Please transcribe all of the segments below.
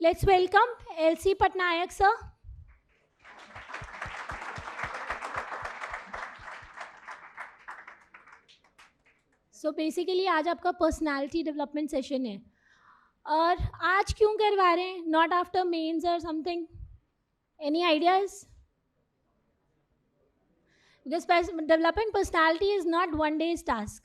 Let's welcome LC Patnaik sir. So basically आज आपका personality development session है और आज क्यों करवा रहे हैं, नॉट आफ्टर मेंस और something, any ideas? Because developing personality is not one day's task.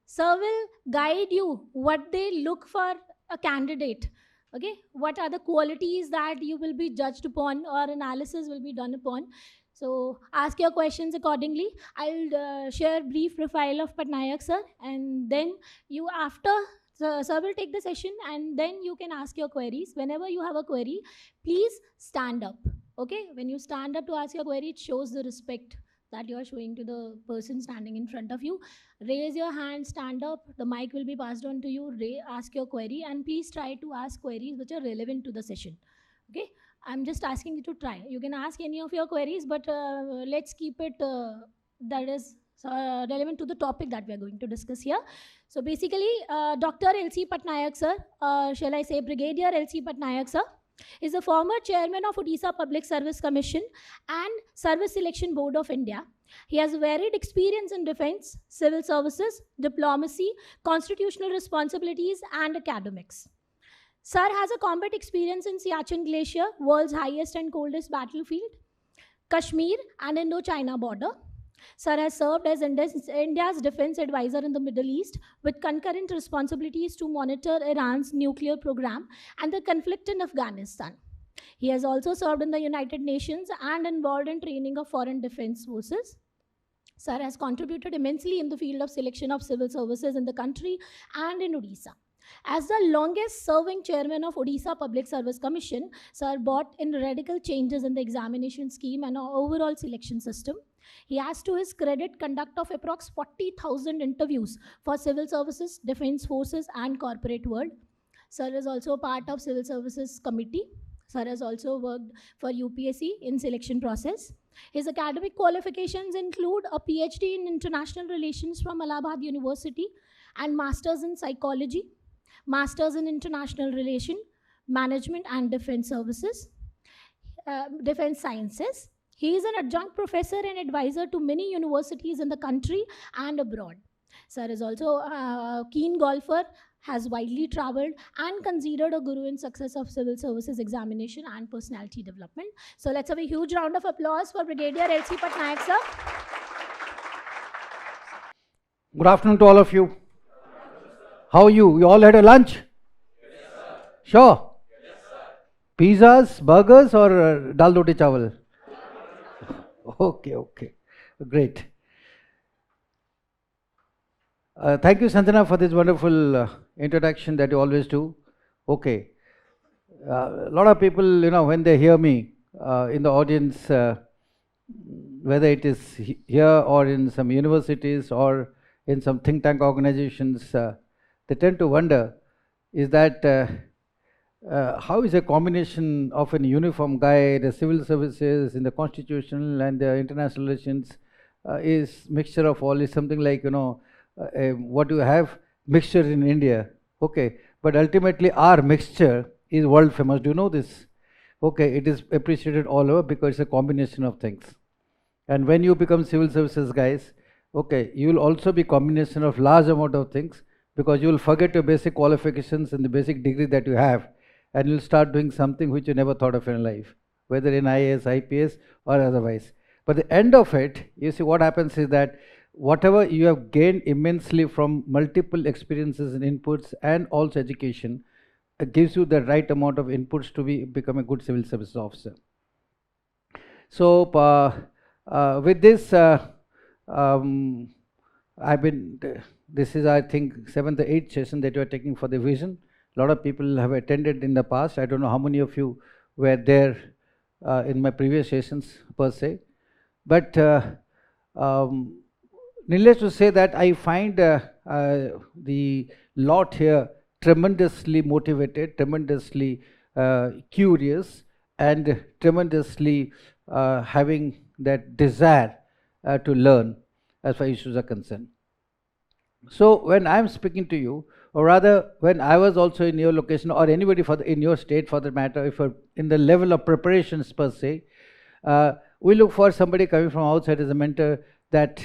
Sir will guide you what they look for a candidate. Okay, what are the qualities that you will be judged upon or analysis will be done upon. So ask your questions accordingly. I'll share brief profile of Patnaik sir, and then you after sir will take the session, and then you can ask your queries. Whenever you have a query, please stand up. Okay, when you stand up to ask your query, it shows the respect that you are showing to the person standing in front of you. Raise your hand, stand up, the mic will be passed on to you, ask your query, and please try to ask queries which are relevant to the session. Okay, I'm just asking you to try. You can ask any of your queries, but let's keep it that is relevant to the topic that we are going to discuss here. So basically, Dr. LC Patnaik sir, shall I say Brigadier LC Patnaik sir, is the former chairman of Odisha Public Service Commission and Service Selection Board of India. He has varied experience in defense, civil services, diplomacy, constitutional responsibilities, and academics. Sir has a combat experience in Siachen Glacier, world's highest and coldest battlefield, Kashmir, and Indo-China border. Sir has served as India's defense advisor in the Middle East with concurrent responsibilities to monitor Iran's nuclear program and the conflict in Afghanistan. He has also served in the United Nations and involved in training of foreign defense forces. Sir has contributed immensely in the field of selection of civil services in the country and in Odisha. As the longest serving chairman of Odisha Public Service Commission, Sir brought in radical changes in the examination scheme and overall selection system. He has to his credit conduct of approx 40,000 interviews for civil services, defense forces, and corporate world. Sir is also a part of Civil Services Committee. Sir has also worked for UPSC in selection process. His academic qualifications include a PhD in International Relations from Allahabad University and Masters in Psychology, Masters in International Relation, Management and Defense Services, Defense Sciences. He is an adjunct professor and advisor to many universities in the country and abroad. Sir is also a keen golfer, has widely traveled, and considered a guru in success of civil services examination and personality development. So let's have a huge round of applause for Brigadier LC Patnaik sir. Good afternoon to all of you. How are you? You all had a lunch? Yes, sir. Sure? Yes, sir. Pizzas, burgers, or dal roti chawal? Okay. Great. Thank you, Santana, for this wonderful introduction that you always do. Okay. A lot of people, when they hear me in the audience, whether it is here or in some universities or in some think tank organizations, they tend to wonder, is that how is a combination of an uniform guy, the civil services, in the constitutional and the international relations is mixture of all, is something like, what you have mixture in India. Okay, but ultimately our mixture is world famous. Do you know this? Okay, it is appreciated all over because it's a combination of things. And when you become civil services guys, okay, you will also be combination of large amount of things, because you will forget your basic qualifications and the basic degree that you have, and you'll start doing something which you never thought of in life, whether in IAS, IPS or otherwise. But the end of it, you see what happens is that whatever you have gained immensely from multiple experiences and inputs and also education, gives you the right amount of inputs to become a good civil services officer. So with this, this is, I think, 7th or 8th session that you are taking for the vision. A lot of people have attended in the past. I don't know how many of you were there in my previous sessions per se. But needless to say that I find the lot here tremendously motivated, tremendously curious, and tremendously having that desire to learn. as far as issues are concerned. So when I'm speaking to you, or rather when I was also in your location, or anybody in your state for the matter, if you're in the level of preparations per se, we look for somebody coming from outside as a mentor that,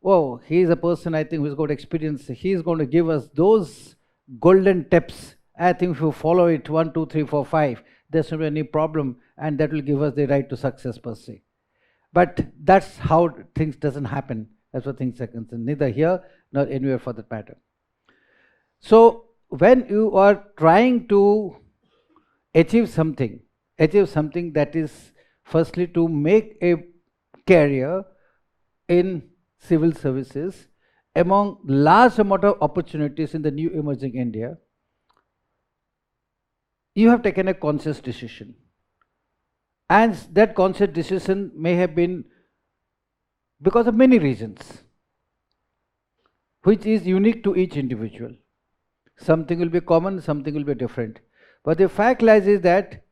oh, he's a person I think who's got experience. He's going to give us those golden tips. I think if you follow it 1, 2, 3, 4, 5, there's not any problem, and that will give us the right to success per se. But that's how things doesn't happen as far as things are concerned, neither here nor anywhere for that matter. So when you are trying to achieve something that is firstly to make a career in civil services among large amount of opportunities in the new emerging India, you have taken a conscious decision. And that conscious decision may have been because of many reasons, which is unique to each individual. Something will be common, something will be different. But the fact lies is that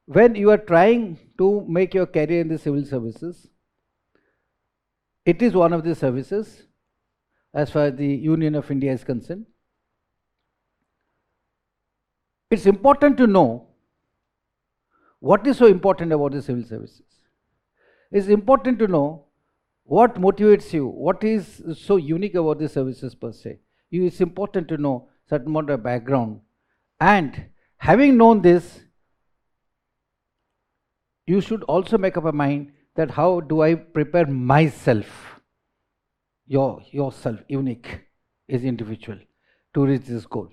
when you are trying to make your career in the civil services, it is one of the services as far as the Union of India is concerned. It's important to know what is so important about the civil services. It's important to know what motivates you, what is so unique about the services per se. It's important to know certain amount of background. And having known this, you should also make up a mind that how do I prepare myself, yourself, unique, is individual, to reach this goal.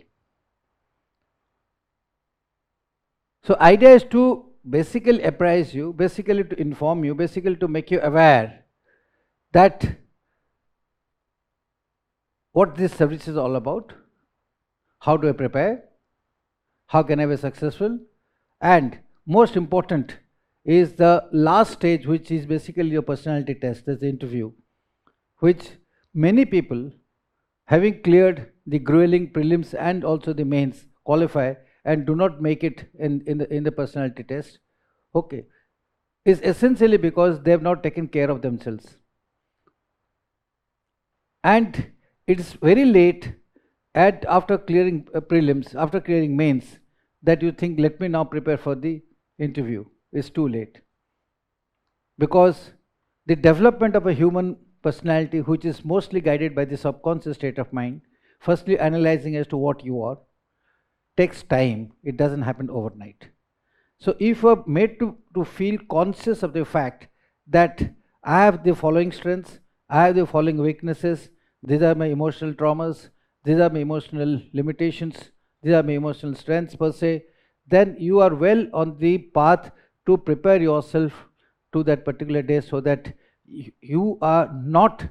So idea is to basically apprise you, basically to inform you, basically to make you aware that what this service is all about, how do I prepare, how can I be successful, and most important is the last stage, which is basically your personality test, that's the interview, which many people, having cleared the grueling prelims and also the mains, qualify and do not make it in the personality test, okay, is essentially because they have not taken care of themselves. And it is very late after clearing prelims, after clearing mains, that you think, let me now prepare for the interview. It's too late. Because the development of a human personality, which is mostly guided by the subconscious state of mind, firstly analyzing as to what you are, takes time. It doesn't happen overnight. So if you are made to feel conscious of the fact that I have the following strengths, I have the following weaknesses, these are my emotional traumas, these are my emotional limitations, these are my emotional strengths per se, then you are well on the path to prepare yourself to that particular day, so that you are not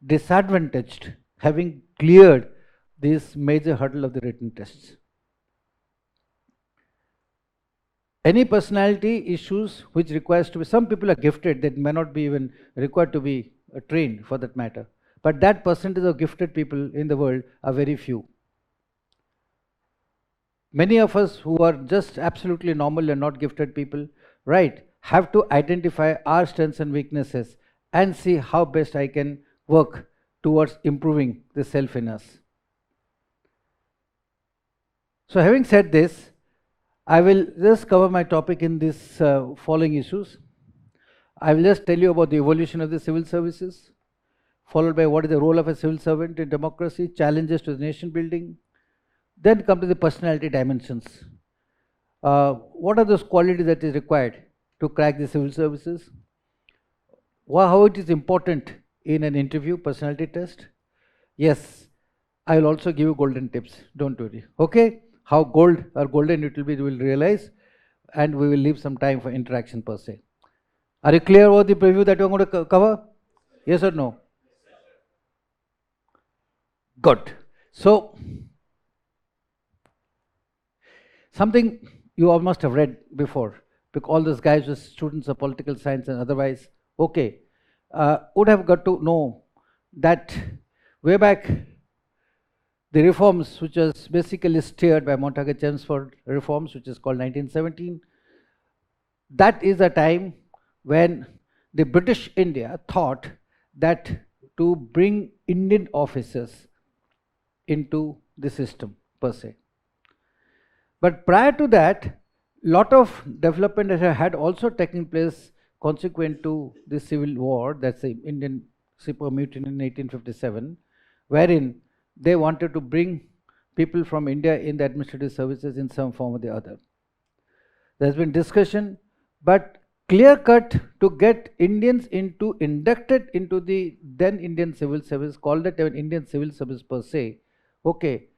disadvantaged having cleared this major hurdle of the written tests. Any personality issues which requires to be, some people are gifted that may not be even required to be trained for that matter, but that percentage of gifted people in the world are very few. Many of us who are just absolutely normal and not gifted people, right, have to identify our strengths and weaknesses and see how best I can work towards improving the self in us. So having said this, I will just cover my topic in these following issues. I will just tell you about the evolution of the civil services, followed by what is the role of a civil servant in democracy, challenges to the nation building, then come to the personality dimensions. What are those qualities that is required to crack the civil services? How it is important in an interview, personality test? Yes, I will also give you golden tips, don't worry. Okay, how gold or golden it will be, you will realize, and we will leave some time for interaction per se. Are you clear about the preview that you are going to cover? Yes or no? Good. So, something you all must have read before, because all those guys were students of political science and otherwise, okay, would have got to know that way back the reforms, which was basically steered by Montagu Chelmsford reforms, which is called 1917, that is a time when the British India thought that to bring Indian officers into the system per se. But prior to that, lot of development had also taken place consequent to the civil war, that's the Indian Sepoy Mutiny in 1857, wherein they wanted to bring people from India in the administrative services in some form or the other. There's been discussion, but clear cut to get Indians inducted into the then Indian civil service, called it an Indian civil service per se, okay,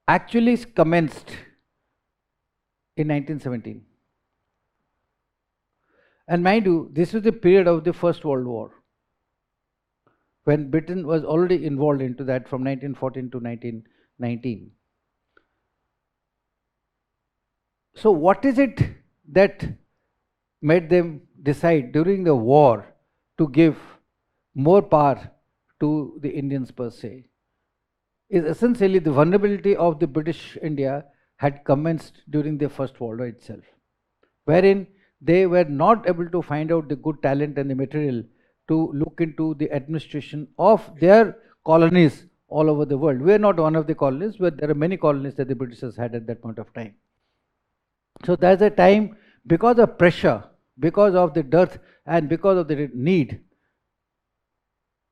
actually commenced in 1917. And mind you, this is the period of the First World War, when Britain was already involved into that from 1914 to 1919. So what is it that made them decide during the war to give more power to the Indians per se? Is essentially the vulnerability of the British India had commenced during the First World War itself, wherein they were not able to find out the good talent and the material to look into the administration of their colonies all over the world. We are not one of the colonies, but there are many colonies that the Britishers had at that point of time. So there's a time, because of pressure, because of the dearth, and because of the need,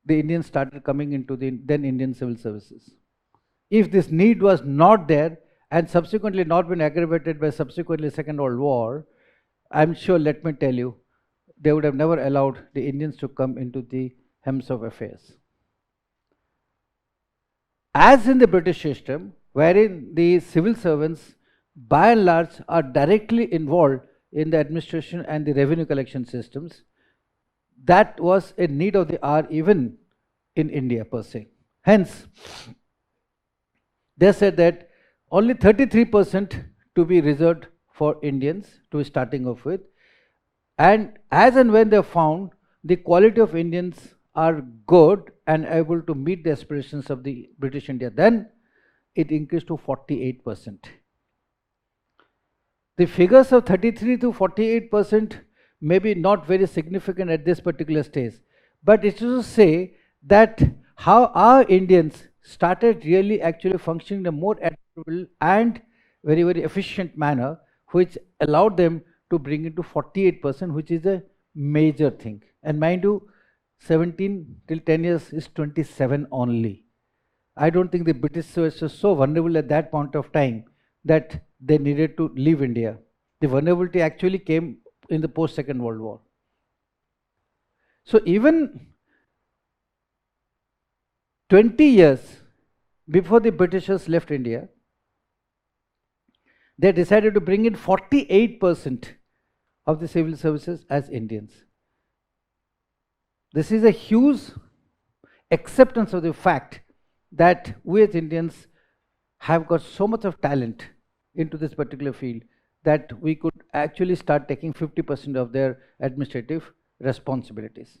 the Indians started coming into the then Indian civil services. If this need was not there, and subsequently not been aggravated by subsequently Second World War, I'm sure, let me tell you, they would have never allowed the Indians to come into the helms of affairs. As in the British system, wherein the civil servants by and large are directly involved in the administration and the revenue collection systems, that was a need of the hour even in India per se. Hence, they said that only 33% to be reserved for Indians to be starting off with, and as and when they found the quality of Indians are good and able to meet the aspirations of the British India, then it increased to 48%. The figures of 33 to 48% may be not very significant at this particular stage, but it is to say that how our Indians started really actually functioning in a more adaptable and very, very efficient manner, which allowed them to bring it to 48%, which is a major thing. And mind you, 17 till 10 years is 27 only. I don't think the British were so vulnerable at that point of time that they needed to leave India. The vulnerability actually came in the post-Second World War. So even 20 years before the Britishers left India, they decided to bring in 48% of the civil services as Indians. This is a huge acceptance of the fact that we as Indians have got so much of talent into this particular field that we could actually start taking 50% of their administrative responsibilities.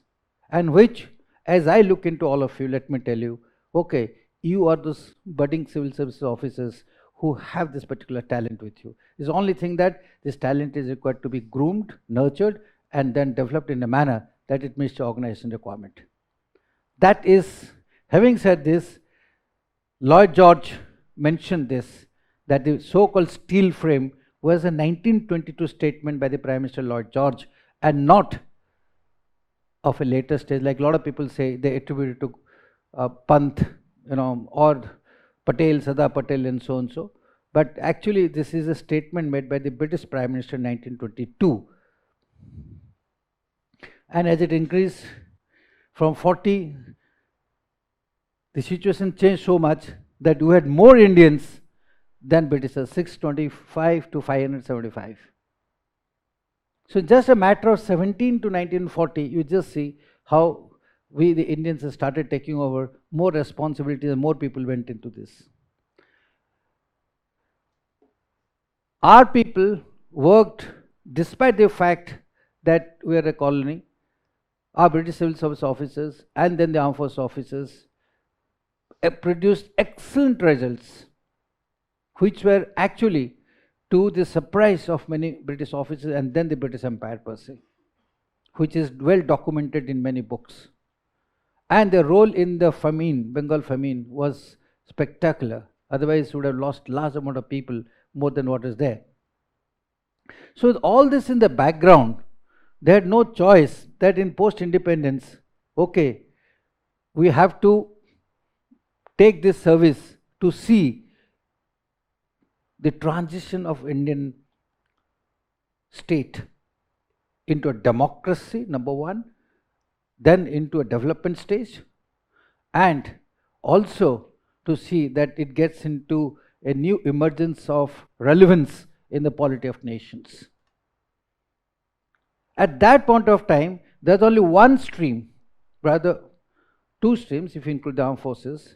And which, as I look into all of you, let me tell you, okay, you are those budding civil services officers who have this particular talent with you. It's the only thing that this talent is required to be groomed, nurtured, and then developed in a manner that it meets the organization requirement. That is, having said this, Lloyd George mentioned this, that the so-called steel frame was a 1922 statement by the Prime Minister Lloyd George, and not of a later stage, like a lot of people say they attribute it to Pant, or Patel, Sardar Patel, and so and so. But actually, this is a statement made by the British Prime Minister in 1922. And as it increased from 40, the situation changed so much that we had more Indians than Britishers, 625 to 575. So just a matter of 17 to 1940, you just see how we, the Indians, have started taking over more responsibilities and more people went into this. Our people worked despite the fact that we are a colony. Our British Civil Service officers and then the Armed Force officers produced excellent results, which were actually to the surprise of many British officers and then the British Empire per se, which is well documented in many books. And their role in the famine, Bengal famine, was spectacular. Otherwise, would have lost large amount of people, more than what is there. So with all this in the background, they had no choice that in post-independence, okay, we have to take this service to see the transition of Indian state into a democracy, number one, then into a development stage, and also to see that it gets into a new emergence of relevance in the polity of nations. At that point of time, there's only one stream, rather two streams if you include the armed forces,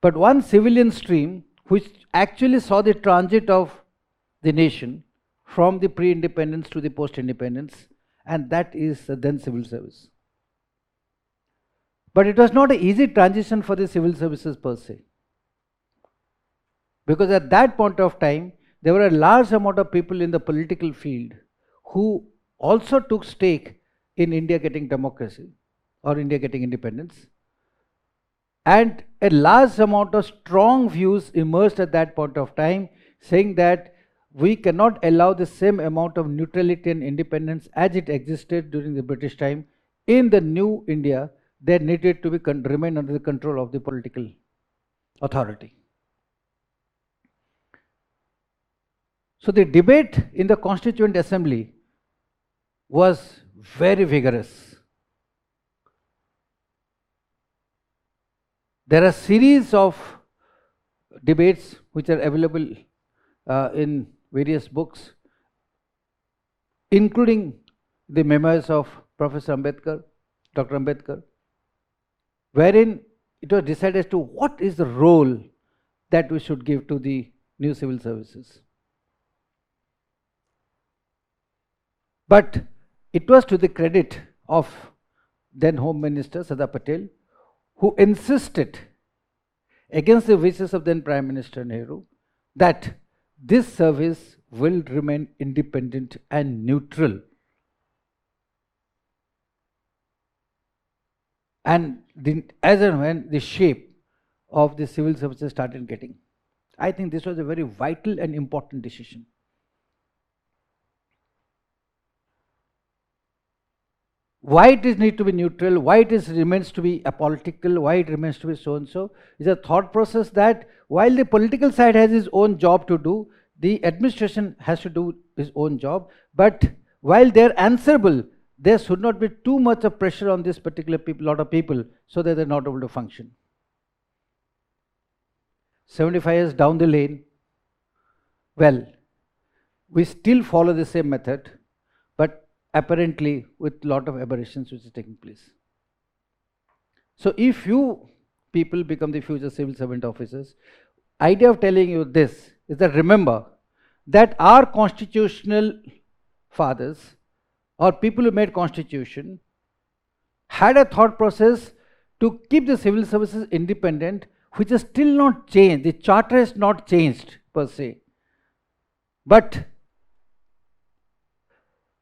but one civilian stream which actually saw the transit of the nation from the pre-independence to the post-independence, and that is the then civil service. But it was not an easy transition for the civil services per se, because at that point of time, there were a large amount of people in the political field who also took stake in India getting democracy or India getting independence. And a large amount of strong views emerged at that point of time, saying that we cannot allow the same amount of neutrality and independence as it existed during the British time in the new India. They needed to remain under the control of the political authority. So the debate in the Constituent Assembly was very vigorous. There are a series of debates which are available in various books, including the memoirs of Professor Ambedkar, Dr. Ambedkar, wherein it was decided as to what is the role that we should give to the new civil services. But it was to the credit of then Home Minister Sardar Patel, who insisted, against the wishes of then Prime Minister Nehru, that this service will remain independent and neutral. And as and when the shape of the civil services started getting, I think this was a very vital and important decision. Why it is need to be neutral, why it is remains to be apolitical, why it remains to be so and so, is a thought process that while the political side has its own job to do, the administration has to do its own job. But while they are answerable, there should not be too much of pressure on this particular lot of people, so that they are not able to function. 75 years down the lane, well, we still follow the same method, but apparently with a lot of aberrations which is taking place. So if you people become the future civil servant officers, idea of telling you this is that remember that our constitutional fathers or people who made constitution had a thought process to keep the civil services independent, which is still not changed. The charter has not changed per se, but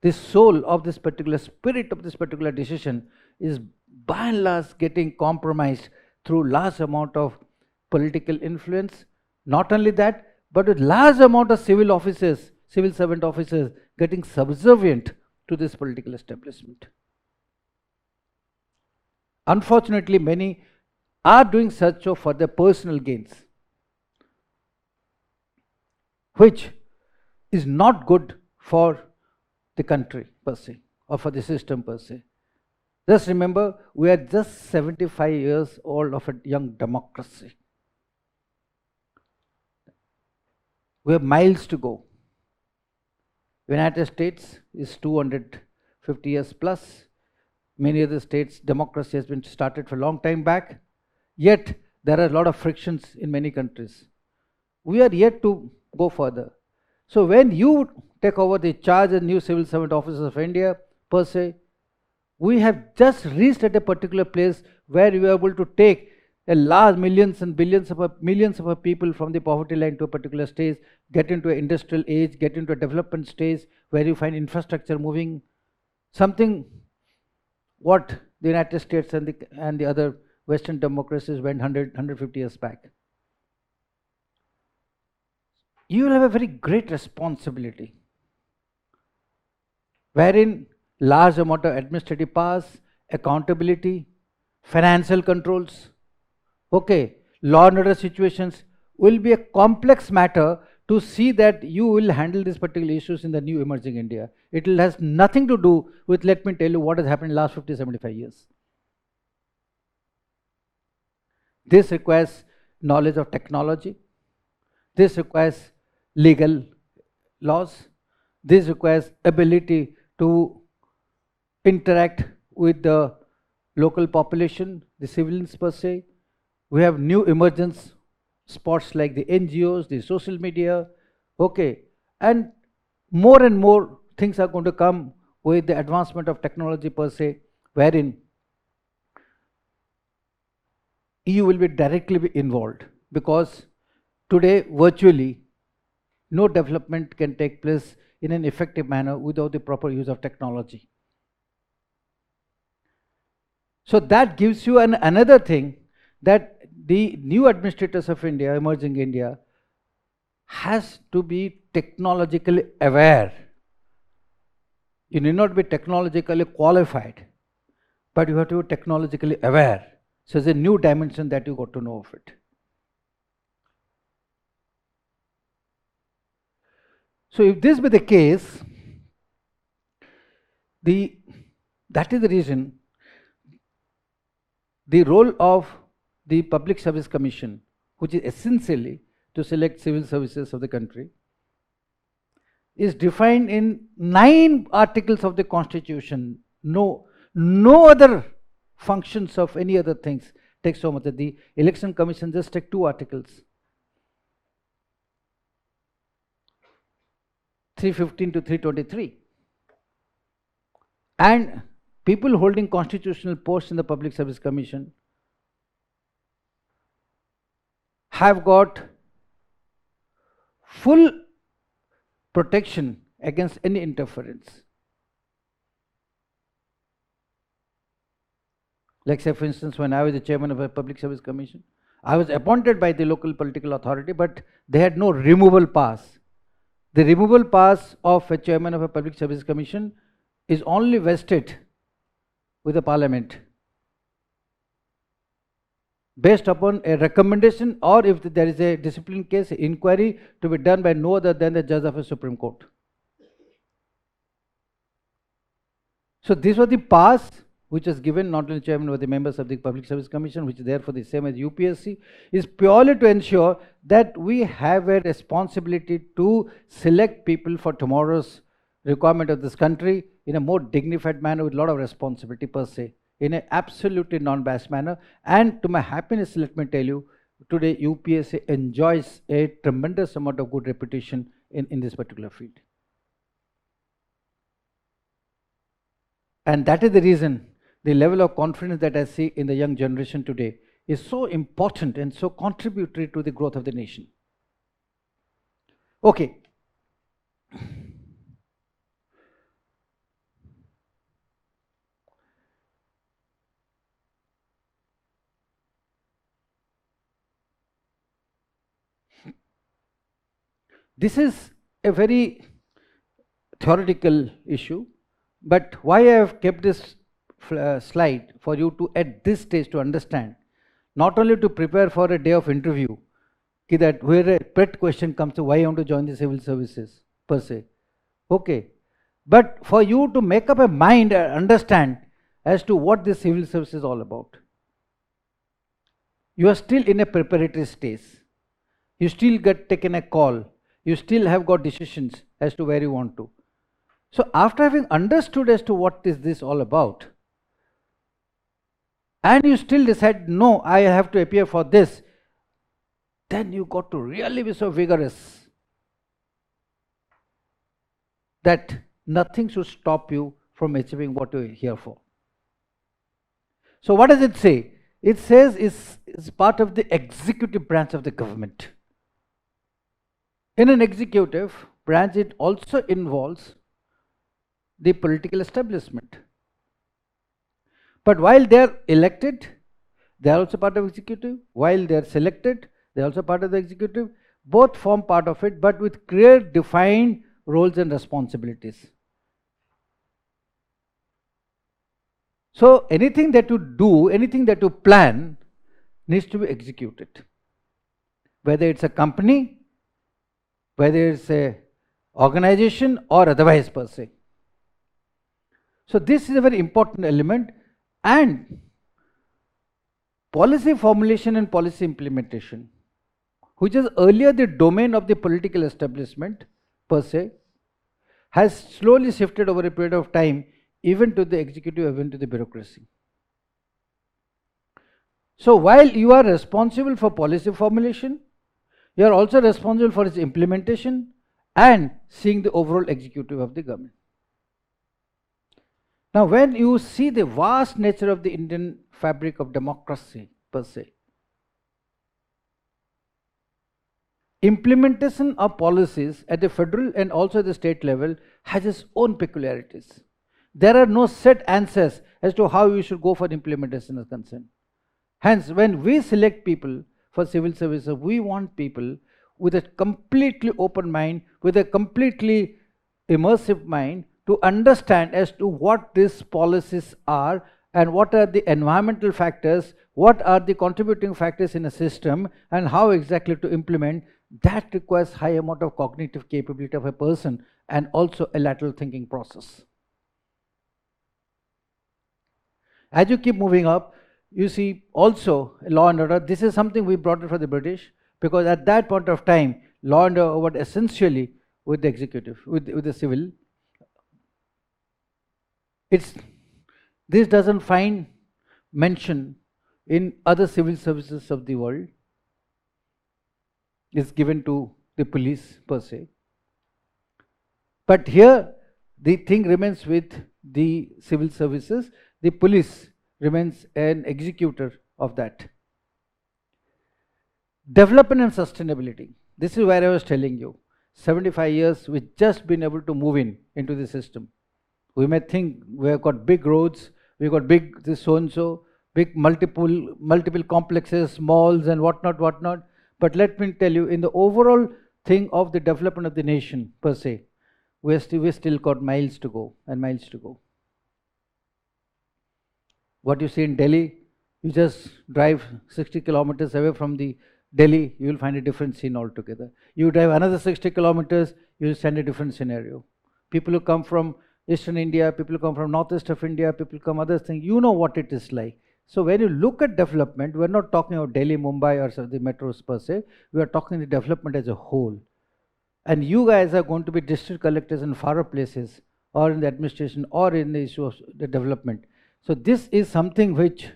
the soul of this particular spirit of this particular decision is by and large getting compromised through large amount of political influence. Not only that, but with large amount of civil officers, civil servant officers getting subservient to this political establishment. Unfortunately, many are doing such for their personal gains, which is not good for the country per se or for the system per se. Just remember, we are just 75 years old of a young democracy. We have miles to go. United States is 250 years plus. Many other states, democracy has been started for a long time back. Yet, there are a lot of frictions in many countries. We are yet to go further. So, when you take over the charge as new civil servant officers of India, per se, we have just reached at a particular place where we are able to take a large millions and billions of millions of people from the poverty line to a particular stage, get into an industrial age, get into a development stage where you find infrastructure moving, something what the United States and the other Western democracies went 150 years back. You will have a very great responsibility, wherein large amount of administrative powers, accountability, financial controls, okay, law and order situations will be a complex matter to see that you will handle these particular issues in the new emerging India. It will has nothing to do with, let me tell you, what has happened in the last 50, 75 years. This requires knowledge of technology. This requires legal laws. This requires ability to interact with the local population, the civilians per se. We have new emergence spots like the NGOs, the social media, okay, and more things are going to come with the advancement of technology per se, wherein EU will be directly involved, because today virtually no development can take place in an effective manner without the proper use of technology. So that gives you another thing, that the new administrators of India, emerging India, has to be technologically aware. You need not be technologically qualified, but you have to be technologically aware. So it's a new dimension that you got to know of it. So if this be the case, that is the reason the role of the Public Service Commission, which is essentially to select civil services of the country, is defined in 9 articles of the Constitution. No other functions of any other things take so much. The Election Commission just take 2 articles. 315 to 323. And people holding constitutional posts in the Public Service Commission have got full protection against any interference. Like say for instance, when I was the chairman of a Public Service Commission, I was appointed by the local political authority, but they had no removal pass. The removal pass of a chairman of a Public Service Commission is only vested with the Parliament, based upon a recommendation, or if there is a discipline case, inquiry to be done by no other than the judge of a Supreme Court. So this was the pass which is given not only chairman but the members of the Public Service Commission, which is there for the same as UPSC, is purely to ensure that we have a responsibility to select people for tomorrow's requirement of this country in a more dignified manner with a lot of responsibility per se, in an absolutely non-biased manner. And to my happiness, let me tell you, today UPSC enjoys a tremendous amount of good reputation in this particular field. And that is the reason the level of confidence that I see in the young generation today is so important and so contributory to the growth of the nation. Okay. This is a very theoretical issue, but why I have kept this slide for you to at this stage to understand, not only to prepare for a day of interview, that where a pet question comes to why you want to join the civil services per se, okay, but for you to make up a mind and understand as to what this civil service is all about. You are still in a preparatory stage. You still get taken a call. You still have got decisions as to where you want to. So after having understood as to what is this all about, and you still decide, no, I have to appear for this, then you got to really be so vigorous that nothing should stop you from achieving what you're here for. So what does it say? It says it's part of the executive branch of the government. In an executive branch, it also involves the political establishment. But while they are elected, they are also part of executive. While they are selected, they are also part of the executive. Both form part of it, but with clear defined roles and responsibilities. So anything that you do, anything that you plan, needs to be executed. Whether it's a company, whether it's a organization or otherwise per se. So this is a very important element, and policy formulation and policy implementation, which is earlier the domain of the political establishment per se, has slowly shifted over a period of time even to the executive, even to the bureaucracy. So while you are responsible for policy formulation, you are also responsible for its implementation and seeing the overall executive of the government. Now, when you see the vast nature of the Indian fabric of democracy per se, implementation of policies at the federal and also the state level has its own peculiarities. There are no set answers as to how you should go for implementation is concerned. Hence, when we select people for civil services, we want people with a completely open mind, with a completely immersive mind, to understand as to what these policies are and what are the environmental factors, what are the contributing factors in a system, and how exactly to implement. That requires high amount of cognitive capability of a person and also a lateral thinking process. As you keep moving up, you see also law and order. This is something we brought it from the British, because at that point of time, law and order was essentially with the executive, with the civil. This doesn't find mention in other civil services of the world. It's given to the police per se. But here, the thing remains with the civil services. The police remains an executor of that. Development and sustainability. This is where I was telling you. 75 years, we've just been able to move into the system. We may think we have got big roads, we've got big this so-and-so, big multiple complexes, malls and whatnot. But let me tell you, in the overall thing of the development of the nation per se, we still got miles to go and miles to go. What you see in Delhi, you just drive 60 kilometers away from the Delhi, you will find a different scene altogether. You drive another 60 kilometers, you will find a different scenario. People who come from Eastern India, people who come from northeast of India, people come other things, you know what it is like. So when you look at development, we're not talking about Delhi, Mumbai or the metros per se, we are talking the development as a whole. And you guys are going to be district collectors in far places, or in the administration, or in the issue of the development. So this is something which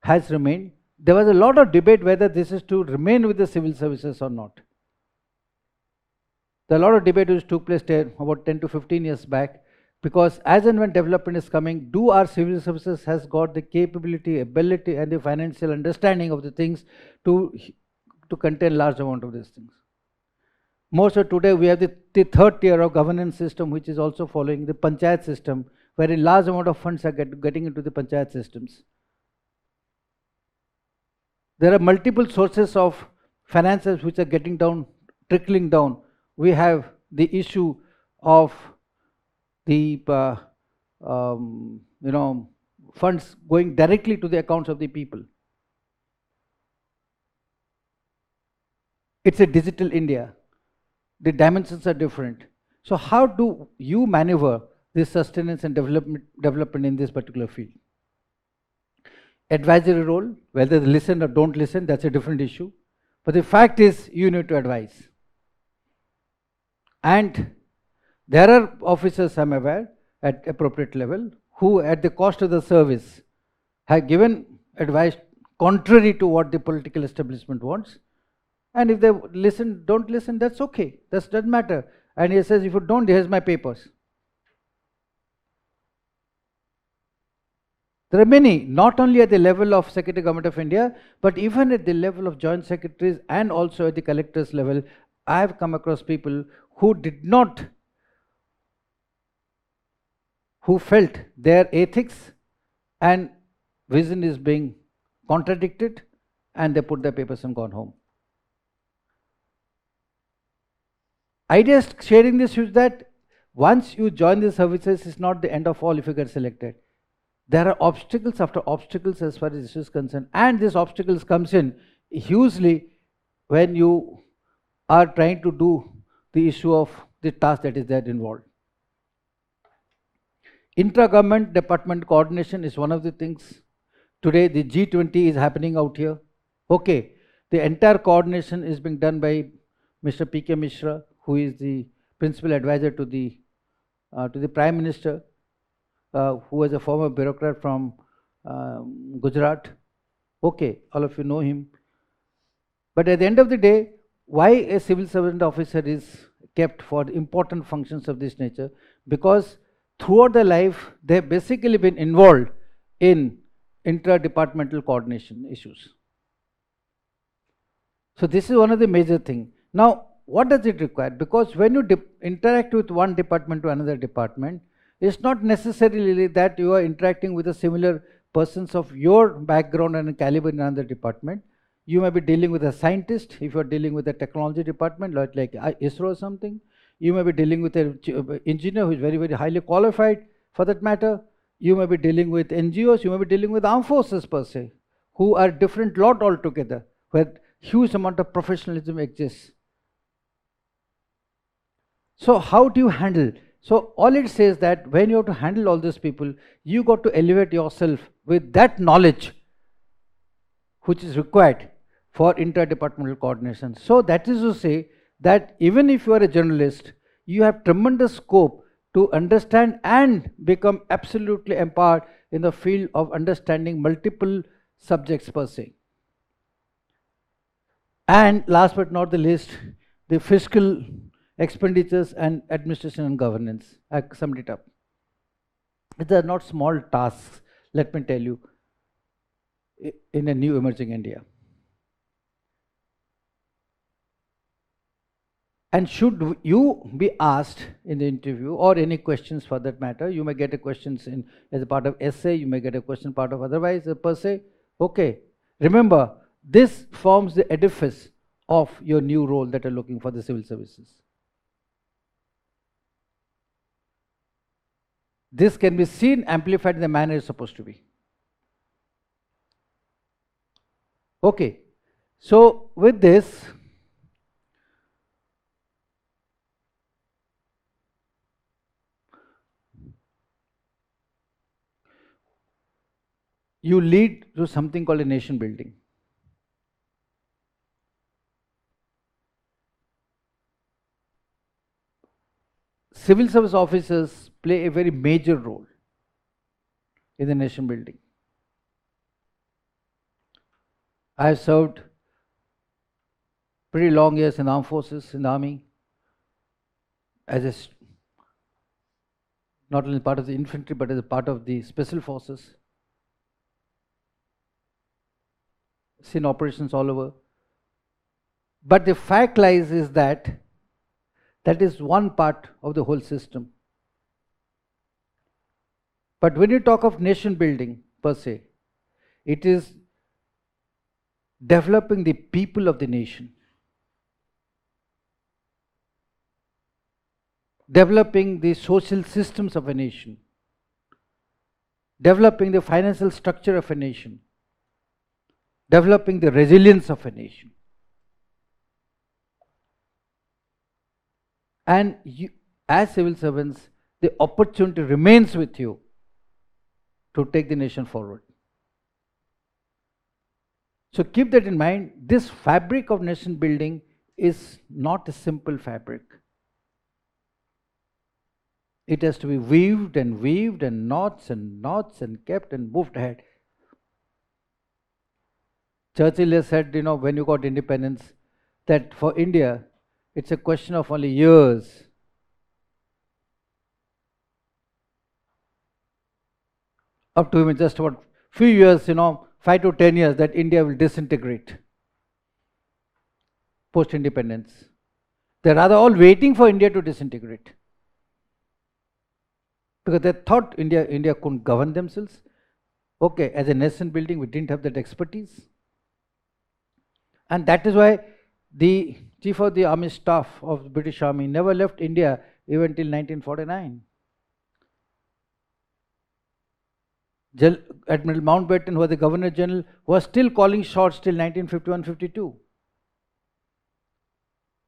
has remained. There was a lot of debate whether this is to remain with the civil services or not. There are a lot of debate which took place there about 10 to 15 years back, because as and when development is coming, do our civil services has got the capability, ability and the financial understanding of the things to contain large amount of these things. More so today we have the third tier of governance system, which is also following the panchayat system, wherein large amount of funds are getting into the panchayat systems. There are multiple sources of finances which are trickling down. We have the issue of the funds going directly to the accounts of the people. It's a digital India. The dimensions are different. So how do you maneuver this sustenance and development in this particular field? Advisory role, whether they listen or don't listen, that's a different issue. But the fact is, you need to advise. And there are officers, I'm aware, at appropriate level, who at the cost of the service have given advice contrary to what the political establishment wants. And if they listen, don't listen, that's okay. That doesn't matter. And he says, if you don't, here's my papers. There are many, not only at the level of Secretary Government of India, but even at the level of joint secretaries and also at the collectors level. I have come across people who who felt their ethics and vision is being contradicted, and they put their papers and gone home. Idea is sharing this is that once you join the services, it's not the end of all if you get selected. There are obstacles after obstacles as far as this is concerned, and these obstacles comes in hugely when you are trying to do the issue of the task that is there involved. Intra-government department coordination is one of the things. Today the G20 is happening out here. Okay, the entire coordination is being done by Mr. P.K. Mishra, who is the principal advisor to the Prime Minister, who is a former bureaucrat from Gujarat. Okay, all of you know him. But at the end of the day, why a civil servant officer is kept for important functions of this nature? Because throughout their life, they have basically been involved in intra-departmental coordination issues. So this is one of the major things. Now, what does it require? Because when you interact with one department to another department, it's not necessarily that you are interacting with the similar persons of your background and caliber in another department. You may be dealing with a scientist if you are dealing with a technology department like ISRO or something. You may be dealing with an engineer who is very, very highly qualified for that matter. You may be dealing with NGOs, you may be dealing with armed forces per se, who are different lot altogether, where huge amount of professionalism exists. So how do you handle? So all it says that when you have to handle all these people, you got to elevate yourself with that knowledge which is required for interdepartmental coordination. So that is to say that even if you are a journalist, you have tremendous scope to understand and become absolutely empowered in the field of understanding multiple subjects per se. And last but not the least, the fiscal expenditures and administration and governance. I summed it up. These are not small tasks, let me tell you, in a new emerging India. And should you be asked in the interview or any questions for that matter, you may get a questions in as a part of essay, you may get a question part of otherwise per se. Okay, remember this forms the edifice of your new role that you're looking for the civil services. This can be seen, amplified in the manner it's supposed to be. Okay, so with this, you lead to something called a nation building. Civil service officers play a very major role in the nation building. I have served pretty long years in armed forces, in the army, as a not only part of the infantry but as a part of the special forces. Seen operations all over. But the fact lies is that that is one part of the whole system. But when you talk of nation building per se, it is developing the people of the nation, developing the social systems of a nation, developing the financial structure of a nation, developing the resilience of a nation. And you, as civil servants, the opportunity remains with you to take the nation forward. So keep that in mind. This fabric of nation building is not a simple fabric. It has to be weaved and knots and kept and moved ahead. Churchill has said, when you got independence, that for India, it's a question of only years. Up to even just about few years, 5 to 10 years, that India will disintegrate post-independence. They're rather all waiting for India to disintegrate, because they thought India couldn't govern themselves. Okay, as a nation building, we didn't have that expertise. And that is why the Chief of the Army Staff of the British Army never left India even till 1949. Admiral Mountbatten, who was the Governor General, was still calling shots till 1951-52.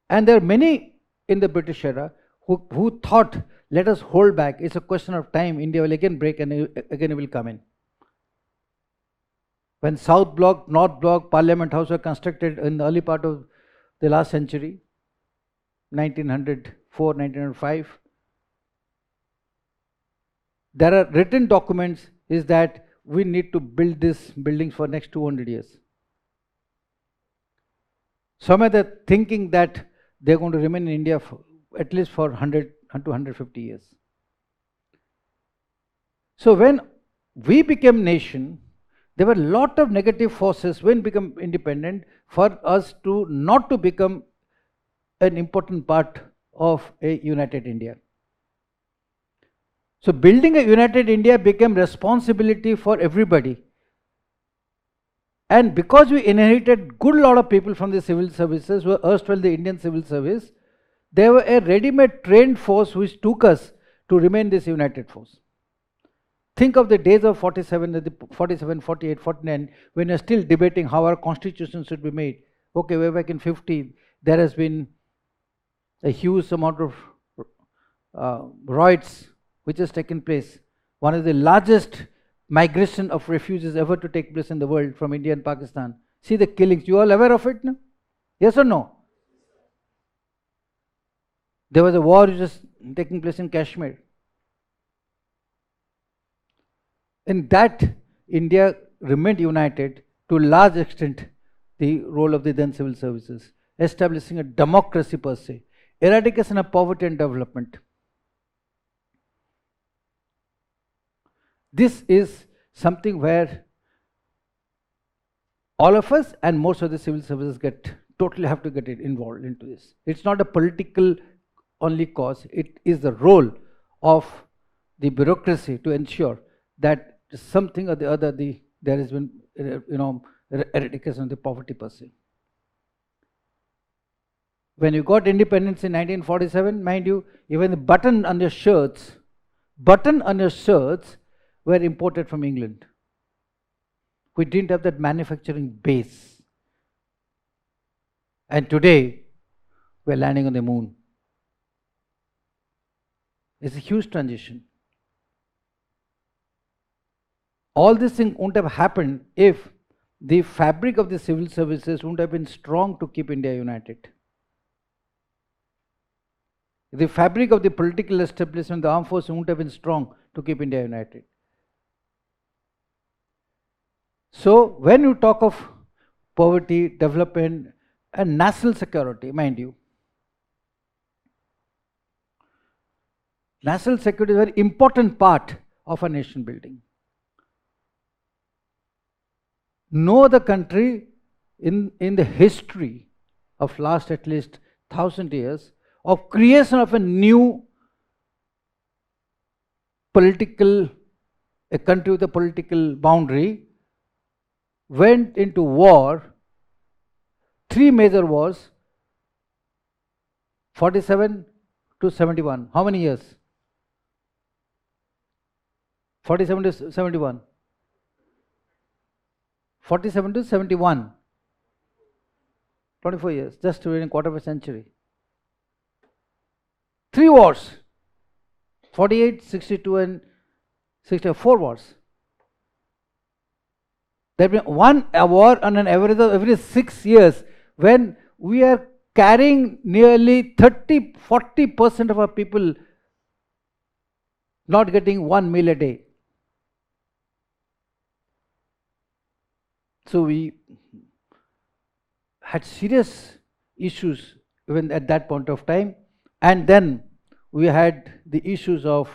And there are many in the British era who thought, let us hold back. It's a question of time. India will again break and again it will come in. When South Block, North Block, Parliament House were constructed in the early part of the last century, 1904, 1905, there are written documents is that we need to build these buildings for next 200 years. Some are thinking that they're going to remain in India for, at least for 100 to 150 years. So when we became nation, there were a lot of negative forces when we become independent for us to not to become an important part of a united India. So building a united India became responsibility for everybody. And because we inherited good lot of people from the civil services who were erstwhile the Indian civil service, they were a ready-made trained force which took us to remain this united force. Think of the days of 47, 48, 49, when you're still debating how our constitution should be made. Okay, way back in 50, there has been a huge amount of riots which has taken place. One of the largest migration of refugees ever to take place in the world from India and Pakistan. See the killings. You all aware of it now? Yes or no? There was a war which was taking place in Kashmir. In that, India remained united to a large extent, the role of the then civil services, establishing a democracy per se, eradication of poverty and development. This is something where all of us and most of the civil services totally have to get involved into this. It's not a political only cause, it is the role of the bureaucracy to ensure that something or the other there has been eradication of the poverty per se. When you got independence in 1947, mind you, even the button on your shirts were imported from England. We didn't have that manufacturing base. And today, we're landing on the moon. It's a huge transition. All this thing wouldn't have happened if the fabric of the civil services wouldn't have been strong to keep India united. The fabric of the political establishment, the armed forces wouldn't have been strong to keep India united. So when you talk of poverty, development, and national security, mind you, national security is a very important part of a nation building. No other country in the history of last at least 1,000 years of creation of a new a country with a political boundary went into war, 3 major wars, 47 to 71. How many years? 47 to 71. 47 to 71. 24 years, just within a quarter of a century. 3 wars. 48, 62 and 64 wars. There has been one war on an average of every 6 years when we are carrying nearly 30-40% of our people not getting 1 meal a day. So we had serious issues even at that point of time, and then we had the issues of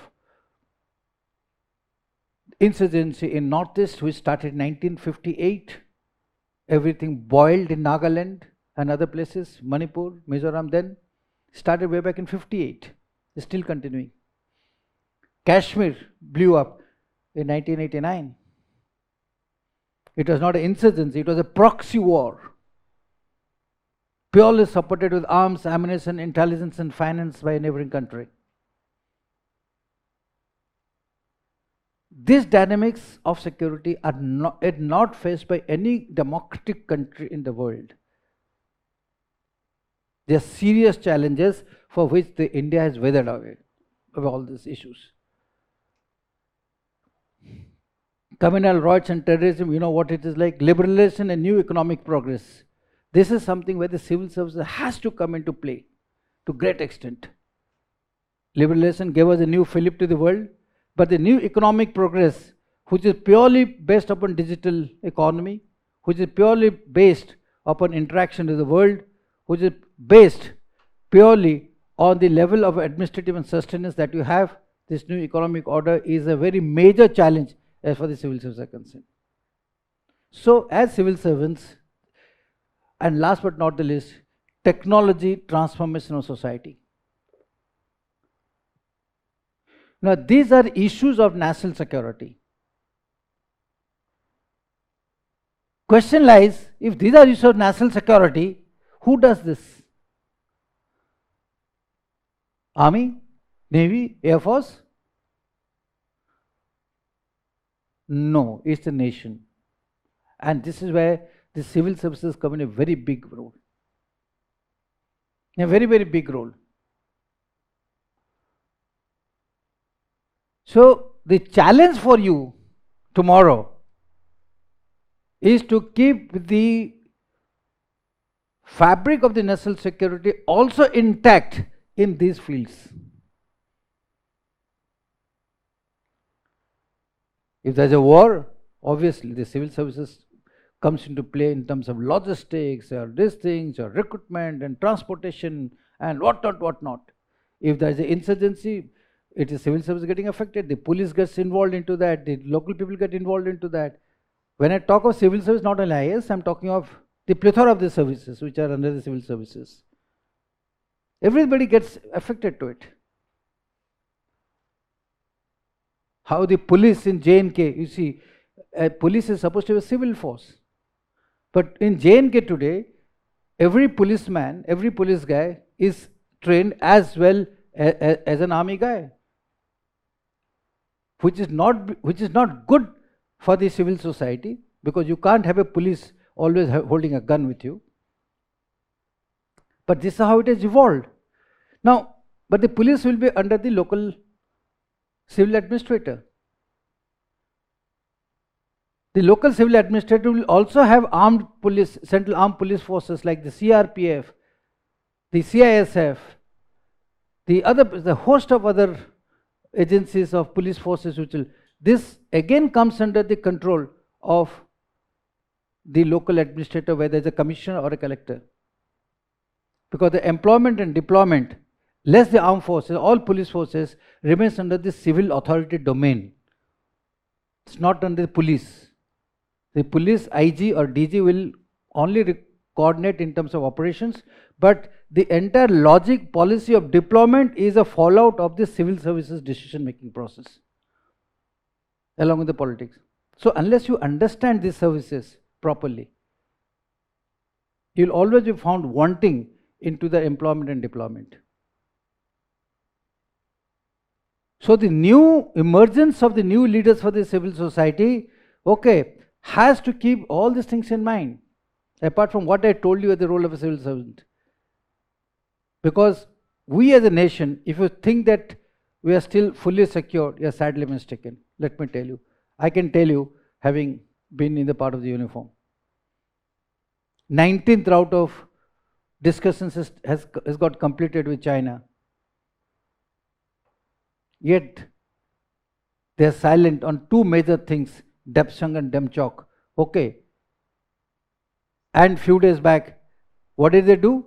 insurgency in Northeast, which started in 1958. Everything boiled in Nagaland and other places, Manipur, Mizoram, then started way back in 58. It's still continuing. Kashmir blew up in 1989. It was not an insurgency, it was a proxy war, purely supported with arms, ammunition, intelligence, and finance by a neighboring country. These dynamics of security are not faced by any democratic country in the world. They are serious challenges for which India has weathered away of all these issues. Communal rights and terrorism, you know what it is like. Liberalization and new economic progress. This is something where the civil services has to come into play to great extent. Liberalization gave us a new fillip to the world, but the new economic progress, which is purely based upon digital economy, which is purely based upon interaction with the world, which is based purely on the level of administrative and sustenance that you have, this new economic order is a very major challenge as far as the civil servants are concerned. So, as civil servants, and last but not the least, technology transformation of society. Now, these are issues of national security. Question lies, if these are issues of national security, who does this? Army, Navy, Air Force? No, it's the nation. And this is where the civil services come in a very big role. A very, very big role. So, the challenge for you tomorrow is to keep the fabric of the national security also intact in these fields. If there is a war, obviously the civil services comes into play in terms of logistics or these things or recruitment and transportation and whatnot. If there is an insurgency, it is civil service getting affected, the police gets involved into that, the local people get involved into that. When I talk of civil service, not only IAS, I am talking of the plethora of the services which are under the civil services. Everybody gets affected to it. How the police in J&K, you see, police is supposed to be a civil force. But in J&K today, every policeman, every police guy is trained as well as an army guy, which is not good for the civil society, because you can't have a police always holding a gun with you. But this is how it has evolved. Now, but the police will be under the local civil administrator. The local civil administrator will also have armed police, central armed police forces like the CRPF, the CISF, the host of other agencies of police forces which will, this again comes under the control of the local administrator, whether it's a commissioner or a collector. Because the employment and deployment, less the armed forces, all police forces remains under the civil authority domain. It's not under the police. The police IG or DG will only coordinate in terms of operations, but the entire logic policy of deployment is a fallout of the civil services decision making process along with the politics. So unless you understand these services properly, you'll always be found wanting into the employment and deployment. So the new emergence of the new leaders for the civil society, okay, has to keep all these things in mind, apart from what I told you as the role of a civil servant. Because we as a nation, if you think that we are still fully secure, you are sadly mistaken. Let me tell you. I can tell you, having been in the part of the uniform. 19th round of discussions has got completed with China. Yet, they are silent on two major things, Depsang and Demchok. Okay. And few days back, what did they do?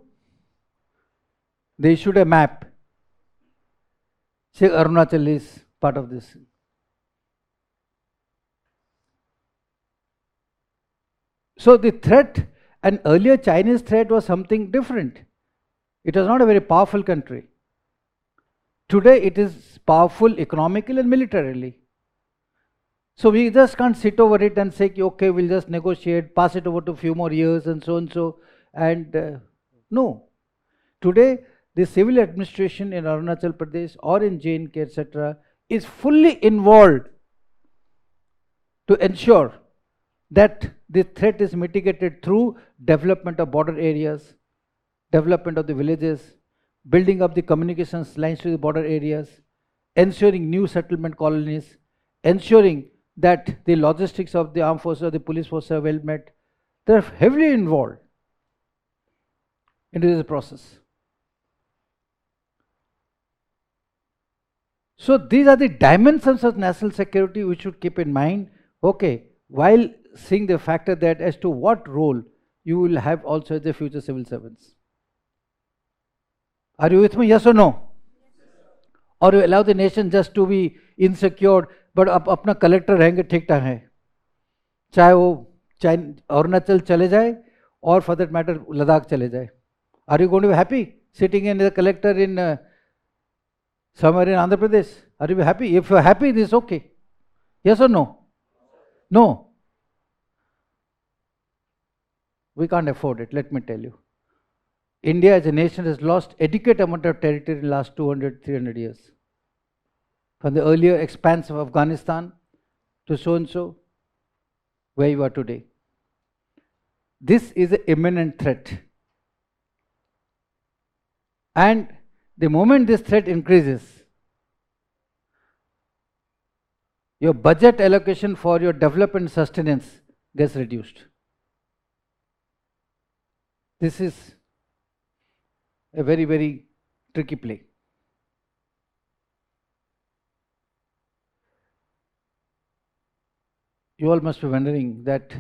They issued a map. Say Arunachal is part of this. So the threat, an earlier Chinese threat was something different. It was not a very powerful country. Today it is powerful economically and militarily. So we just can't sit over it and say, okay, we'll just negotiate, pass it over to a few more years and so and so. And no. Today, the civil administration in Arunachal Pradesh or in J&K, etc., is fully involved to ensure that the threat is mitigated through development of border areas, development of the villages, building up the communications lines to the border areas, ensuring new settlement colonies, ensuring that the logistics of the armed forces or the police force are well met. They are heavily involved into this process. So these are the dimensions of national security we should keep in mind, okay, while seeing the factor that as to what role you will have also as the future civil servants. Are you with me? Yes or no? Or you allow the nation just to be insecure, but अपना collector रहेंगे ठीक ठाक है, चाहे वो अरुणाचल चले जाए और फॉर दैट मैटर लद्दाख चले जाए. Are you going to be happy sitting in the collector in somewhere in Andhra Pradesh? Are you happy? If you are happy, this is okay. Yes or no? No. We can't afford it, let me tell you. India as a nation has lost adequate amount of territory in the last 200, 300 years. From the earlier expanse of Afghanistan to so and so, where you are today. This is an imminent threat. And the moment this threat increases, your budget allocation for your development sustenance gets reduced. This is a very, very tricky play. You all must be wondering that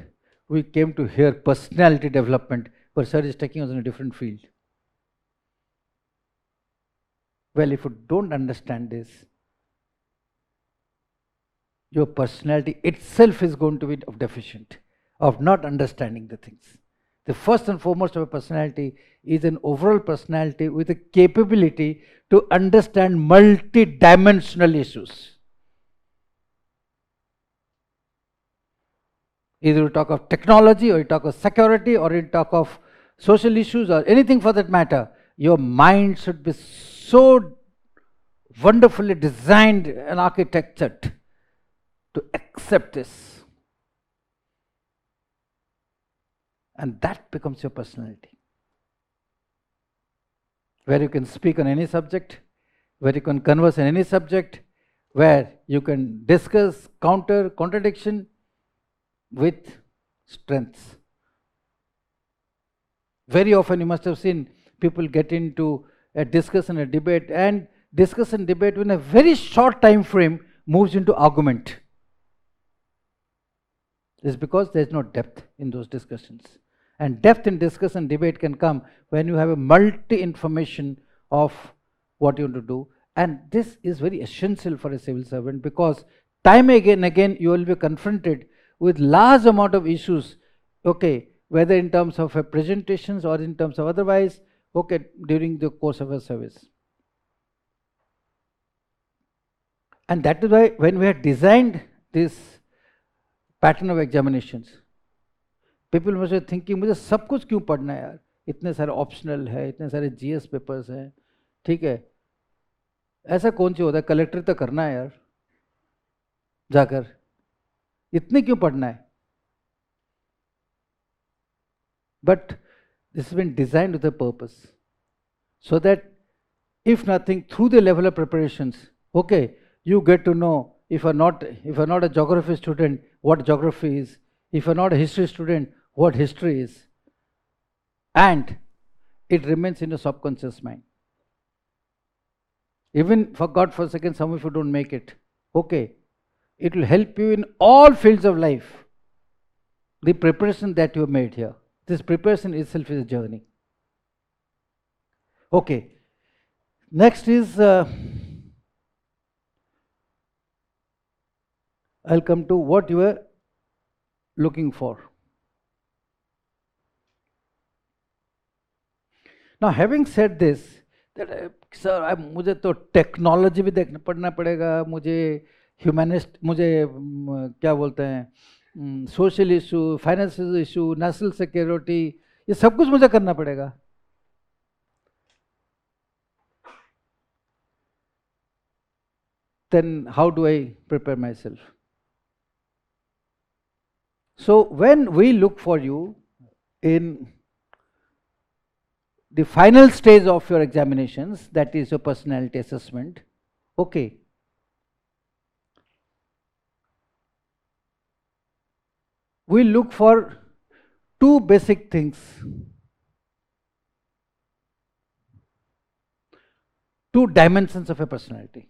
we came to hear personality development, but sir is taking us in a different field. Well, if you don't understand this, your personality itself is going to be deficient of not understanding the things. The first and foremost of a personality is an overall personality with a capability to understand multi-dimensional issues. Either you talk of technology, or you talk of security, or you talk of social issues, or anything for that matter, your mind should be so wonderfully designed and architectured to accept this. And that becomes your personality. Where you can speak on any subject, where you can converse on any subject, where you can discuss, counter, contradiction with strengths. Very often you must have seen people get into a discussion, a debate, and discussion, debate in a very short time frame moves into argument. It's because there's no depth in those discussions. And depth in discussion, debate can come when you have a multi-information of what you want to do. And this is very essential for a civil servant, because time again you will be confronted with large amount of issues, okay, whether in terms of presentations or in terms of otherwise, okay, during the course of a service. And that is why when we had designed this pattern of examinations, people must be thinking, मुझे सब कुछ क्यों पढ़ना है यार, इतने सारे optional है, इतने सारे जीएस पेपर्स हैं, ठीक है, ऐसा कौन सी होता है, कलेक्टर तो करना है यार जाकर, इतने क्यों पढ़ना है? But this has been designed with a purpose, so that if nothing, through the level of preparations, okay, you get to know, if you're not a geography student, what geography is, if you're not a history student, what history is, and it remains in your subconscious mind. Even for God forsaken, some of you don't make it, okay, it will help you in all fields of life. The preparation that you have made here, this preparation itself is a journey. Okay, next is I'll come to what you were looking for. Now, having said this, that sir, मुझे तो technology भी देखना पड़ना पड़ेगा, मुझे humanist, मुझे क्या बोलते हैं, social issue, financial issue, national security, ये सब कुछ मुझे करना पड़ेगा. Then how do I prepare myself? So when we look for you in the final stage of your examinations, that is your personality assessment, okay, we look for two basic things. Two dimensions of a personality.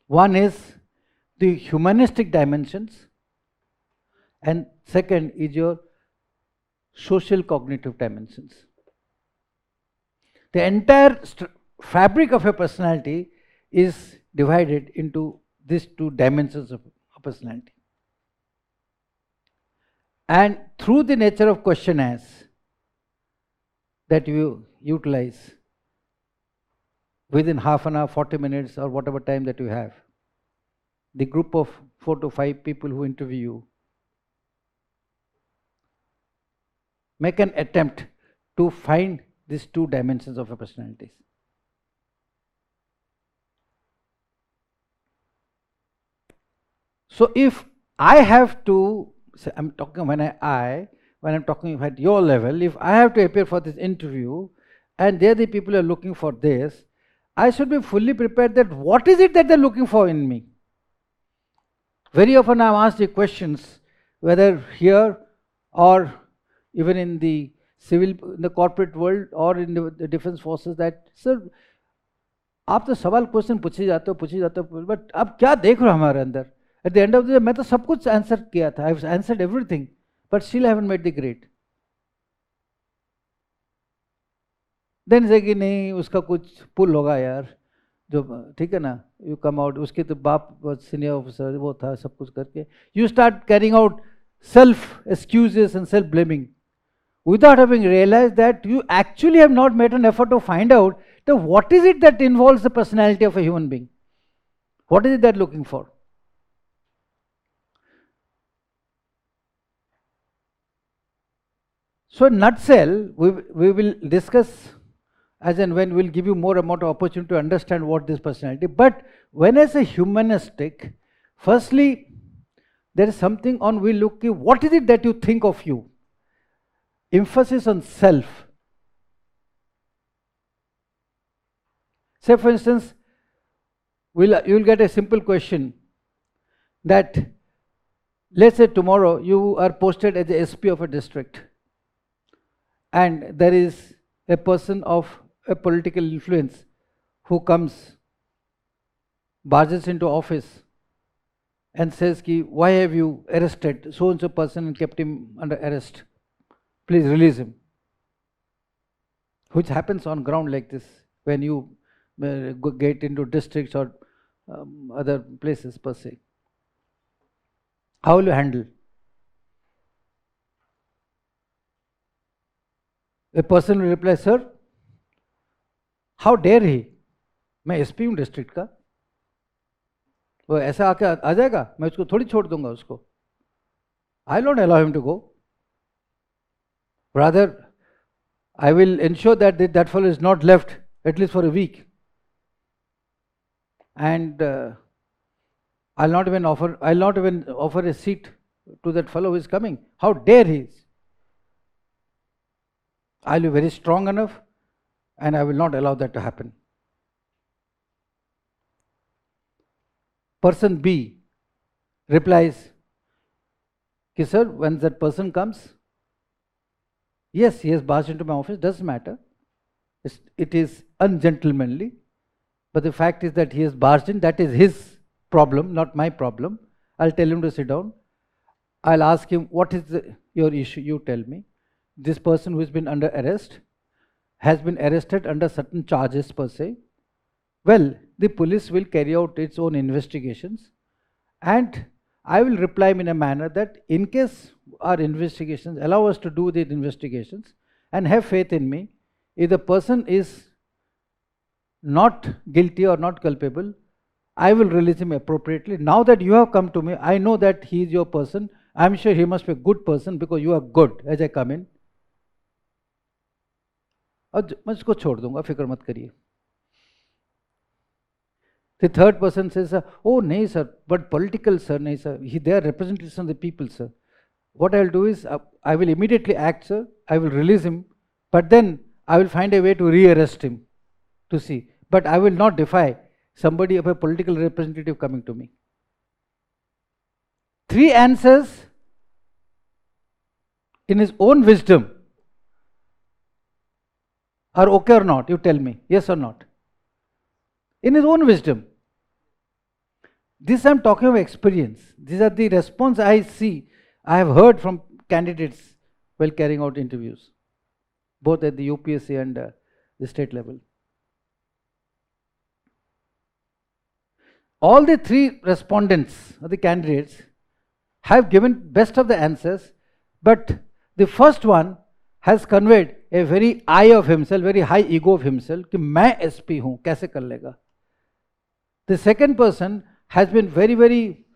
One is the humanistic dimensions, and second is your social cognitive dimensions. The entire fabric of a personality is divided into these two dimensions of a personality. And through the nature of questionnaires that you utilize within half an hour, 40 minutes, or whatever time that you have, the group of 4 to 5 people who interview you make an attempt to find these two dimensions of a personality. So if I have to, I'm talking when I'm talking at your level, if I have to appear for this interview and they're the people who are looking for this, I should be fully prepared that what is it that they're looking for in me. Very often I'm asked the questions, whether here or even in the corporate world or in the defense forces, that sir, आप तो सवाल question पूछे जाते हो, but आप क्या देख रहे हो हमारे अंदर? At the end of the day, मैं तो सब कुछ आंसर किया था, I've answered everything, but still I haven't made the grade. Then say कि नहीं, उसका कुछ पुल होगा यार, जो ठीक है ना, you come out, उसके तो बाप सीनियर ऑफिसर वो था, सब कुछ करके you start carrying out self excuses and self blaming without having realized that you actually have not made an effort to find out that what is it that involves the personality of a human being, what is it they're looking for. So in nutshell, we will discuss as and when we'll give you more amount of opportunity to understand what this personality. But when I say humanistic, firstly, there is something on we look at what is it that you think of you. Emphasis on self. Say for instance, you'll get a simple question that, let's say tomorrow you are posted as the SP of a district, and there is a person of a political influence who comes, barges into office and says ki, why have you arrested so and so person and kept him under arrest, please release him, which happens on ground like this when you get into districts or other places per se. How will you handle? A person will reply, sir, how dare he, मैं SP हूँ district का, वो ऐसा आके आ जाएगा, मैं उसको थोड़ी छोड़ दूंगा उसको. I don't allow him to go. Rather, I will ensure that that fellow is not left at least for a week. And I'll not even offer a seat to that fellow who is coming. How dare he? I'll be very strong enough and I will not allow that to happen. Person B replies, sir, when that person comes, yes, he has barged into my office, doesn't matter. It is ungentlemanly, but the fact is that he has barged in, that is his problem, not my problem. I'll tell him to sit down. I'll ask him, what is your issue? You tell me. This person who has been under arrest has been arrested under certain charges per se. Well, the police will carry out its own investigations, and I will reply in a manner that in case our investigations allow us to do the investigations, and have faith in me, if the person is not guilty or not culpable, I will release him appropriately. Now that you have come to me, I know that he is your person. I'm sure he must be a good person because you are good as I come in. और मैं इसको छोड़ दूंगा, फिक्र मत करिए. The third person says, oh, nahi sir, but political sir, nahi sir. They are representatives of the people, sir. What I will do is, I will immediately act, sir. I will release him, but then I will find a way to re-arrest him to see. But I will not defy somebody of a political representative coming to me. 3 answers in his own wisdom are okay or not? You tell me, yes or not? In his own wisdom. This I am talking of experience. These are the response I see, I have heard from candidates while carrying out interviews, both at the UPSC and the state level. All the 3 respondents or the candidates have given best of the answers, but the first one has conveyed a very I of himself, very high ego of himself, कि मैं SP हूँ, कैसे कर लेगा. The second person has been very, very,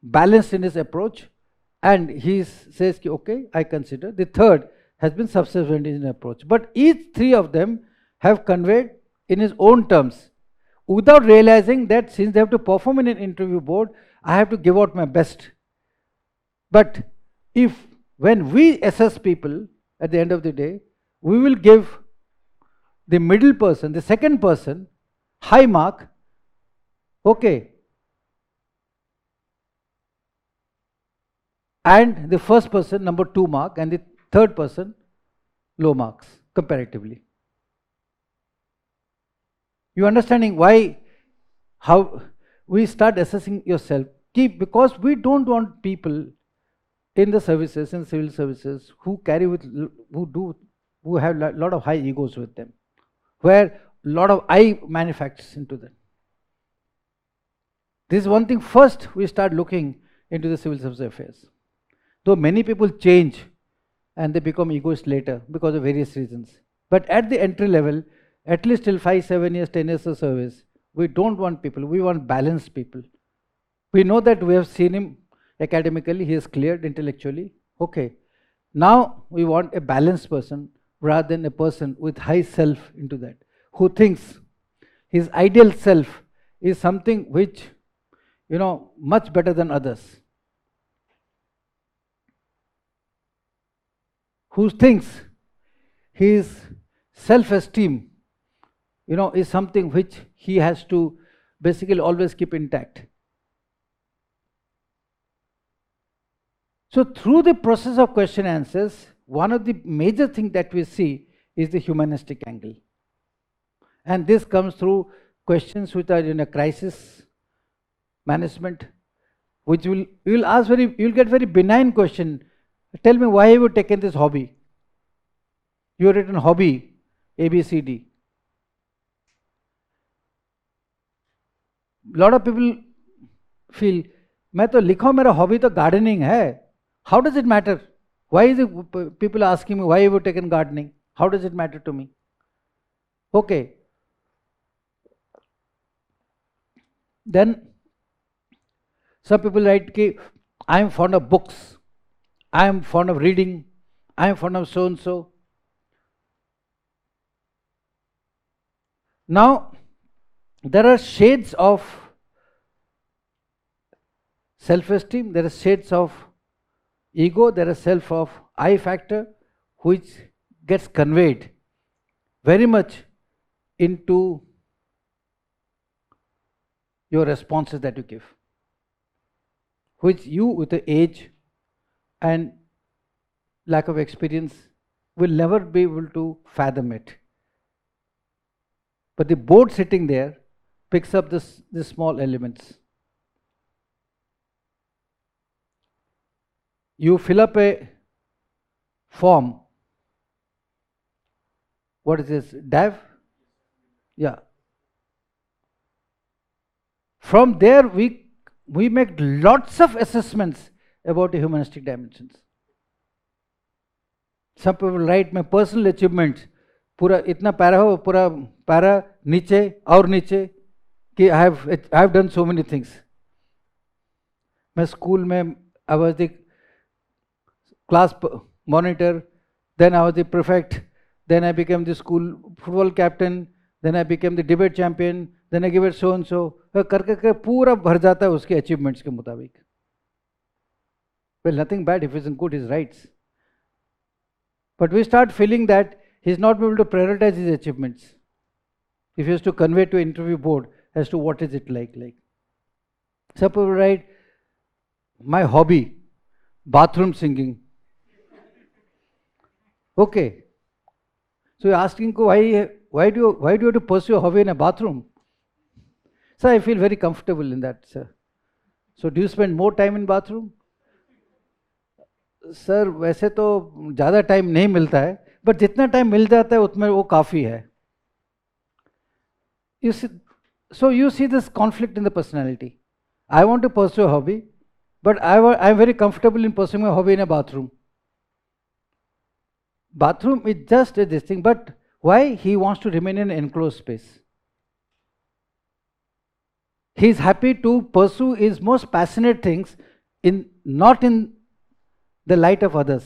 balanced in his approach, and he says, okay, I consider. The third has been subservient in his approach. But each 3 of them have conveyed in his own terms, without realizing that since they have to perform in an interview board, I have to give out my best. But when we assess people at the end of the day, we will give the middle person, the second person, high mark, okay, and the first person number 2 mark, and the third person low marks comparatively. You understanding how we start assessing yourself? Because we don't want people in the services, in civil services, who have a lot of high egos with them, where a lot of I manufactures into them. This is one thing. First, we start looking into the civil service affairs. Though many people change and they become egoists later because of various reasons. But at the entry level, at least till 5, 7 years, 10 years of service, we don't want people, we want balanced people. We know that we have seen him academically, he is cleared intellectually. Okay, now we want a balanced person rather than a person with high self into that, who thinks his ideal self is something which, much better than others. Who thinks his self-esteem, is something which he has to basically always keep intact. So through the process of question answers, one of the major things that we see is the humanistic angle. And this comes through questions which are in a crisis management, which you'll get very benign question. Tell me, why have you taken this hobby? You have written hobby, ABCD. Lot of people feel, मैं तो लिखा मेरा hobby तो gardening है. How does it matter? Why is it people asking me, why have you taken gardening? How does it matter to me? Okay. Then some people write, I am fond of books, I am fond of reading, I am fond of so and so. Now, there are shades of self-esteem, there are shades of ego, there is self of I factor, which gets conveyed very much into your responses that you give, which you with the age and lack of experience will never be able to fathom it. But the board sitting there picks up these small elements. You fill up a form. What is this? DAV? Yeah. From there, we make lots of assessments about the humanistic dimensions. Some people write my personal achievements. पूरा इतना para हो, पूरा para नीचे और नीचे कि I have done so many things. मैं school में I was the class monitor, then I was the prefect, then I became the school football captain, then I became the debate champion, then I gave it so and so. करके पूरा भर जाता है उसके achievements के मुताबिक. Well, nothing bad if it's good, his rights. But we start feeling that he's not able to prioritize his achievements. If he has to convey to interview board as to what is it like. Suppose write, my hobby, bathroom singing. Okay. So you're asking why do you have to pursue a hobby in a bathroom? Sir, I feel very comfortable in that, sir. So do you spend more time in bathroom? Sir वैसे तो ज़्यादा time नहीं मिलता है, but जितना time मिल जाता है उतने वो काफ़ी है. So you see this conflict in the personality. I want to pursue a hobby, but I'm very comfortable in pursuing a hobby in a bathroom. Bathroom is just this thing, but why? He wants to remain in an enclosed space. He is happy to pursue his most passionate things not in the light of others.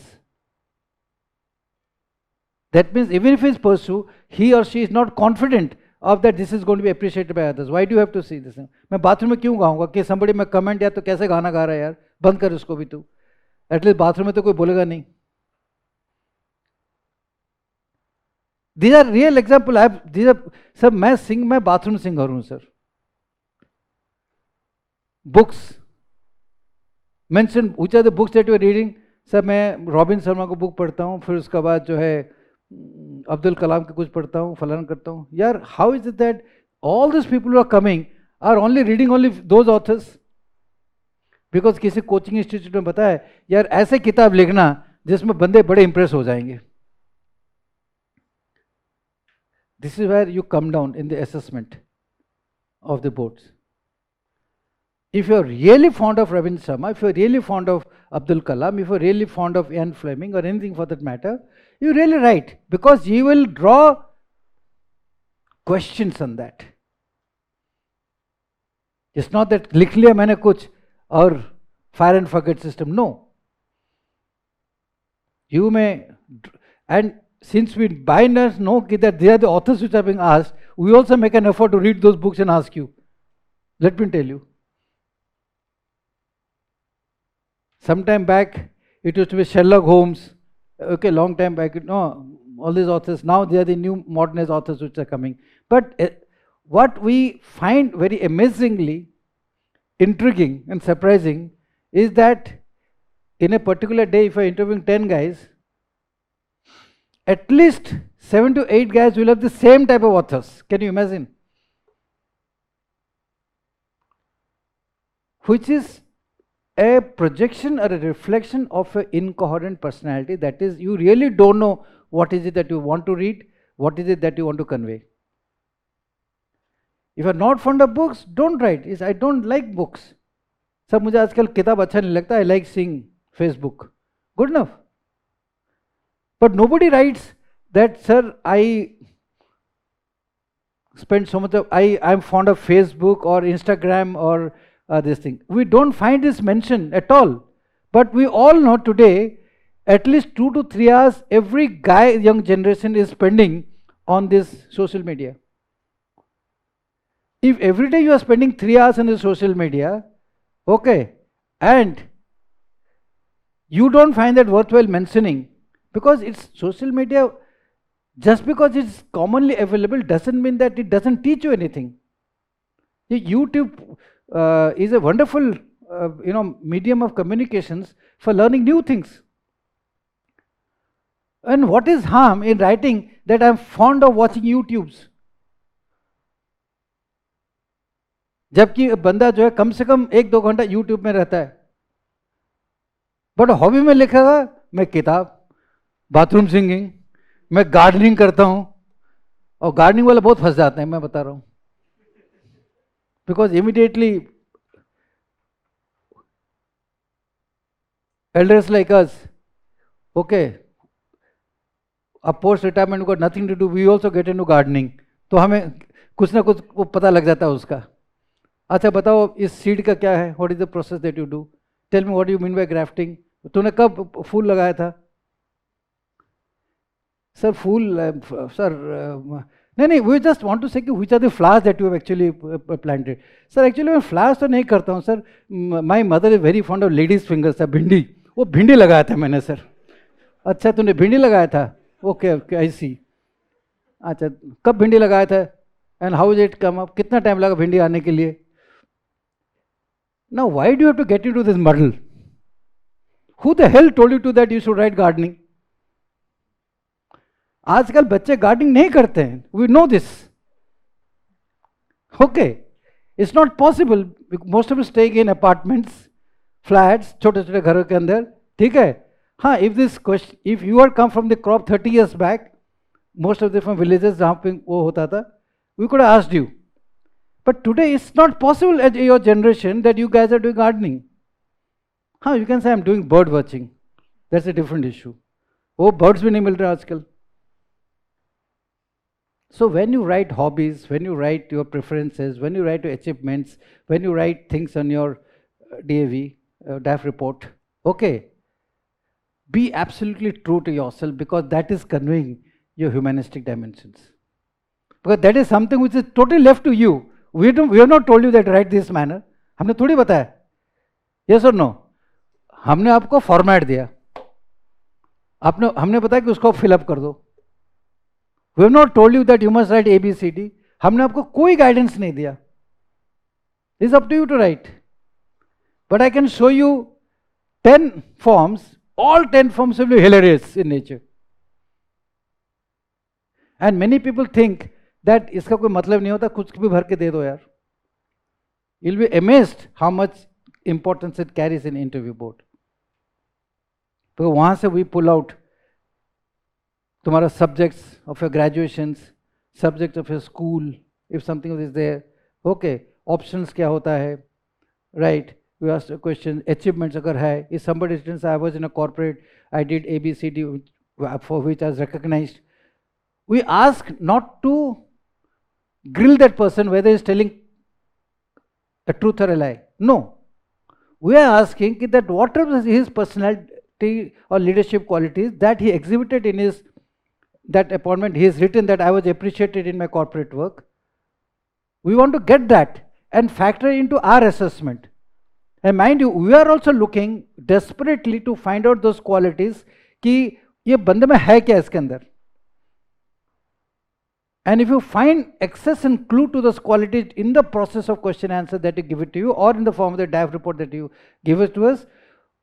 That means even if he pursue, he or she is not confident of that this is going to be appreciated by others. Why do you have to see this? मैं bathroom में क्यों गाऊंगा कि somebody में comment या तो कैसे गाना गा रहा है यार, बंद कर उसको भी तू. At least बाथरूम में तो कोई बोलेगा नहीं. These are real example. Sir मैं बाथरूम सिंगर हूँ sir. Books. Mention which are the books that you are reading. Sir मैं रॉबिन शर्मा को बुक पढ़ता हूँ, फिर उसके बाद जो है अब्दुल कलाम के कुछ पढ़ता हूँ, फलाना करता हूँ. यार how is it that all this people are coming are only reading only those authors? Because किसी कोचिंग इंस्टीट्यूट में बताया यार ऐसे किताब लिखना जिसमें बंदे बड़े इंप्रेस हो जाएंगे. This is where you come down in the assessment of the boards. If you're really fond of Ravindra Sharma, if you're really fond of Abdul Kalam, if you're really fond of Ian Fleming or anything for that matter, you really write, because you will draw questions on that. It's not that लिख लिया मैंने कुछ और fire and forget system. No. You may, and since we by now know that they are the authors which are being asked, we also make an effort to read those books and ask you. Let me tell you. Sometime back, it used to be Sherlock Holmes. Okay, long time back, all these authors. Now they are the new modernist authors which are coming. But what we find very amazingly intriguing and surprising is that in a particular day, if you're interviewing 10 guys, at least 7 to 8 guys will have the same type of authors. Can you imagine? Which is a projection or a reflection of an incoherent personality. That is, you really don't know what is it that you want to read, what is it that you want to convey. If you are not fond of books, don't write. I don't like books. Sir, मुझे आजकल किताब अच्छा नहीं लगता. I like seeing Facebook. Good enough. But nobody writes that, sir, I spend so much of, I'm fond of Facebook or Instagram or this thing. We don't find this mention at all. But we all know today, at least 2 to 3 hours, every guy, young generation is spending on this social media. If every day you are spending 3 hours on the social media, okay, and you don't find that worthwhile mentioning, because it's social media, just because it's commonly available doesn't mean that it doesn't teach you anything. YouTube is a wonderful medium of communications for learning new things. And what is harm in writing that I'm fond of watching YouTubes? जबकि बंदा जो है कम से कम 1-2 घंटा YouTube में रहता है. But hobby में लिखेगा मैं किताब, बाथरूम सिंगिंग, मैं गार्डनिंग करता हूं. और गार्डनिंग वाला बहुत फंस जाते हैं, मैं बता रहा हूं. Because immediately elders like us, okay, a post retirement got nothing to do, we also get into gardening. तो हमें कुछ ना कुछ वो पता लग जाता है उसका. अच्छा बताओ इस सीड का क्या है, what is the process that you do, tell me what you mean by grafting. तूने कब फूल लगाया था? सर फूल सर नहीं, we just want to say कि which are the flowers that you have actually planted. Sir actually मैं flowers तो नहीं करता हूँ sir, my mother is very fond of ladies fingers. Sir भिंडी, वो भिंडी लगाया था मैंने सर. अच्छा तूने भिंडी लगाया था, ओके ओके आई सी. अच्छा कब भिंडी लगाया था and how is it come up, कितना टाइम लगा भिंडी आने के लिए? Now why do you have to get into this muddle? Who the hell told you to that you should write gardening? आजकल बच्चे गार्डनिंग नहीं करते हैं, we know this. Okay, it's not possible. Most of staying in apartments, flats, छोटे छोटे घरों के अंदर. ठीक है, हाँ. If this question, if you are come from the crop 30 years back, most of the from villages जहाँ पे वो होता था, we could have asked you. But today it's not possible at your generation that you guys are doing gardening. हाँ, you can say I am doing bird watching, that's a different issue. वो birds भी नहीं मिल रहे आजकल. So when you write hobbies, when you write your preferences, when you write your achievements, when you write things on your DAV, DAF report, okay, be absolutely true to yourself, because that is conveying your humanistic dimensions. Because that is something which is totally left to you. We have not told you that write this manner. हमने थोड़ी बताया. Yes or no? हमने आपको format दिया, हमने बताया कि उसको फिल अप कर दो. We have not told you that you must write ABCD. हमने आपको कोई गाइडेंस नहीं दिया. It's up to you to write. But I can show you 10 forms. All 10 forms will be hilarious in nature. And many people think that इसका कोई मतलब नहीं होता, कुछ भी भर के दे दो यार. You'll be amazed how much importance it carries in interview board. तो वहाँ से we pull out तुम्हारा subjects of your graduations, subjects of your school, if something is there. Okay, options क्या होता है, right? We asked a question, achievements अगर है, if somebody says I was in a corporate, I did ABCD for which I was recognized. We ask not to grill that person whether he is telling a truth or a lie. No. We are asking that whatever his personality or leadership qualities that he exhibited in his that appointment, he has written that I was appreciated in my corporate work. We want to get that and factor into our assessment. And mind you, we are also looking desperately to find out those qualities कि ये बंदे में है क्या इसके अंदर. And if you find access and clue to those qualities in the process of question answer that you give it to you, or in the form of the DAF report that you give it to us,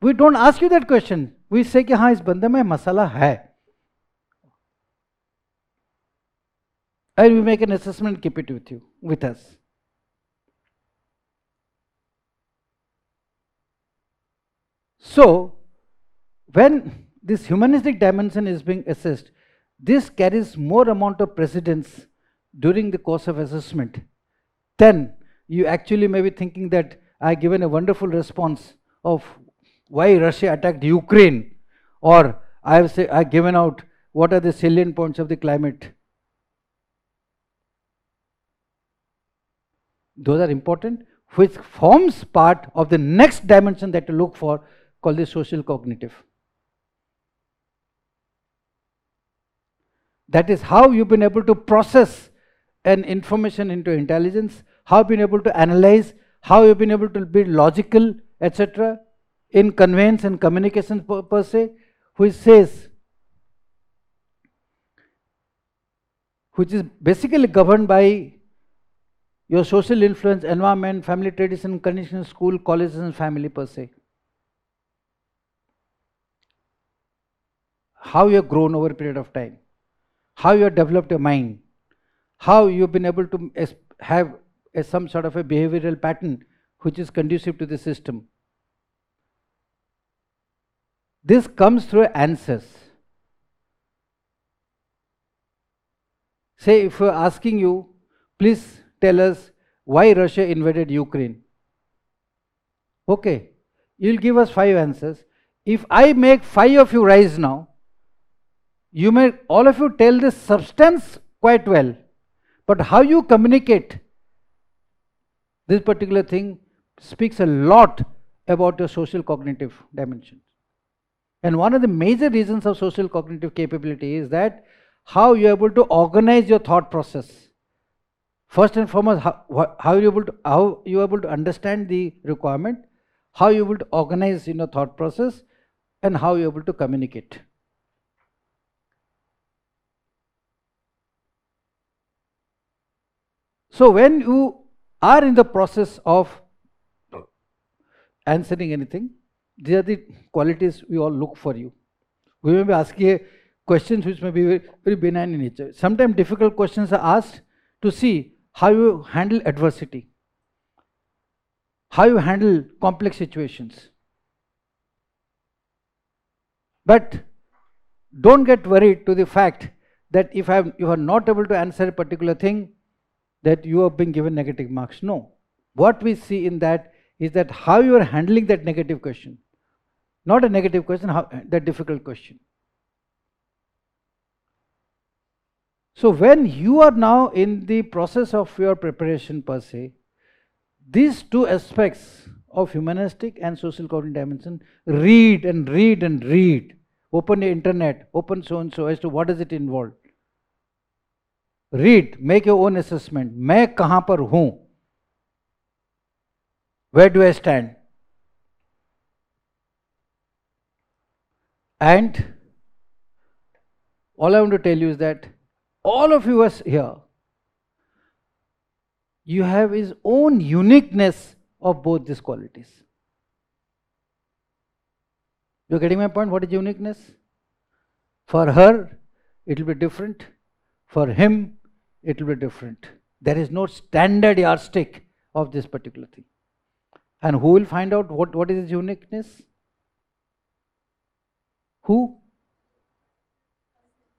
we don't ask you that question. We say कि हाँ इस बंदे में मसाला है. And we make an assessment, keep it with you, with us. So, when this humanistic dimension is being assessed, this carries more amount of precedence during the course of assessment. Then you actually may be thinking that I have given a wonderful response of why Russia attacked Ukraine, or I have given out what are the salient points of the climate. Those are important, which forms part of the next dimension that you look for, called the social cognitive. That is how you've been able to process an information into intelligence, how you've been able to analyze, how you've been able to be logical, etc. in conveyance and communication per se, which is basically governed by your social influence, environment, family tradition, conditions, school, colleges and family per se. How you have grown over a period of time, how you have developed your mind, how you have been able to have some sort of a behavioral pattern which is conducive to the system. This comes through answers. Say if we are asking you, please tell us why Russia invaded Ukraine. Okay, you'll give us 5 answers. If I make 5 of you rise now, you may all of you tell the substance quite well, but how you communicate This particular thing speaks a lot about your social cognitive dimension. And one of the major reasons of social cognitive capability is that how you're able to organize your thought process. First and foremost, how you're able to understand the requirement, how you're able to organize in your thought process, and how you're able to communicate. So when you are in the process of answering anything, these are the qualities we all look for you. We may be asking questions which may be very, very benign in nature. Sometimes difficult questions are asked to see how you handle adversity, how you handle complex situations. But don't get worried to the fact that if you are not able to answer a particular thing, that you have been given negative marks. No. What we see in that is that how you are handling that negative question. Not a negative question, that difficult question. So when you are now in the process of your preparation per se, these two aspects of humanistic and social cognitive dimension, read and read and read. Open the internet, open so and so as to what does it involve. Read, make your own assessment. मैं कहाँ पर हूँ? Where do I stand? And all I want to tell you is that all of you here, you have his own uniqueness of both these qualities. You're getting my point? What is uniqueness? For her, it will be different. For him, it will be different. There is no standard yardstick of this particular thing. And who will find out what is his uniqueness? Who?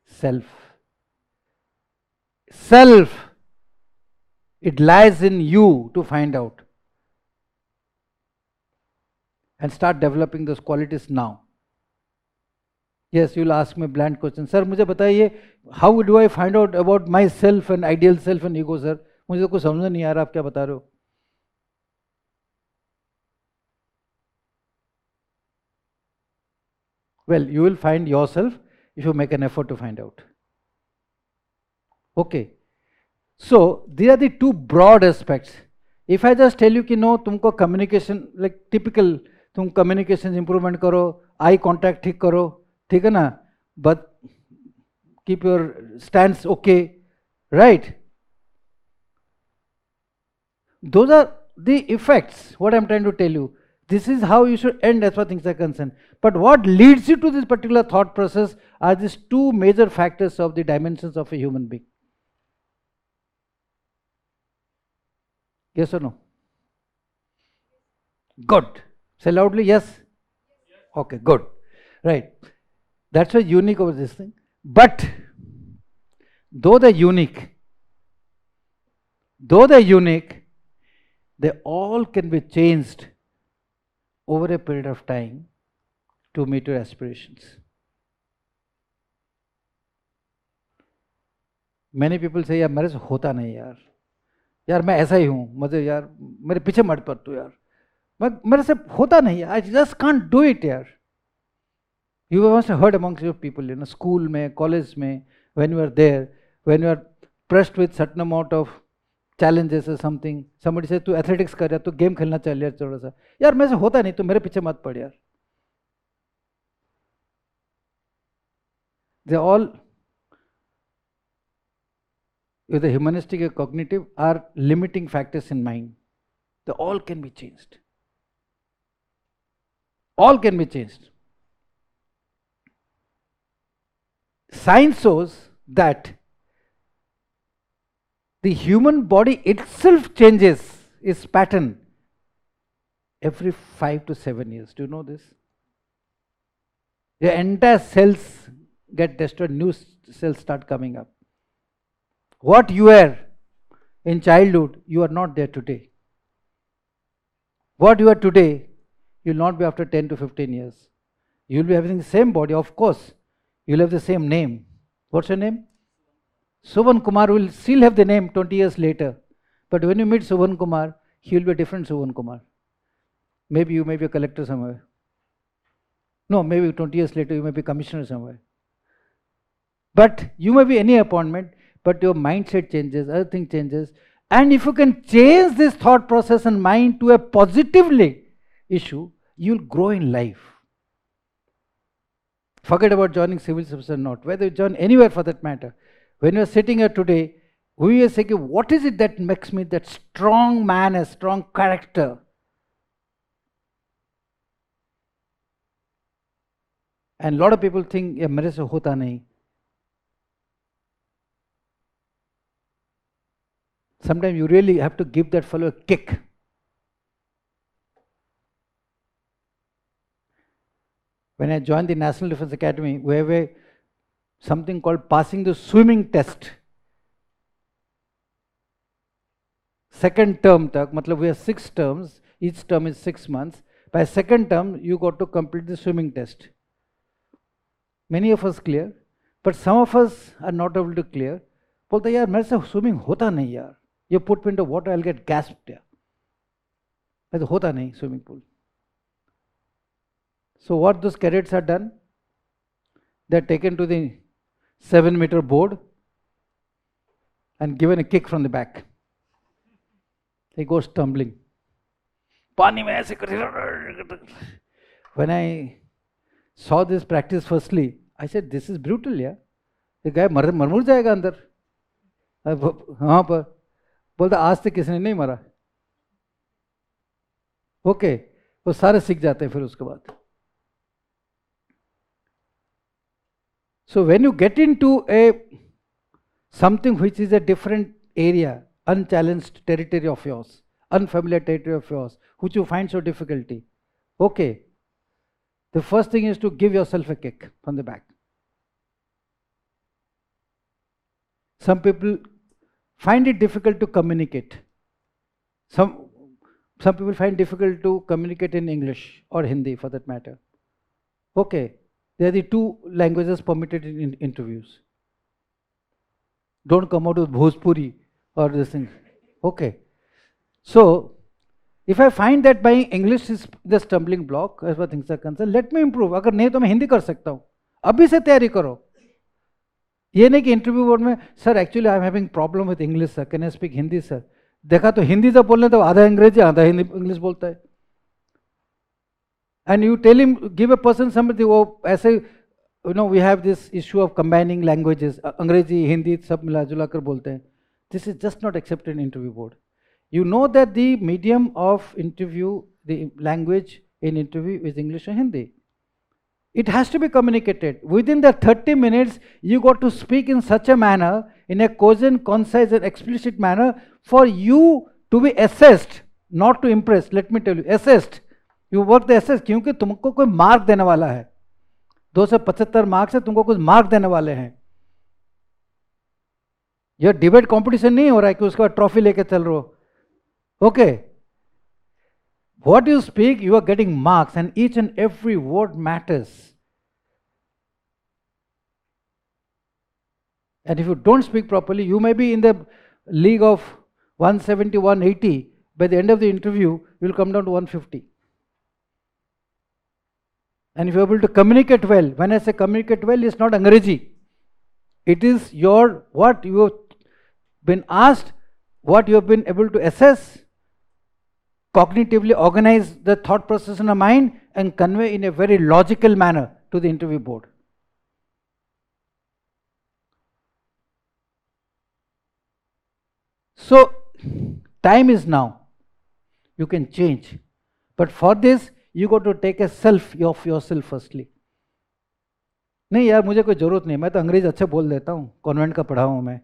Self. Self. It lies in you to find out. And start developing those qualities now. Yes, you will ask me a blunt question. Sir, मुझे बताइए, how do I find out about myself and ideal self and ego, sir? मुझे तो कुछ समझ नहीं आ रहा, आप क्या बता रहे हो? Well, you will find yourself if you make an effort to find out. Okay. So, these are the two broad aspects. If I just tell you कि no, तुमको communication, like typical, तुम communication improvement करो, eye contact ठीक करो, ठीक है ना? But keep your stance okay, right? Those are the effects, what I'm trying to tell you. This is how you should end as far as things are concerned. But what leads you to this particular thought process are these two major factors of the dimensions of a human being. Yes or no? Good. Say loudly, yes? Okay, good. Right. That's why unique over this thing. But though they're unique, they all can be changed over a period of time to meet your aspirations. Many people say, यार मेरे से होता नहीं यार, यार मैं ऐसा ही हूँ, मुझे यार मेरे पीछे मत पड़ तू यार, मेरे से होता नहीं, I just can't do it यार. You must have heard amongst your people, you know, school में, college में, when you are there, when you are pressed with certain amount of challenges or something, somebody says तू athletics कर यार, तू game खेलना चल यार थोड़ा सा, यार मेरे से होता नहीं, तू मेरे पीछे मत पड़ यार. They all, with the humanistic and cognitive, are limiting factors in mind. They all can be changed. All can be changed. Science shows that the human body itself changes its pattern every 5 to 7 years. Do you know this? The entire cells get destroyed, new cells start coming up. What you were in childhood, you are not there today. What you are today, you will not be after 10 to 15 years. You will be having the same body, of course. You will have the same name. What's your name? Subhan Kumar will still have the name 20 years later. But when you meet Subhan Kumar, he will be a different Suvan Kumar. Maybe you may be a collector somewhere. No, maybe 20 years later you may be commissioner somewhere. But you may be any appointment, but your mindset changes, other thing changes. And if you can change this thought process and mind to a positively issue, you'll grow in life. Forget about joining civil service or not, whether you join anywhere for that matter. When you're sitting here today, we are saying, what is it that makes me that strong man, a strong character? And a lot of people think, yeah, mere se hota nahi. Sometimes you really have to give that fellow a kick. When I joined the National Defence Academy, we have something called passing the swimming test. Second term tak, matlab we have 6 terms, each term is 6 months. By second term, you got to complete the swimming test. Many of us clear, but some of us are not able to clear. Bolta yaar, mere se swimming hota nahi yaar. You put me into water, I'll get gasped there. But hota nahi swimming pool. So what those cadets are done? They're taken to the 7-meter board and given a kick from the back. He goes tumbling. When I saw this practice firstly, I said, this is brutal, yeah. The guy मर जाएगा अंदर. हाँ पर बोलता आज तक किसी ने नहीं मरा. ओके, वो सारे सीख जाते हैं फिर उसके बाद. So when you get into something which is a different area, unchallenged territory of yours, unfamiliar territory of yours, which you find so difficulty, okay, the first thing is to give yourself a kick from the back. Some people find it difficult to communicate. Some people find it difficult to communicate in English or Hindi for that matter. Okay, they are the 2 languages permitted in interviews. Don't come out with Bhojpuri or this thing. Okay. So, if I find that my English is the stumbling block as far as things are concerned, let me improve. अगर नहीं तो मैं हिंदी कर सकता हूँ. अभी से तैयारी करो. ये नहीं कि इंटरव्यू बोर्ड में sir actually I am having problem with English sir, can I speak Hindi sir. देखा तो हिंदी जब बोलने तो आधा अंग्रेजी आधा हिंदी इंग्लिश बोलता है. And you tell him, give a person somebody, वो ऐसे, you know, we have this issue of combining languages, अंग्रेजी हिंदी सब मिला जुला कर बोलते हैं. This is just not accepted in interview board. You know that the medium of interview, the language in interview is English or Hindi. It has to be communicated. Within the 30 minutes, you got to speak in such a manner, in a cogent, concise and explicit manner for you to be assessed, not to impress. Let me tell you, assessed. You work the assess क्योंकि तुमको कोई mark देने वाला है. 275 marks है, तुमको कुछ mark देने वाले हैं. यह डिबेट कंपटीशन नहीं हो रहा है कि उसके बाद ट्रॉफी लेके चल रहे हो. Okay, what you speak, you are getting marks, and each and every word matters. And if you don't speak properly, you may be in the league of 170, 180. By the end of the interview, you will come down to 150. And if you are able to communicate well, when I say communicate well, it's not Angrezi. It is your, what you have been asked, what you have been able to assess, cognitively organize the thought process in a mind and convey in a very logical manner to the interview board. So, time is now. You can change. But for this, you got to take a self of yourself firstly. नहीं यार मुझे कोई ज़रूरत नहीं, मैं तो अंग्रेज़ अच्छा बोल देता हूँ, कॉन्वेंट का पढ़ा हूँ मैं,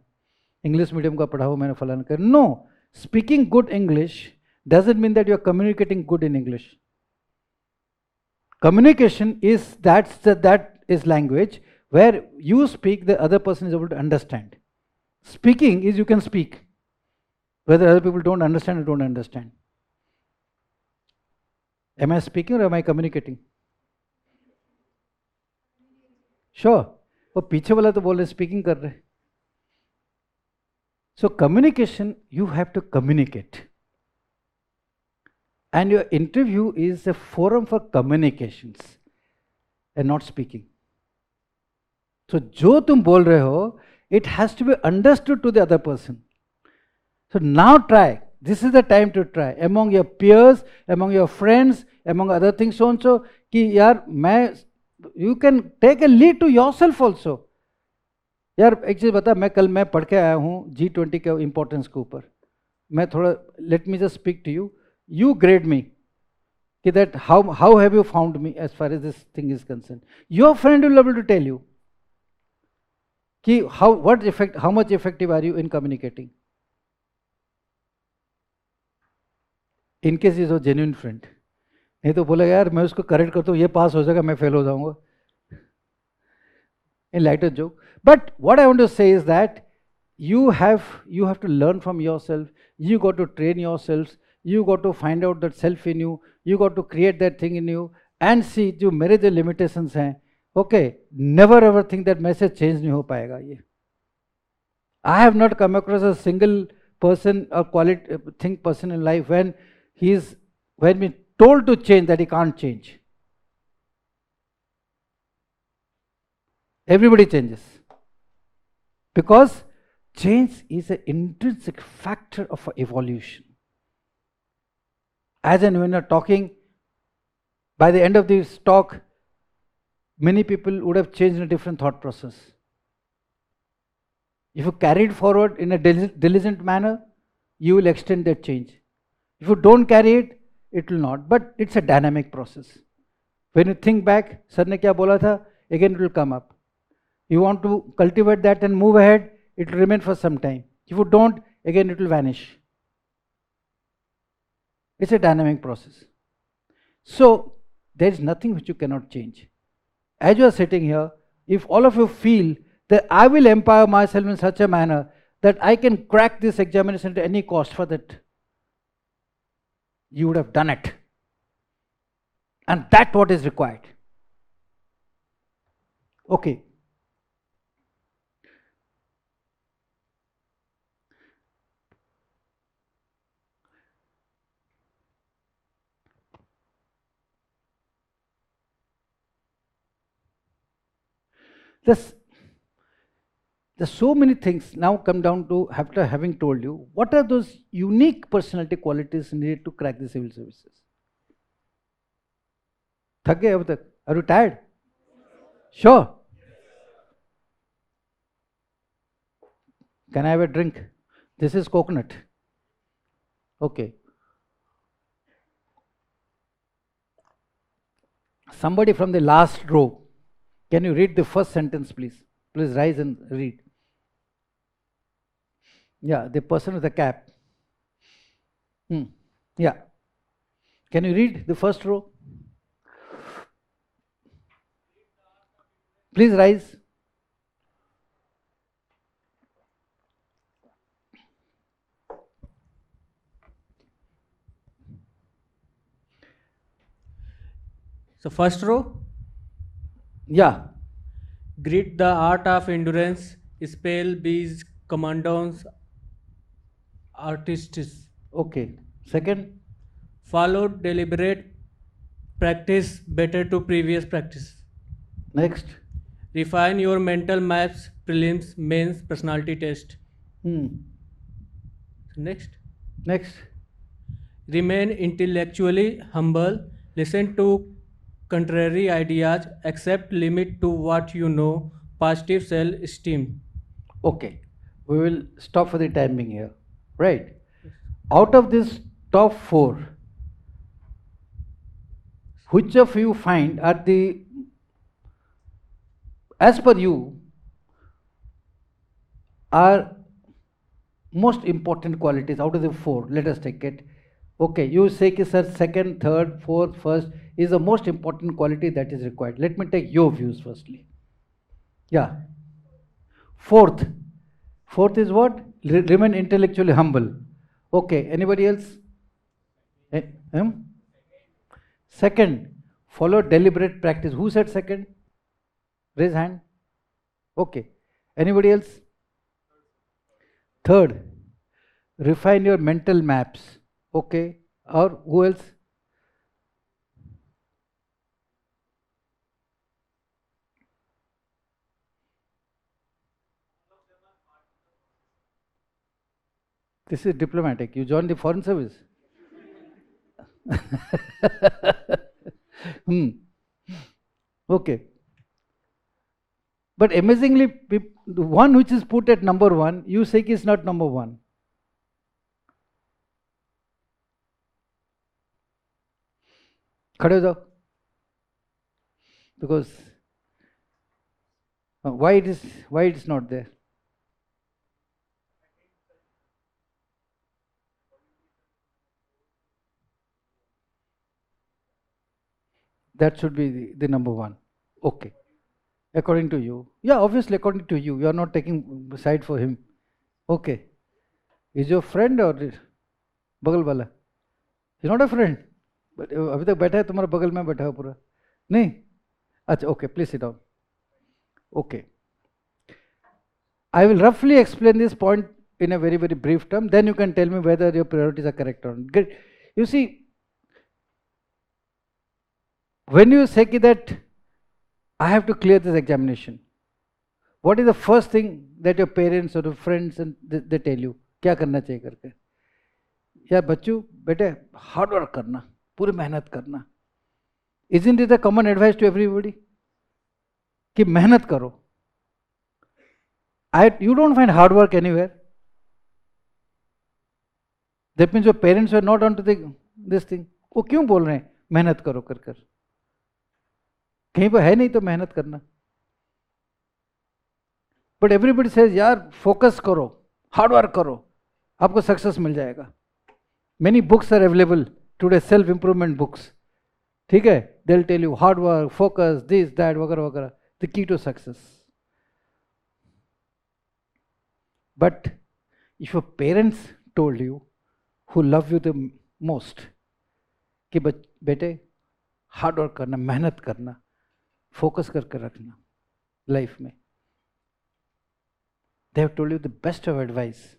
इंग्लिश मीडियम का पढ़ा हूँ मैंने फलाना कर. No, speaking good English doesn't mean that you are communicating good in English. Communication is that is language where you speak, the other person is able to understand. Speaking is you can speak, whether other people don't understand or don't understand. Am I speaking or am I communicating? Sure. वो पीछे वाला तो बोल रहे speaking कर रहे. So communication, you have to communicate. And your interview is a forum for communications and not speaking. So जो तुम बोल रहे हो, it has to be understood to the other person. So now try. This is the time to try among your peers, among your friends, among other things so and so कि यार मैं you can take a lead to yourself also. यार एक चीज़ बता, मैं पढ़ के आया हूँ G20 के इम्पोर्टेंस के ऊपर. मैं थोड़ा let me just speak to you. You grade me. कि that how have you found me as far as this thing is concerned. Your friend will be able to tell you कि how much effective are you in communicating. In case is a genuine friend. नहीं तो बोलेगा यार मैं उसको correct करता हूँ, ये पास हो जाएगा, मैं फेल हो जाऊंगा. In lighter joke. But what I want to say is that you have to learn from yourself. You got to train yourselves. You got to find out that self in you. You got to create that thing in you and see जो मेरे जो limitations हैं. Okay, never ever think that message change नहीं हो पाएगा ये. I have not come across a single person or person in life when been told to change that he can't change. Everybody changes. Because change is an intrinsic factor of evolution. As and when you're talking, by the end of this talk, many people would have changed in a different thought process. If you carry it forward in a diligent manner, you will extend that change. If you don't carry it, it will not. But it's a dynamic process. When you think back, Sir ne kya bola tha? Again it will come up. You want to cultivate that and move ahead, it will remain for some time. If you don't, again it will vanish. It's a dynamic process. So, there is nothing which you cannot change. As you are sitting here, if all of you feel that I will empower myself in such a manner that I can crack this examination at any cost for that, you would have done it. And that's what is required. Okay. There's so many things now come down to, after having told you, what are those unique personality qualities needed to crack the civil services? थक गए अब तक? Are you tired? Sure. Can I have a drink? This is coconut. Okay. Somebody from the last row, can you read the first sentence, please? Please rise and read. Yeah, the person with the cap. Yeah. Can you read the first row? Please rise. So first row? Yeah. Grit, the art of endurance, spell bees, commandons, artists. Okay. Second? Follow deliberate practice better to previous practice. Next? Refine your mental maps, prelims, mains, personality test. Next? Next? Remain intellectually humble, listen to contrary ideas, accept limit to what you know, positive self-esteem. Okay, we will stop for the timing here. Right. Out of this top 4, which of you find are the, as per you, are most important qualities out of the 4? Let us take it. Okay, you say कि sir, second, third, fourth, first is the most important quality that is required. Let me take your views firstly. Yeah. Fourth is what? Remain intellectually humble. Okay, anybody else? Second, follow deliberate practice. Who said second? Raise hand. Okay. Anybody else? Third, refine your mental maps. Okay. Or who else? This is diplomatic. You joined the foreign service. Okay. But amazingly, the one which is put at number 1, you say is not number 1. खड़े हो जाओ. Because why it is not there? That should be the number 1. Okay. According to you. Yeah, obviously according to you. You are not taking side for him. Okay. Is your friend or बगल वाला? He's not a friend. But अभी तक बैठा है तुम्हारे बगल में बैठा है पूरा. नहीं? अच्छा, okay, please sit down. Okay. I will roughly explain this point in a very, very brief term. Then you can tell me whether your priorities are correct or not. Good. You see, when you say that I have to clear this examination, what is the first thing that your parents or your friends and they tell you? क्या करना चाहिए करके? यार बच्चों, बेटे hard work करना, पूरी मेहनत करना. Isn't it a common advice to everybody? कि मेहनत करो. You don't find hard work anywhere. That means your parents were not onto this thing. वो क्यों बोल रहे हैं मेहनत करो कर कर? कहीं पर है नहीं तो मेहनत करना. But everybody says यार फोकस करो, हार्ड वर्क करो, आपको सक्सेस मिल जाएगा. Many books are available today, self improvement books. ठीक है? They'll tell you hard work, focus, this, that, वगैरह वगैरह. The key to success. But if your parents told you, who love you the most, कि बेटे hard work करना, मेहनत करना, focus करके रखना लाइफ में, they have told you the best of advice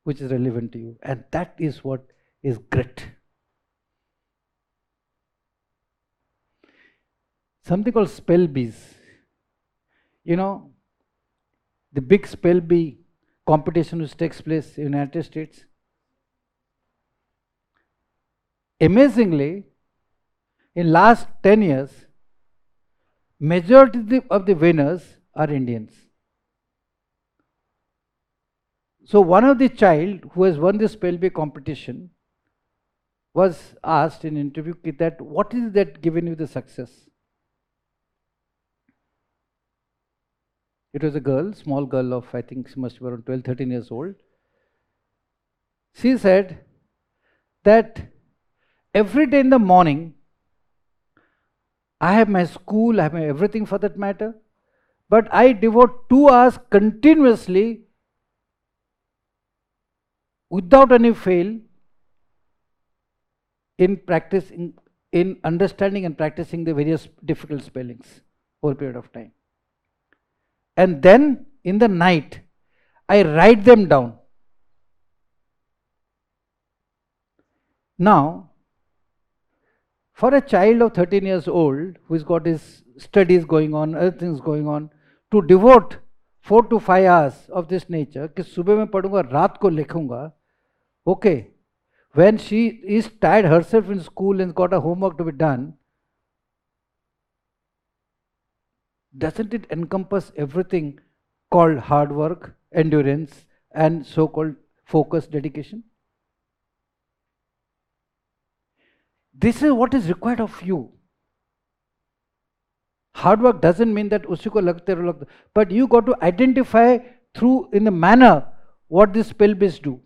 which is relevant to you, and that is what is grit. Something called spell bees. You know, the big spell bee competition which takes place in the United States. Amazingly, in last 10 years, majority of the winners are Indians. So one of the child who has won this spell bee competition was asked in an interview that what is that given you the success? It was a girl, small girl of, I think she must be around 12, 13 years old. She said that every day in the morning, I have my school, I have my everything for that matter, but I devote 2 hours continuously without any fail in practicing, in understanding and practicing the various difficult spellings over a period of time. And then in the night, I write them down. Now, for a child of 13 years old who's got his studies going on, other things going on, to devote 4 to 5 hours of this nature, कि सुबह में पढ़ूंगा, रात को लिखूंगा, okay, when she is tired herself in school and got a homework to be done, doesn't it encompass everything called hard work, endurance, and so-called focus, dedication? This is what is required of you. Hard work doesn't mean that usi ko lagte raho lagte, but you got to identify through in the manner what these spell bees do.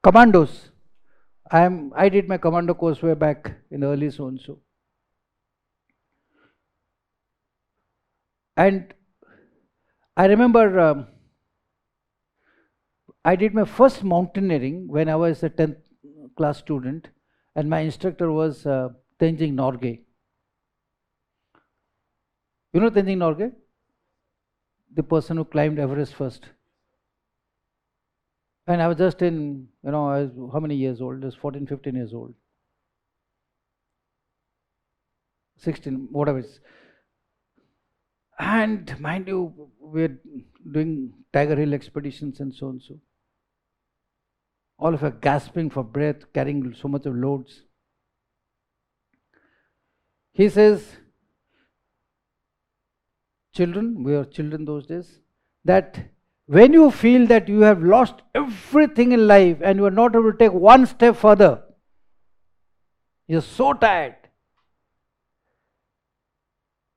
Commandos. I did my commando course way back in the early so and so. And I remember I did my first mountaineering when I was a 10th class student, and my instructor was Tenzing Norgay. You know Tenzing Norgay? The person who climbed Everest first. And I was just in, I was how many years old? I was 14, 15 years old. 16, whatever it is. And mind you, we're doing Tiger Hill expeditions and so and so. All of you are gasping for breath, carrying so much of loads. He says, children, we were children those days, that when you feel that you have lost everything in life and you are not able to take one step further, you're so tired,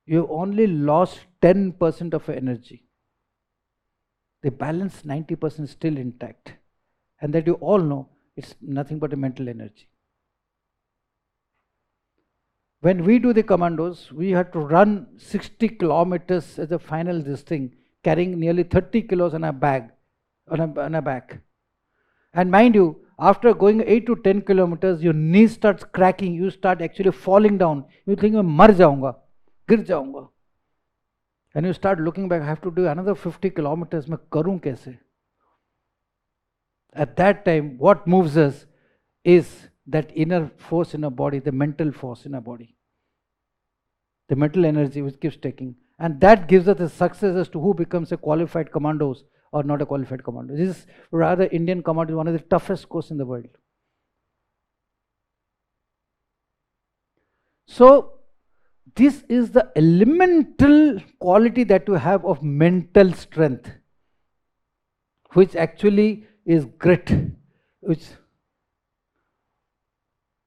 you only lost 10% of your energy. The balance 90% is still intact. And that you all know it's nothing but a mental energy. When we do the commandos, we had to run 60 kilometers as a final this thing, carrying nearly 30 kilos on a bag, on a back. And mind you, after going 8 to 10 kilometers, your knee starts cracking, you start actually falling down. You think, मैं मर जाऊंगा, गिर जाऊंगा. And you start looking back, I have to do another 50 kilometers, मैं करूं कैसे? At that time, what moves us is that inner force in our body, the mental force in our body, the mental energy which keeps taking. And that gives us a success as to who becomes a qualified commandos or not a qualified commando. This is rather Indian commando is one of the toughest courses in the world. So, this is the elemental quality that you have of mental strength, which actually is grit, which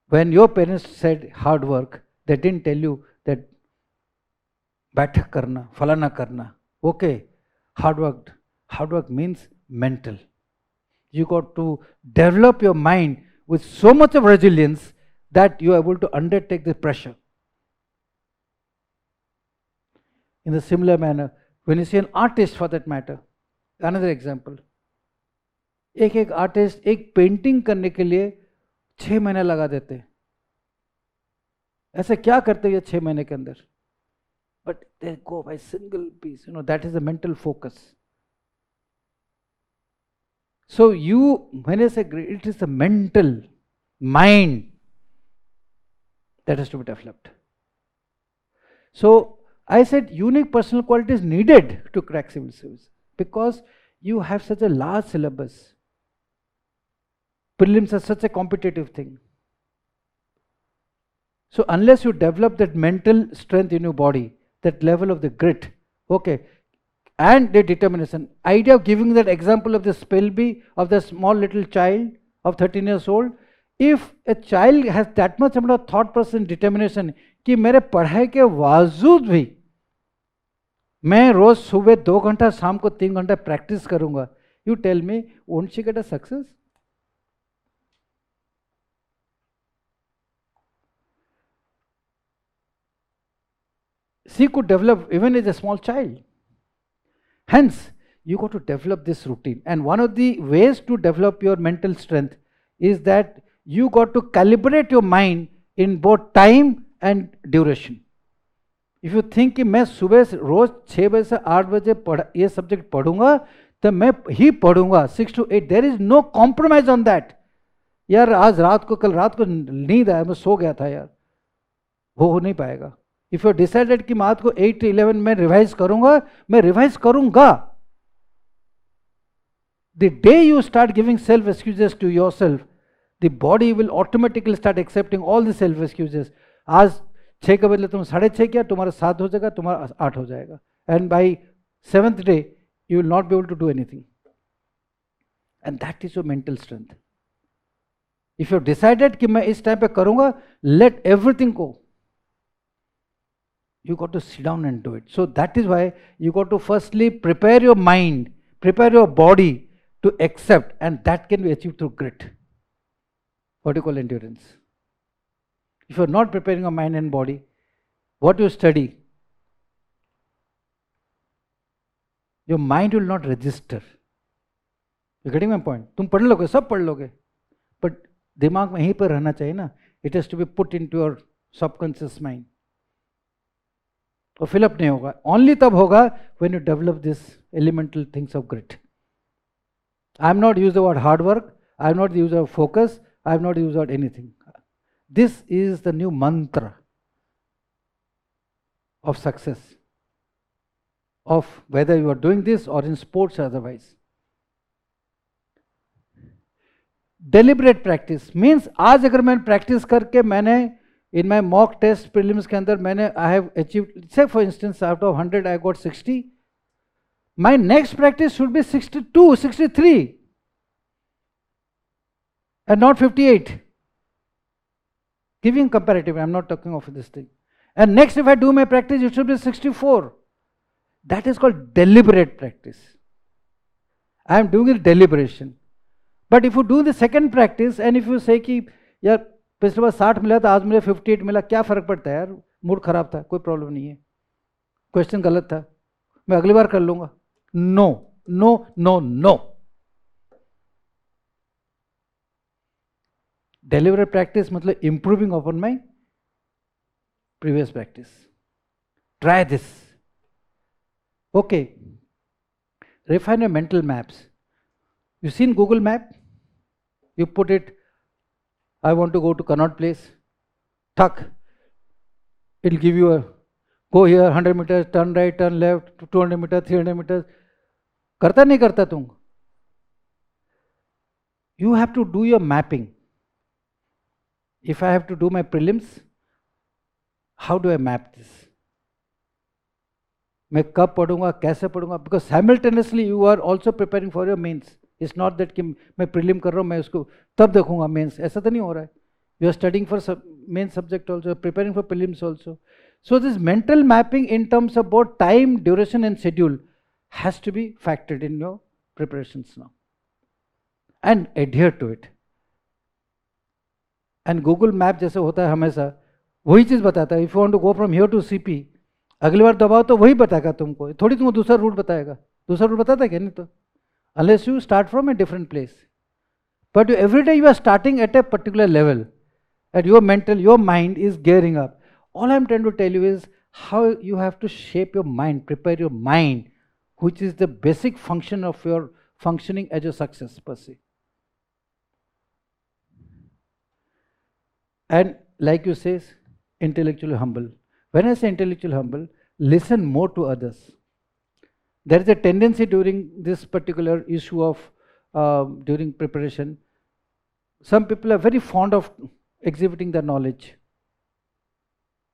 when your parents said hard work, they didn't tell you that बैठक करना, फलाना करना. Okay, hard work means mental. You got to develop your mind with so much of resilience that you are able to undertake the pressure. In a similar manner, when you see an artist for that matter, another example, एक artist एक painting करने के लिए 6 महीने लगा देते हैं. ऐसे क्या करते हैं 6 महीने के अंदर? But they go by single piece, that is the mental focus. So when I say it is the mental mind that has to be developed. So I said unique personal quality is needed to crack civil service because you have such a large syllabus. Prelims are such a competitive thing. So unless you develop that mental strength in your body, that level of the grit, okay, and the determination. Idea of giving that example of the Spelby, of the small little child of 13 years old, if a child has that much amount of thought process and determination कि मेरे पढ़ाई के बावजूद भी मैं रोज सुबह 2 घंटा शाम को 3 घंटा प्रैक्टिस करूंगा, you tell me, won't she get a success? She could develop even as a small child. Hence, you got to develop this routine. And one of the ways to develop your mental strength is that you got to calibrate your mind in both time and duration. If you think कि मैं सुबह रोज 6 बजे से 8 बजे ये subject पढ़ूंगा तो मैं ही पढ़ूंगा 6 to 8. There is no compromise on that. यार आज रात को कल रात को नींद आया, मैं सो गया था यार, वो हो नहीं पाएगा. If you decided कि मात को 8 to 11 में रिवाइज करूंगा, मैं रिवाइज करूंगा. The day you start giving self excuses to yourself, the body will automatically start accepting all the self excuses. आज 6 के बदले तुम 6:30 किया, तुम्हारा 7 हो जाएगा, तुम्हारा 8 हो जाएगा. And by 7th day, you will not be able to do anything. And that is your mental strength. If you have decided कि मैं इस टाइम पे करूंगा, let everything go. You got to sit down and do it. So that is why you got to firstly prepare your mind, prepare your body to accept, and that can be achieved through grit. What you call endurance. If you are not preparing your mind and body, what you study, your mind will not register. You getting my point? तुम पढ़ लोगे, सब पढ़ लोगे, but दिमाग में यहीं पर रहना चाहिए ना. It has to be put into your subconscious mind. और फिलअप नहीं होगा. Only तब होगा when you develop this elemental things of grit. I have not used the word hard work. I have not used the word focus. I have not used the word anything. This is the new mantra of success, of whether you are doing this or in sports or otherwise. Deliberate practice means आज अगर मैंने practice करके मैंने in my mock test prelims के अंदर मैंने I have achieved, say for instance out of 100 I got 60, my next practice should be 62, 63 and not 58. Giving comparative, I'm not talking of this thing. And next if I do my practice, it should be 64. That is called deliberate practice. I am doing it deliberation. But if you do the second practice and if you say कि यार पिछले बार 60 मिला था आज मुझे 58 मिला, क्या फर्क पड़ता है यार, मूड खराब था, कोई प्रॉब्लम नहीं है, क्वेश्चन गलत था, मैं अगली बार कर लूंगा. No no no no. Deliberate practice मतलब improving upon my previous practice. Try this. Okay. Refine your mental maps. You seen Google Map? You put it, I want to go to Connaught Place. Tuck. It'll give you a, go here 100 meters, turn right, turn left, 200 meters, 300 meters. करता नहीं करता तुम? You have to do your mapping. If I have to do my prelims, how do I map this? मैं कब पढ़ूंगा, कैसे पढ़ूंगा? Because simultaneously you are also preparing for your mains. It's not that कि मैं prelim कर रहा हूँ, मैं उसको तब देखूंगा mains. ऐसा तो नहीं हो रहा है. You are studying for main subject also, preparing for prelims also. So this mental mapping in terms of both time, duration and schedule has to be factored in your preparations now. And adhere to it. And Google Map जैसे होता है हमेशा वही चीज़ बताता है. If you want to go from here to CP, अगली बार दबाओ तो वही बताएगा तुमको, थोड़ी तुमको दूसरा रूट बताएगा. दूसरा रूट बताता है क्या? नहीं तो. Unless you start from a different place. But every day you are starting at a particular level. And your mental, your mind is gearing up. All I'm trying to tell you is how you have to shape your mind, prepare your mind, which is the basic function of your functioning as a success per se. And like you say, intellectually humble. When I say intellectually humble, listen more to others. There is a tendency during this particular issue of during preparation, some people are very fond of exhibiting their knowledge.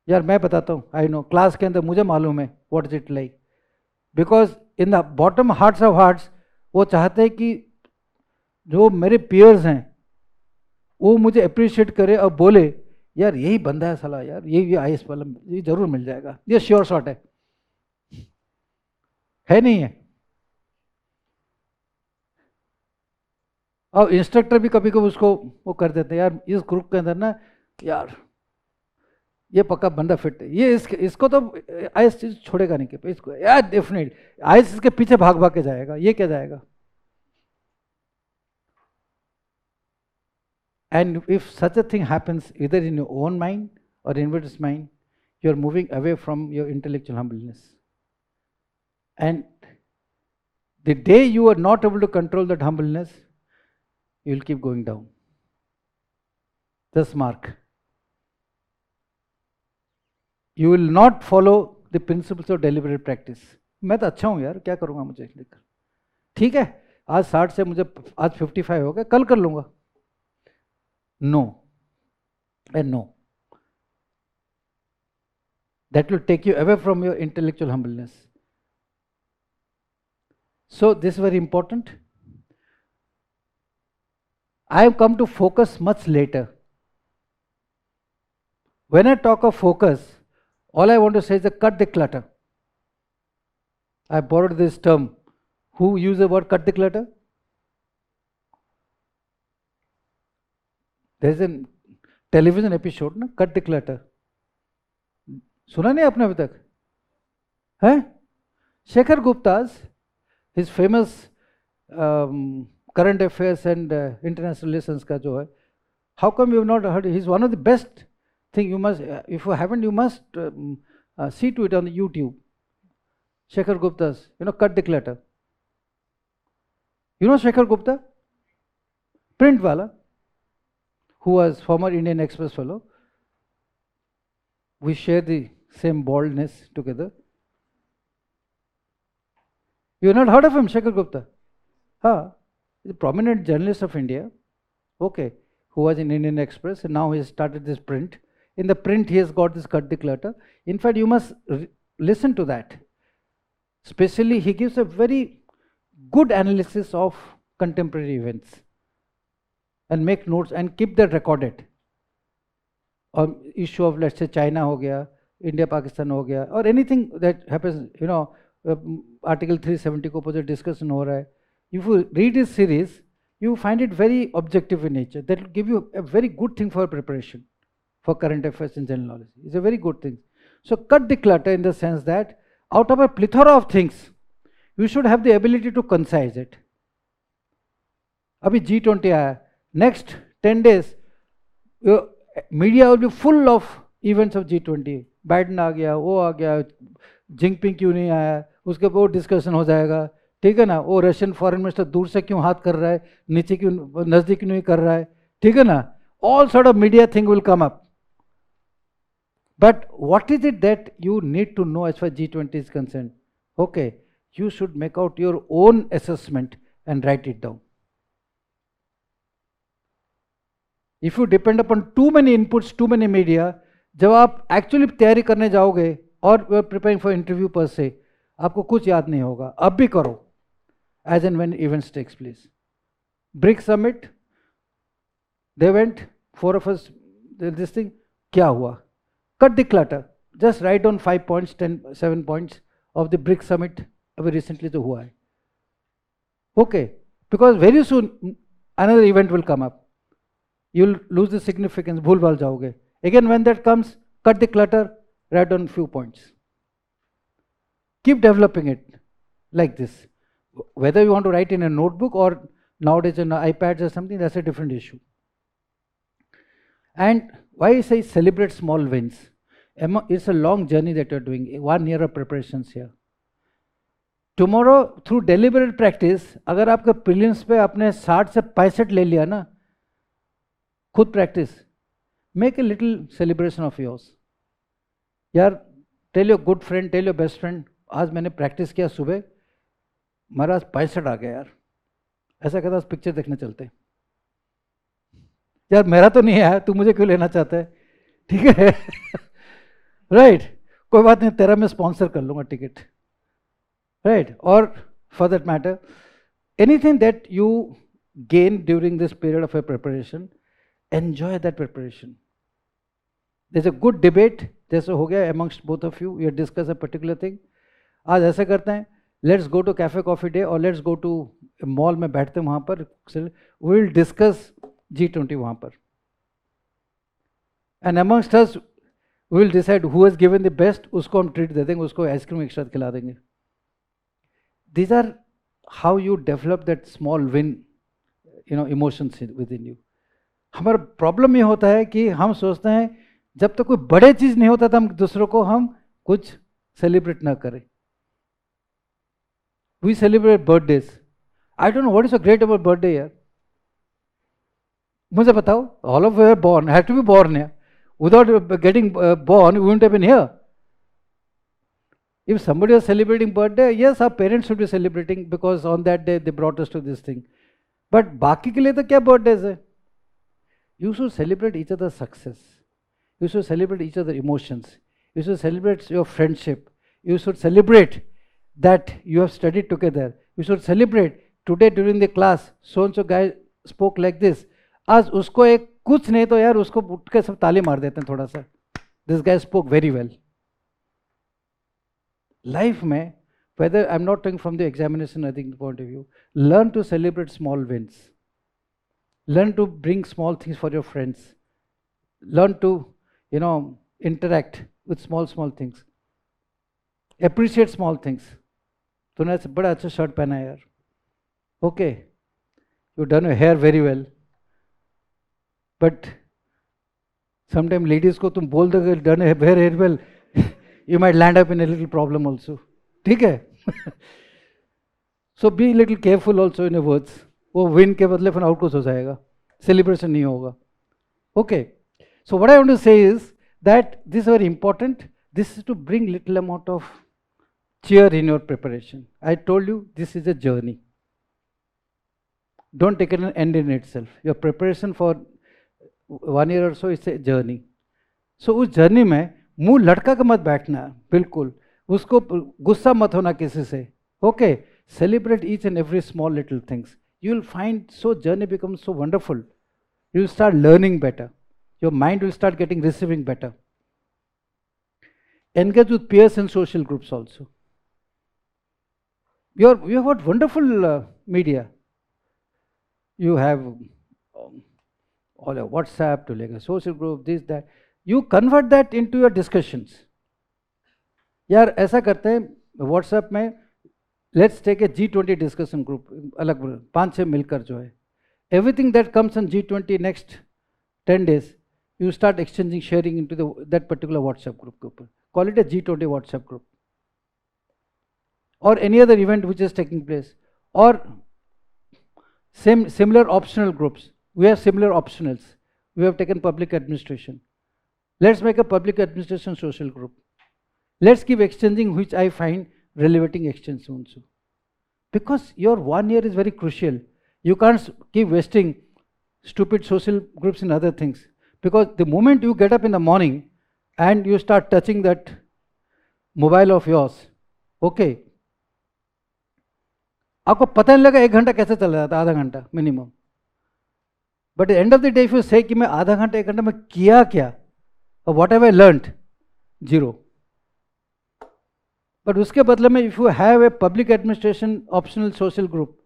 यार मैं बताता हूँ, I know, class के अंदर मुझे मालूम है what is it like. Because in the bottom hearts of hearts, वो चाहते हैं कि जो मेरे peers हैं वो मुझे अप्रिशिएट करे और बोले यार यही बंदा है साला, यार ये आईएएस वाला ये जरूर मिल जाएगा, ये श्योर शॉट है नहीं है. और इंस्ट्रक्टर भी कभी कभी उसको वो कर देते हैं, यार इस ग्रुप के अंदर ना यार ये पक्का बंदा फिट है, ये इसको तो आईएएस चीज छोड़ेगा नहीं, कि इसको यार डेफिनेट आईएएस इसके पीछे भाग भाग के जाएगा, ये क्या जाएगा. And if such a thing happens either in your own mind or inviter's mind, you are moving away from your intellectual humbleness. And the day you are not able to control that humbleness, you will keep going down. Thus mark. You will not follow the principles of deliberate practice. मैं तो अच्छा हूँ यार, क्या करूँगा मुझे लेकर. ठीक है, आज 60 से मुझे आज 55 हो गया, कल कर लूँगा. No and no. That will take you away from your intellectual humbleness. So this is very important. I have come to focus much later. When I talk of focus, all I want to say is cut the clutter. I borrowed this term. Who used the word cut the clutter? There is a television episode, na, Cut the Clutter. सुना नहीं आपने अभी तक? है? Shekhar Gupta's, his famous current affairs and international relations का जो है, how come you have not heard? He's one of the best thing. You must, if you haven't, you must see to it on the YouTube. Shekhar Gupta's, Cut the Clutter. You know Shekhar Gupta? Print wala, who was former Indian Express fellow. We share the same baldness together. You have not heard of him, Shekhar Gupta? He's a prominent journalist of India. okay, who was in Indian Express, and now he has started this print. In the print, he has got this cut the clutter. In fact, you must listen to that. Especially, he gives a very good analysis of contemporary events and make notes and keep that recorded. Issue of, let's say, China ho gaya, India Pakistan ho gaya, or anything that happens, you know, Article 370 ko opposite discussion ho raha hai. If you read this series, you find it very objective in nature. That will give you a very good thing for preparation for current affairs and general knowledge. It's a very good thing. So cut the clutter in the sense that out of a plethora of things, you should have the ability to concise it. Abhi G20 aaya. Next 10 days, media will be full of events of G20. Biden आ गया, वो आ गया, Jinping क्यों नहीं आया, उसके ऊपर discussion हो जाएगा, ठीक है ना, वो रशियन फॉरेन मिनिस्टर दूर से क्यों हाथ कर रहा है, नीचे क्यों, नजदीक क्यों नहीं कर रहा है, ठीक है ना, all sort of media thing will come up. But what is it that you need to know as far as G20 is concerned? Okay, you should make out your own assessment and write it down. If you depend upon too many inputs, too many media, जब आप actually तैयारी करने जाओगे और preparing for interview पर से, आपको कुछ याद नहीं होगा. अब भी करो as and when events takes place. BRICS summit, they went, 4 of us, this thing, क्या हुआ? Cut the clutter, just write down 5 points, 7 points of the BRICS summit अभी रिसेंटली तो हुआ है. Okay, because very soon another event will come up. You'll lose the significance, भूल भाल जाओगे. Again, when that comes, cut the clutter, write down few points. Keep developing it like this. Whether you want to write in a notebook or nowadays on iPads or something, that's a different issue. And why I say celebrate small wins? It's a long journey that you're doing, 1 year of preparations here. Tomorrow, through deliberate practice, अगर आपके prelims पे आपने 60 से 65 ले लिया ना, खुद practice, make a little celebration of yours. यार, tell your good friend, tell your best friend, आज मैंने practice किया सुबह, मेरा आज 65 आ गया यार. ऐसा कहता, आज पिक्चर देखने चलते. यार मेरा तो नहीं आया, तू मुझे क्यों लेना चाहता है? ठीक है, राइट, कोई बात नहीं, तेरा मैं स्पॉन्सर कर लूँगा टिकट, राइट. और for that matter, anything that you gain during this period of a preparation, enjoy that preparation. There's a good debate जैसे हो गया amongst both of you, you discuss a particular thing. आज ऐसा करते हैं, let's go to cafe coffee day or let's go to mall में बैठते हैं वहाँ पर, we will discuss G20 वहाँ पर, and amongst us we will decide who has given the best. उसको हम treat दे देंगे, उसको आइसक्रीम एक्स्ट्रा खिला देंगे. These are how you develop that small win, you know, emotions within you. हमारा problem ये होता है कि हम सोचते हैं जब तक कोई बड़े चीज नहीं होता था हम दूसरों को हम कुछ सेलिब्रेट ना करें. We celebrate birthdays. I don't know what is so great about birthday यार. मुझे बताओ, all of we are born, have to be born here. Without getting born we wouldn't have been here. If somebody was celebrating birthday, yes, our parents should be celebrating because on that day they brought us to this thing. But बाकी के लिए तो क्या birthdays है? You should celebrate each other's success. You should celebrate each other's emotions. You should celebrate your friendship. You should celebrate that you have studied together. You should celebrate today during the class, so and so guy spoke like this. आज उसको एक कुछ नहीं तो यार उसको उठ के सब ताली मार देते हैं थोड़ा सा. This guy spoke very well. Life में, whether I'm not talking from the examination I think point of view, learn to celebrate small wins. Learn to bring small things for your friends. Learn to, you know, interact with small things. Appreciate small things. तूने बड़ा अच्छा shirt पहना है यार. Okay, you've done your hair very well. But sometimes ladies को तुम बोल दोगे done your hair well, you might land up in a little problem also. ठीक है? So be a little careful also in your words. वो win के बदले फिर आउट कुछ हो जाएगा, सेलिब्रेशन नहीं होगा. Okay, so what I want to say is that this is very important. This is to bring little amount of cheer in your preparation. I told you this is a journey. Don't take it an end in itself. Your preparation for 1 year or so is a journey. So उस journey में मुंह लटका के मत बैठना, बिल्कुल उसको गुस्सा मत होना किसी से. Okay, celebrate each and every small little things. You will find so journey becomes so wonderful. You will start learning better. Your mind will start getting receiving better. Engage with peers and social groups also. You have got wonderful media. You have all your WhatsApp to like a social group, this, that. You convert that into your discussions. यार ऐसा करते हैं WhatsApp में, let's take a G20 discussion group, अलग 5-6 मिलकर जो है. Everything that comes on G20 next 10 days, you start exchanging, sharing into that particular WhatsApp group. Call it a G20 WhatsApp group. Or any other event which is taking place. Or similar optional groups. We have similar optionals. We have taken public administration. Let's make a public administration social group. Let's keep exchanging which I find relevating exchange also. Because your 1 year is very crucial. You can't keep wasting stupid social groups and other things. Because the moment you get up in the morning and you start touching that mobile of yours, okay, आपको पता नहीं लगा 1 घंटा कैसे चल रहा था, आधा घंटा minimum. But end of the day if you से कि मैं आधा घंटा 1 घंटा में किया क्या, और what have I learned, 0. But उसके बदले में if you have a public administration optional social group,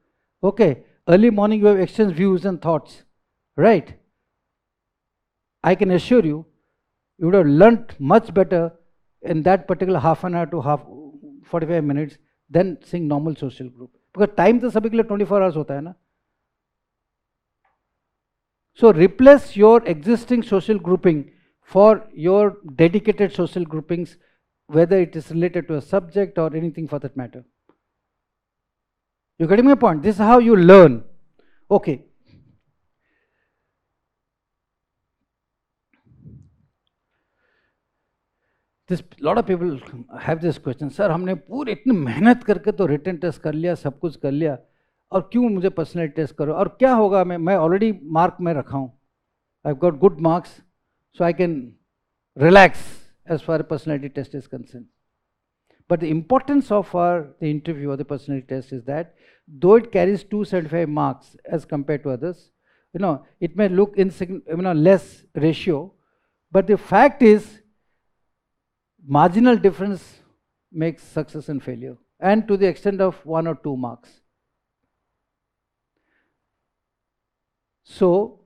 okay, early morning you have exchange views and thoughts, right, I can assure you, you would have learnt much better in that particular half an hour to 45 minutes than seeing normal social group. Because time तो सभी के लिए 24 hours होता है ना. So replace your existing social grouping for your dedicated social groupings, whether it is related to a subject or anything for that matter. You getting my point? This is how you learn. Okay. This lot of people have this question, sir हमने पूरी इतनी मेहनत करके तो written test कर लिया, सब कुछ कर लिया, और क्यों मुझे पर्सनैलिटी टेस्ट करो, और क्या होगा, मैं ऑलरेडी मार्क में रखा हूँ, I have got good marks, so I can relax as far personality test is concern. But the importance of the interview or the personality test is that though it carries 275 marks as compared to others, it may look less ratio, but the fact is marginal difference makes success and failure, and to the extent of 1 or 2 marks. So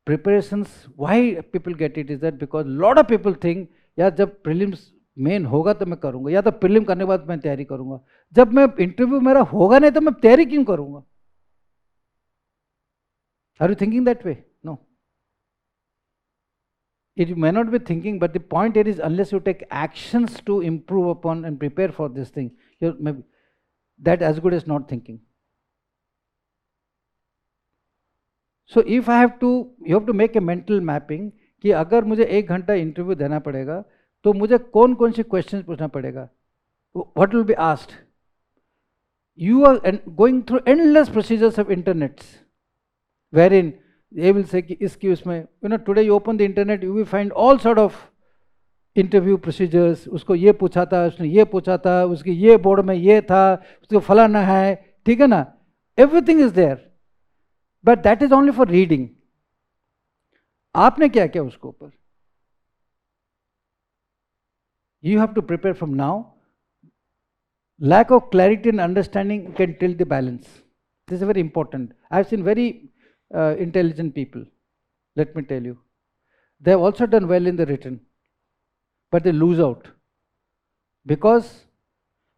preparations, why people get it is that because a lot of people think, यार जब prelims main होगा तो मैं करूंगा, या तो prelim करने के बाद मैं तैयारी करूंगा, जब मैं इंटरव्यू मेरा होगा नहीं तो मैं तैयारी क्यों करूंगा. Are you thinking that way? No, it may not be thinking, but the point here is unless you take actions to improve upon and prepare for this thing, maybe that as good as not thinking. So if I have to, you have to make a mental mapping कि अगर मुझे 1 घंटा interview देना पड़ेगा तो मुझे कौन कौन से क्वेश्चंस पूछना पड़ेगा, what will be asked. You are going through endless procedures of internets wherein they will say कि इसकी उसमें, today you open the internet, you will find all sort of interview procedures. उसको ये पूछा था, उसने ये पूछा था, उसकी ये बोर्ड में ये था, उसको फलाना है, ठीक है ना, everything is there, but that is only for reading. आपने क्या किया उसको ऊपर? You have to prepare from now. Lack of clarity and understanding can tilt the balance. This is very important. I have seen very intelligent people, let me tell you. They have also done well in the written, but they lose out because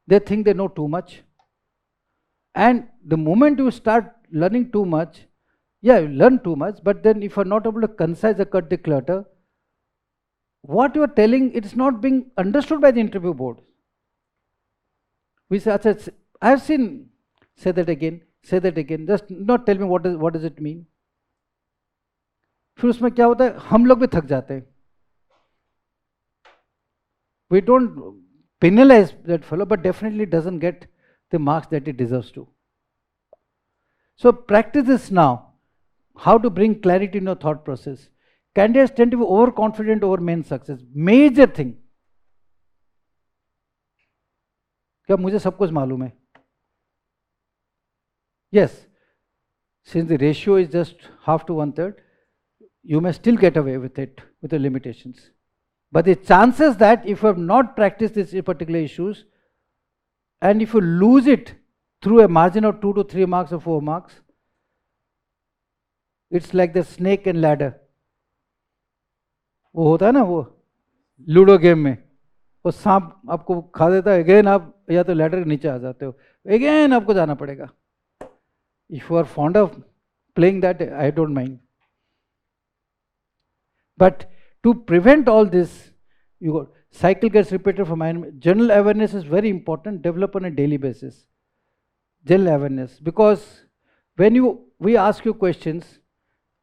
they think they know too much. And the moment you start learning too much, yeah, you learn too much, but then if you are not able to concise or cut the clutter, what you are telling, it is not being understood by the interview board. We say, I have seen, say that again, just not tell me what does it mean. फिर उसमें क्या होता है, हम लोग भी थक जाते हैं. We don't penalize that fellow, but definitely doesn't get the marks that he deserves to. So practice this now, how to bring clarity in your thought process. Candidates tend to be overconfident over main success. Major thing. क्या मुझे सब कुछ मालूम है? Yes, since the ratio is just half to 1/3, you may still get away with it, with the limitations. But the chances that if you have not practiced these particular issues, and if you lose it through a margin of 2 to 3 marks or 4 marks, it's like the snake and ladder. वो होता है ना, वो ludo game में वो सांप आपको खा देता है, अगेन आप या तो लैडर के नीचे आ जाते हो, अगेन आपको जाना पड़ेगा. If you are fond of playing that, I don't mind. But to prevent all this, you got cycle gets repeated for mind. General awareness is very important. Develop on a daily basis. General awareness, because when we ask you questions,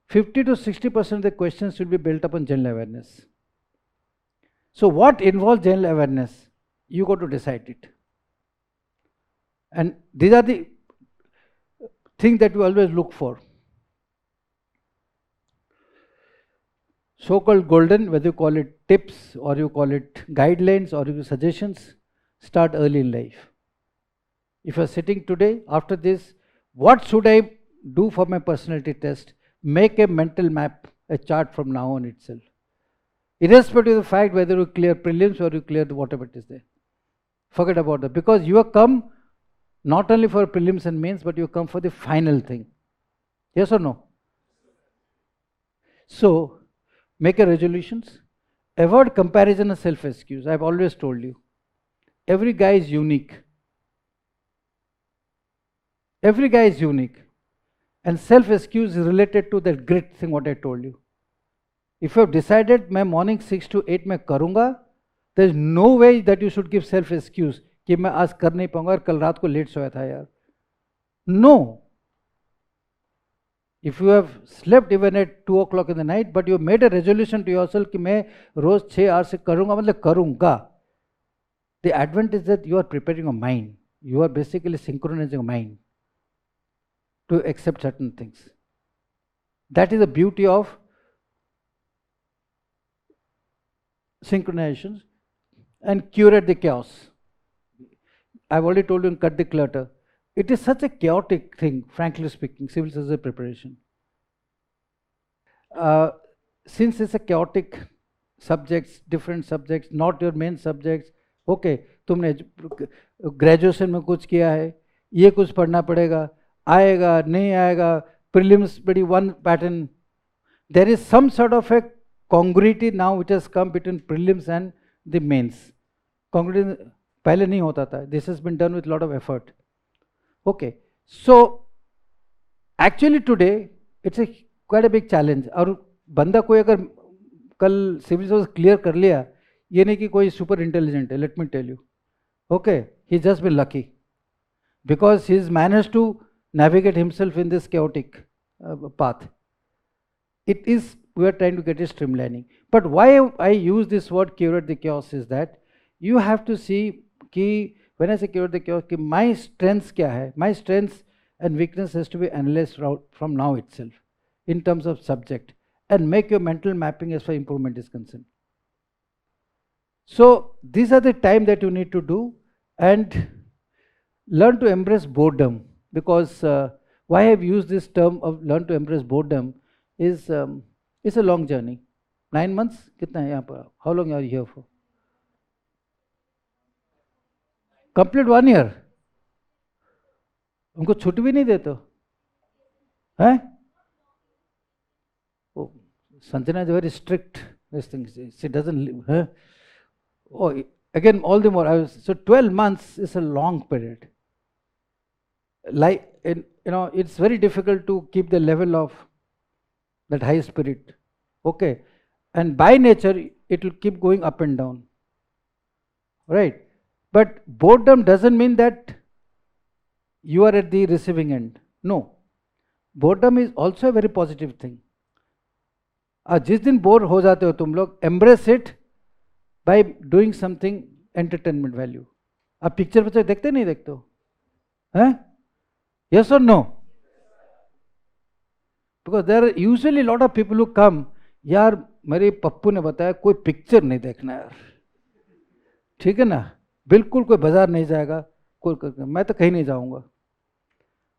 50 to 60% of the questions should be built upon general awareness. So what involves general awareness? You got to decide it. And these are the things that you always look for. So-called golden, whether you call it tips or you call it guidelines or you suggestions, start early in life. If you are sitting today, after this, what should I do for my personality test? Make a mental map, a chart from now on itself. Irrespective of the fact whether you clear prelims or you clear whatever it is there. Forget about that, because you have come not only for prelims and mains, but you come for the final thing. Yes or no? So, make a resolutions. Avoid comparison and self-excuse. I have always told you. Every guy is unique. Every guy is unique. And self-excuse is related to that grit thing what I told you. If you have decided मैं morning 6 to 8 में करूँगा, there is no way that you should give self-excuse कि मैं आज कर नहीं पाऊंगा और कल रात को लेट सोया था यार. No. If you have slept even at 2 o'clock in the night, but you made a resolution to yourself कि मैं रोज 6 hours से करूँगा, मतलब करूँगा. The advantage is that you are preparing your mind. You are basically synchronizing your mind to accept certain things. That is the beauty of synchronizations. And curate the chaos. I've already told you, cut the clutter. It is such a chaotic thing, frankly speaking, civil service preparation. Since it's a chaotic subjects, different subjects, not your main subjects, okay, तुमने graduation में कुछ किया है, ये कुछ पढ़ना पड़ेगा, आएगा नहीं आएगा, prelims बड़ी one pattern. There is some sort of a congruity now which has come between prelims and the mains. Congruity पहले नहीं होता था. This has been done with a lot of effort. Okay, so actually today it's a quite a big challenge. और बंदा कोई अगर कल civil service clear कर लिया, ये नहीं कि कोई सुपर इंटेलिजेंट है. Let me tell you. Okay, he's just been lucky because he's managed to navigate himself in this chaotic path. It is, we are trying to get a streamlining. But why I use this word curate the chaos is that you have to see कि when I say curate the chaos, कि my strengths क्या है, my strengths and weakness has to be analyzed from now itself in terms of subject and make your mental mapping as far as improvement is concerned. So these are the time that you need to do and learn to embrace boredom, because why I have used this term of learn to embrace boredom is it's a long journey. 9 months कितना है यहाँ पर? How long are you here for? Complete 1 year. उनको छुट्टी भी नहीं देते हैं? Oh, Sanjana is very strict. This thing, she doesn't live. Huh? Oh, again, all the more. So 12 months is a long period. Like, it's very difficult to keep the level of that high spirit. Okay, and by nature, it will keep going up and down. Right? But boredom doesn't mean that you are at the receiving end. No. Boredom is also a very positive thing. जिस दिन bore हो जाते हो तुम लोग, embrace it by doing something entertainment value. आप picture देखते नहीं देखते हो? हैं? Yes or no? Because there are usually a lot of people who come, यार मेरे पप्पू ने बताया कोई पिक्चर नहीं देखना यार, ठीक है ना, बिल्कुल कोई बाजार नहीं जाएगा, मैं तो कहीं नहीं जाऊंगा.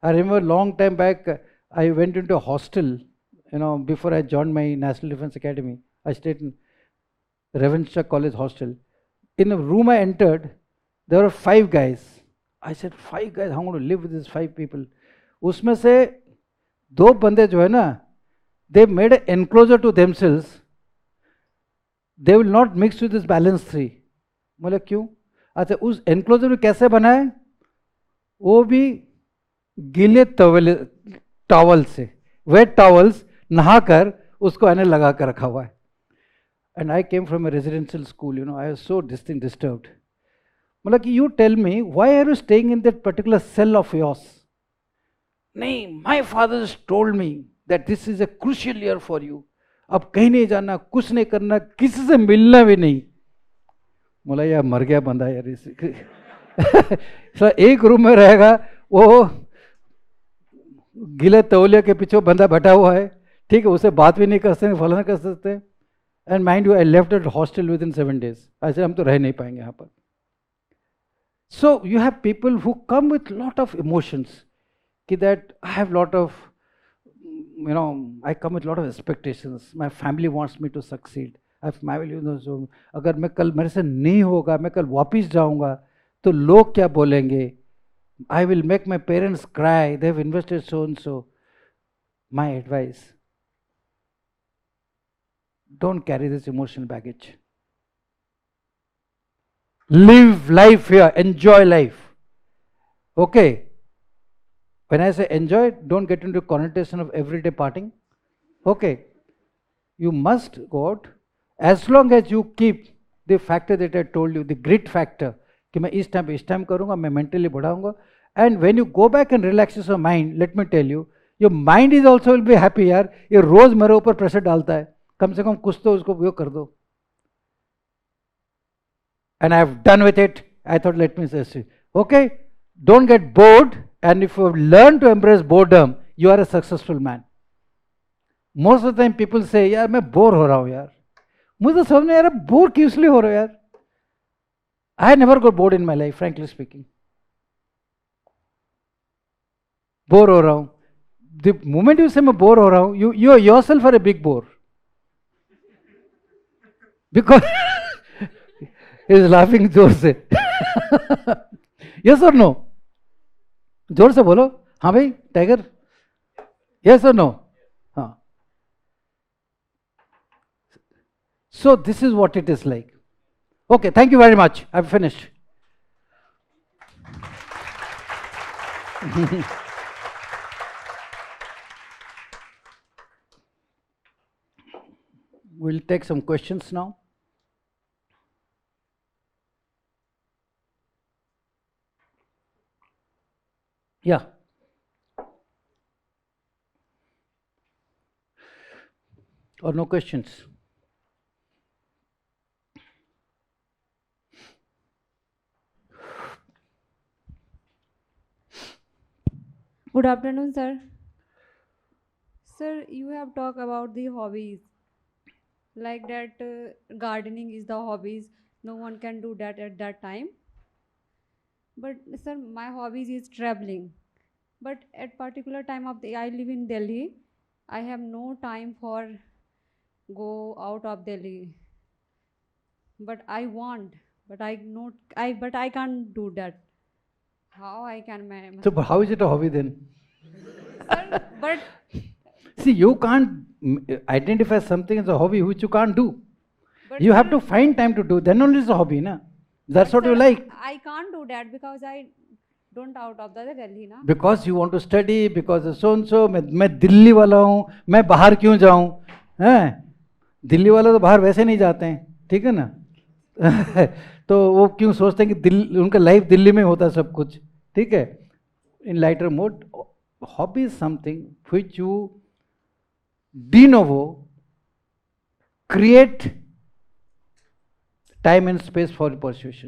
I remember long time back, I went into a hostel, before I joined my National Defense Academy. I stayed in Ravenshaw College hostel. In the room I entered, there were 5 guys. I said, 5 guys, how am I going to live with these 5 people? उसमें से 2 बंदे जो है ना, they made an enclosure to themselves. They will not mix with this balance 3. बोले क्यों? अच्छा, उस enclosure में कैसे बनाए? वो भी गीले टॉवल से, वेट टॉवल्स नहाकर उसको ऐने लगा कर रखा हुआ है. And I came from a residential school, I was so disturbed. मतलब कि you tell me, why are you staying in that particular cell of yours? नहीं, my father told me that this is a crucial year for you. अब कहीं नहीं जाना, कुछ नहीं करना, किसी से मिलना भी नहीं. बोला यार मर गया बंदा यार इसे. एक रूम में रहेगा, वो गीले तौलिया के पीछे बंदा बैठा हुआ है, ठीक है, उसे बात भी नहीं कर सकते, फॉलो नहीं कर सकते. And mind you, I left that hostel with in 7 days. ऐसे हम तो रह नहीं पाएंगे यहाँ पर. So you have people who come with lot of emotions कि that I have lot of, I come with lot of expectations. My family wants me to succeed. अगर मैं कल मेरे से नहीं होगा, मैं कल वापिस जाऊँगा तो लोग क्या बोलेंगे? I will make my parents cry, they have invested so and so. My advice, don't carry this emotional baggage. Live life here, enjoy life. Okay? When I say enjoy, don't get into connotation of everyday partying. Okay? You must go out as long as you keep the factor that I told you, the grit factor. कि मैं इस time करूँगा, मैं mentally बढ़ाऊँगा. And when you go back and relaxes your mind, let me tell you, your mind is also will be happy. यार ये रोज मेरे ऊपर प्रेशर डालता है, कम से कम कुछ तो उसको वो कर दो. And I have done with it. I thought let me say okay, don't get bored. And if you learn to embrace boredom, you are a successful man. Most of the time people say यार मैं bore हो रहा हूँ यार, मुझे तो समझ में यार बोर क्यों इसलिए हो रहा हो यार. I never got bored in my life, frankly speaking. Bore हो रहा हूँ. The moment you say मैं बोर हो रहा हूँ, you yourself are a big bore. Because he is laughing जोर से. Yes or no? जोर से बोलो. हाँ भाई टाइगर. Yes or no? हाँ. So this is what it is like. Okay, thank you very much. I've finished. We'll take some questions now. Yeah. Or no questions? Good afternoon, sir. Sir, you have talked about the hobbies. Like that, gardening is the hobbies. No one can do that at that time. But sir, my hobbies is traveling. But at particular time of the, I live in Delhi. I have no time for go out of Delhi. But I want, but I can't do that. How I can manage? So how is it a hobby then? Sir, but see, you can't identify something as a hobby which you can't do. but You have sir, to find time to do. Then only it's a hobby, na? That's what sir, you like. I can't do that because I don't out of the Delhi, na. Because you want to study, because so and so. मैं दिल्ली वाला हूँ, मैं बाहर क्यों जाऊँ? हैं? दिल्ली वाले तो बाहर वैसे नहीं जाते हैं, ठीक है ना? तो वो क्यों सोचते हैं कि दिल्ली, उनका लाइफ दिल्ली में होता है सब कुछ, ठीक है? In lighter mode, hobby is something which you de novo create time and space for pursuit.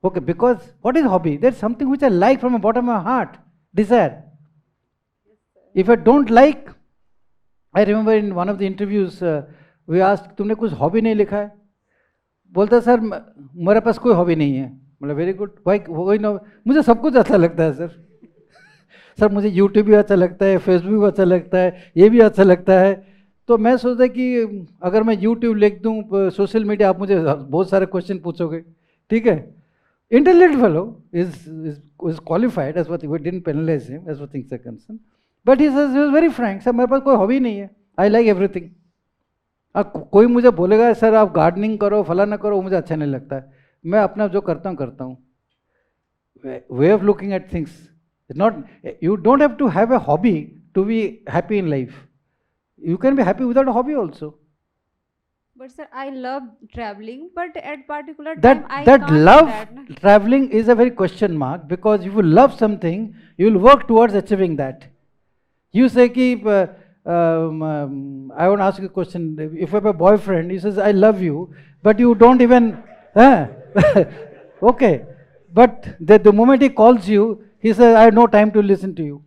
Okay, because what is hobby? There's something which I like from the bottom of my heart, desire. If I don't like, I remember in one of the interviews, we asked, तुमने कुछ hobby नहीं लिखा है? बोलता sir मेरे पास कोई hobby नहीं है. मतलब वेरी गुड. वाई नो, मुझे सब कुछ अच्छा लगता है सर. सर मुझे यूट्यूब भी अच्छा लगता है, फेसबुक भी अच्छा लगता है, ये भी अच्छा लगता है. तो मैं सोचता कि अगर मैं यूट्यूब लिख दूँ, सोशल मीडिया, आप मुझे बहुत सारे क्वेश्चन पूछोगे. ठीक है. Intelligent fellow is qualified, as what we didn't penalize him as far as things are concerned. But he says, he was very frank, sir मेरे पास कोई हॉबी नहीं है. I like everything. कोई मुझे बोलेगा सर आप गार्डनिंग करो, फलाना करो, वो मुझे अच्छा नहीं लगता है. मैं अपना जो करता हूँ. Way of looking at things. It's not, you don't have to have a hobby to be happy in life. You can be happy without a hobby also. But sir, I love traveling, but at particular time I That can't do love that, na. traveling is a very question mark, because if you love something, you will work towards achieving that. You say ki, I want to ask you a question. If you have a boyfriend, he says, I love you, but you don't even, okay. But the moment he calls you, he says, I have no time to listen to you.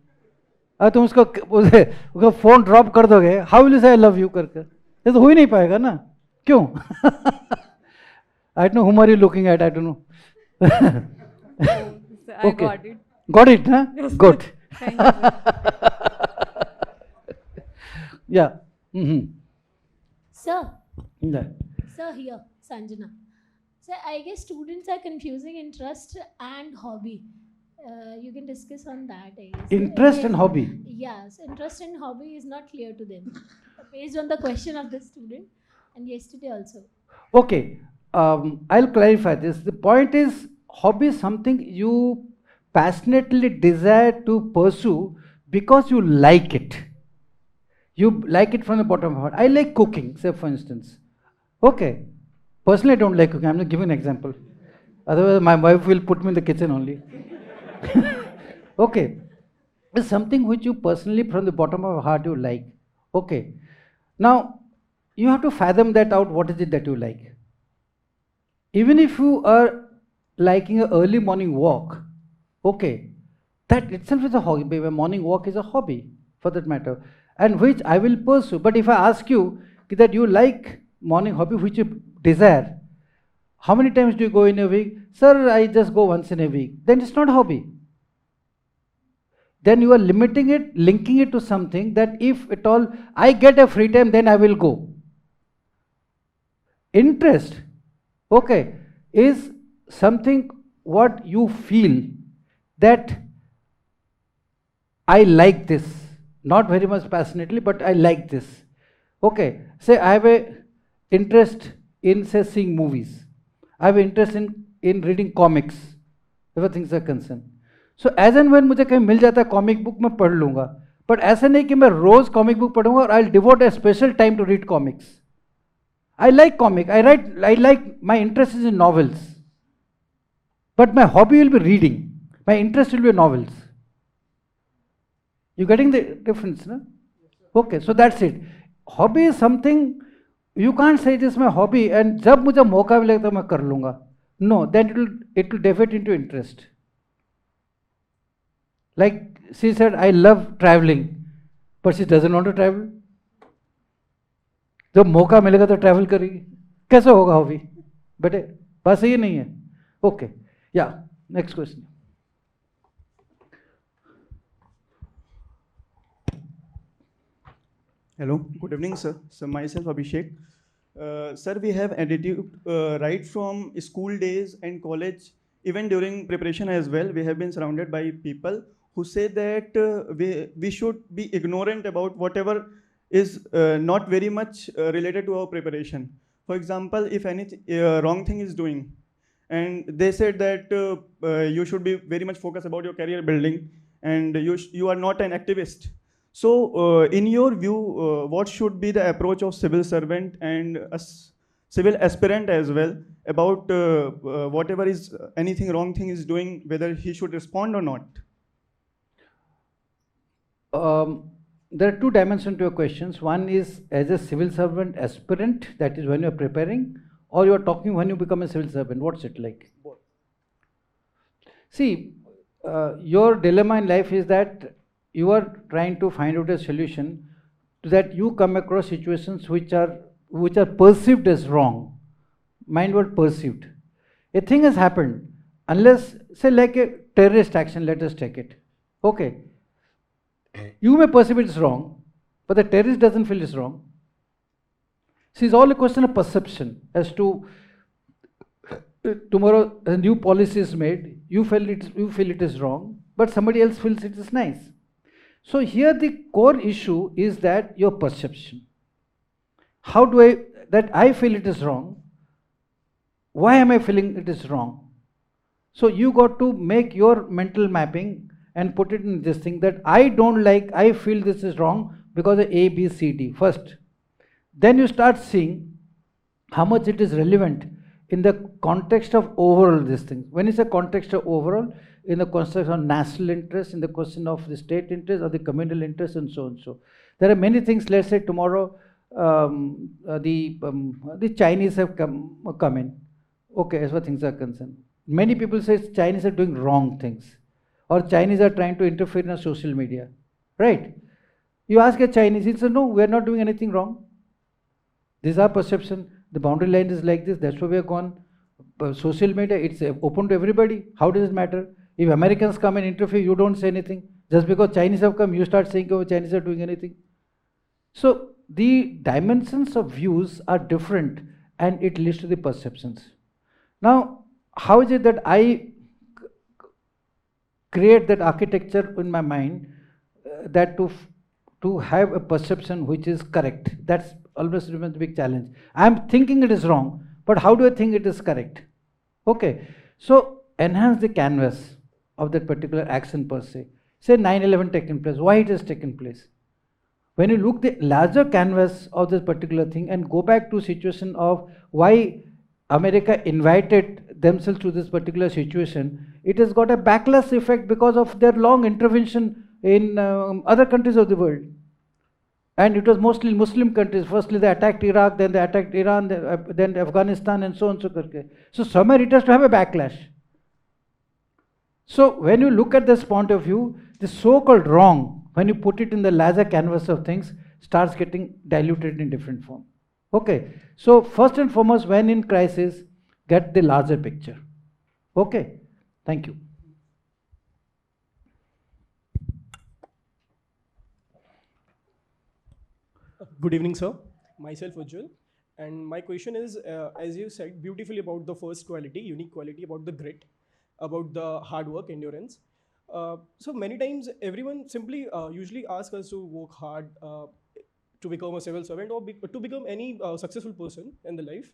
तुम उसको phone drop कर दोगे, how will you से I love you करके? ये तो हो ही नहीं पाएगा ना. क्यों? I don't know whom are you looking at, I don't know. I got it. Got it, huh? Yes, sir. Good. Thank you, sir. Yeah. Mm-hmm. Sir, Yeah. sir, here, Sanjana. Sir, I guess students are confusing interest and hobby. You can discuss on that, I guess. Interest and hobby. Yes, interest and hobby is not clear to them. Based on the question of the student and yesterday also. Okay. I'll clarify this. The point is, hobby is something you passionately desire to pursue because you like it. You like it from the bottom of your heart. I like cooking, say for instance. Okay. Personally, I don't like cooking. I'm just giving an example. Otherwise, my wife will put me in the kitchen only. Okay. It's something which you personally, from the bottom of your heart, you like. Okay. Now, you have to fathom that out. What is it that you like? Even if you are liking an early morning walk, okay, that itself is a hobby. A morning walk is a hobby, for that matter, and which I will pursue. But if I ask you that you like morning hobby which you desire, how many times do you go in a week? Sir, I just go once in a week. Then it's not a hobby. Then you are limiting it, linking it to something that if at all I get a free time, then I will go. Interest, okay, is something what you feel that I like this, not very much passionately, but I like this. Okay, say I have a interest in, say, seeing movies. I have interest in reading comics, if things are concerned. So as and when मुझे कहीं मिल जाता है comic book, मैं पढ़ लूँगा. But ऐसा नहीं कि मैं रोज कॉमिक बुक पढ़ूंगा और I will devote a special time to read comics. I like comic. I like, my interest is in novels. But my hobby will be reading. My interest will be novels. You getting the difference, no? Okay, so that's it. Hobby is something, you can't say this is my hobby and जब मुझे मौका मिलेगा तो मैं कर लूँगा. No, then it will develop into interest. Like she said, I love traveling, but she doesn't want to travel. जब मौका मिलेगा तो ट्रैवल करेगी. कैसे होगा हॉबी बेटे? बस ये नहीं है. ओके, या next question. Hello, good evening, sir. So myself Abhishek. Sir, we have attitude right from school days and college, even during preparation as well. We have been surrounded by people who say that we should be ignorant about whatever is not very much related to our preparation. For example, if any wrong thing is doing, and they said that you should be very much focused about your career building, and you are not an activist. So, in your view, what should be the approach of civil servant and a civil aspirant as well about whatever is anything wrong thing is doing, whether he should respond or not? There are two dimensions to your questions. One is as a civil servant aspirant, that is when you are preparing, or you are talking when you become a civil servant. What's it like? Both. See, your dilemma in life is that you are trying to find out a solution that you come across situations which are perceived as wrong. Mind word perceived. A thing has happened, unless, say, like a terrorist action, let us take it. Okay. You may perceive it is wrong, but the terrorist doesn't feel it's wrong. See, it's all a question of perception as to tomorrow a new policy is made, you feel it is wrong, but somebody else feels it is nice. So here the core issue is that your perception. How do I feel it is wrong? Why am I feeling it is wrong? So you got to make your mental mapping and put it in this thing that I don't like, I feel this is wrong because of A, B, C, D first. Then you start seeing how much it is relevant in the context of overall this thing. When it's a context of overall, in the context of national interest, in the question of the state interest or the communal interest, and so on. So there are many things. Let's say tomorrow the Chinese have come in. Okay, as far as things are concerned, many people say Chinese are doing wrong things, or Chinese are trying to interfere in social media, right? You ask a Chinese, he says, no, we are not doing anything wrong. This is our perception. The boundary line is like this. That's why we have gone. Social media, it's open to everybody. How does it matter? If Americans come and interfere, you don't say anything. Just because Chinese have come, you start saying, oh, Chinese are doing anything. So the dimensions of views are different, and it leads to the perceptions. Now, how is it that I create that architecture in my mind that to have a perception which is correct? That's always remains a big challenge. I'm thinking it is wrong, but how do I think it is correct? Okay, so enhance the canvas of that particular action per se. Say 9/11 taken place, why it has taken place? When you look the larger canvas of this particular thing and go back to situation of why America invited themselves to this particular situation, it has got a backlash effect because of their long intervention in other countries of the world. And it was mostly Muslim countries. Firstly, they attacked Iraq, then they attacked Iran, then Afghanistan, and so on. So somewhere it has to have a backlash. So when you look at this point of view, the so-called wrong, when you put it in the larger canvas of things, starts getting diluted in different form. Okay. So first and foremost, when in crisis, get the larger picture. Okay. Thank you. Good evening, sir. Myself, Ujjwal. And my question is, as you said beautifully about the first quality, unique quality, about the grit, about the hard work, endurance. So many times, everyone simply usually asks us to work hard to become a civil servant or to become any successful person in the life.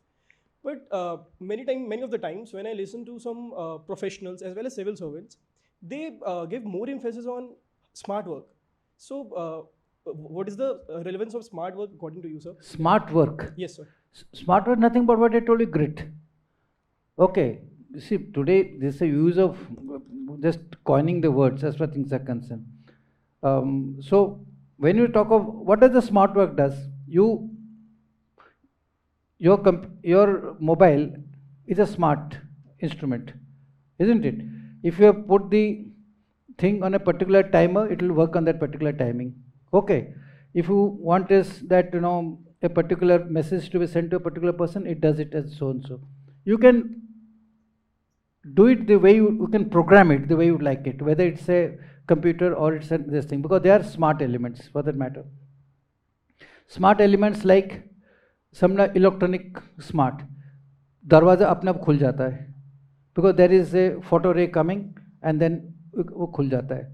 But many of the times, when I listen to some professionals as well as civil servants, they give more emphasis on smart work. So what is the relevance of smart work according to you, sir? Smart work. Yes, sir. Smart work, nothing but what I told you, grit. Okay. You see, today there's a use of just coining the words as far as things are concerned. So when you talk of what does the smart work does, your mobile is a smart instrument, isn't it? If you have put the thing on a particular timer, it will work on that particular timing. Okay. If you want is that a particular message to be sent to a particular person, it does it as so and so. You can do it the way you can program it the way you like it, whether it's a computer or it's this thing, because they are smart elements for that matter. Smart elements like some electronic smart, दरवाजा अपने आप खुल जाता है because there is a photo ray coming and then वो खुल जाता है.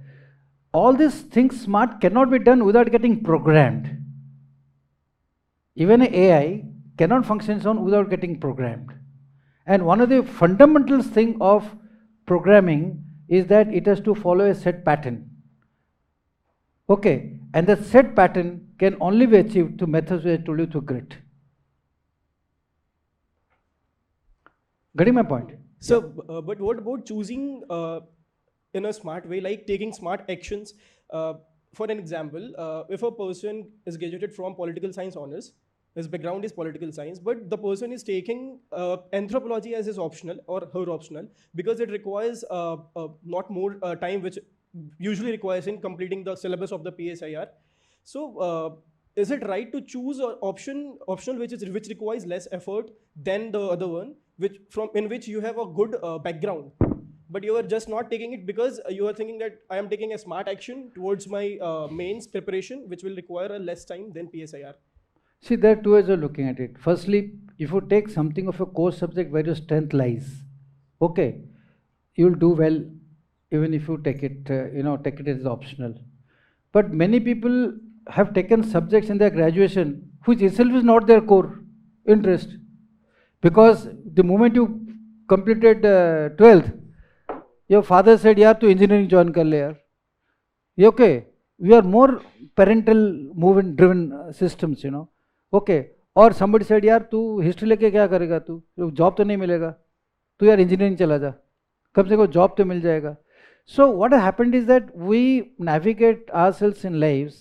All these things smart cannot be done without getting programmed. Even an AI cannot function on without getting programmed. And one of the fundamental thing of programming is that it has to follow a set pattern. Okay, and that set pattern can only be achieved through methods which I told you through grit. Getting my point? So, but what about choosing in a smart way, like taking smart actions? For an example, if a person is graduated from political science honors, his background is political science, but the person is taking anthropology as his optional or her optional because it requires not more time, which usually requires in completing the syllabus of the PSIR. So is it right to choose an optional which requires less effort than the other one, in which you have a good background, but you are just not taking it because you are thinking that I am taking a smart action towards my mains preparation, which will require a less time than PSIR? See, there are two ways of looking at it. Firstly, if you take something of a core subject where your strength lies, okay, you'll do well even if you take it, take it as optional. But many people have taken subjects in their graduation which itself is not their core interest, because the moment you completed 12th, your father said, "Yaar, tu engineering join kar le yaar." Okay, we are more parental movement driven systems, Okay, or somebody said, "यार तू history लेके क्या करेगा, तू job तो नहीं मिलेगा, तू यार इंजीनियरिंग चला जा, कम से कम जॉब तो मिल जाएगा." So what has happened is that we navigate ourselves in lives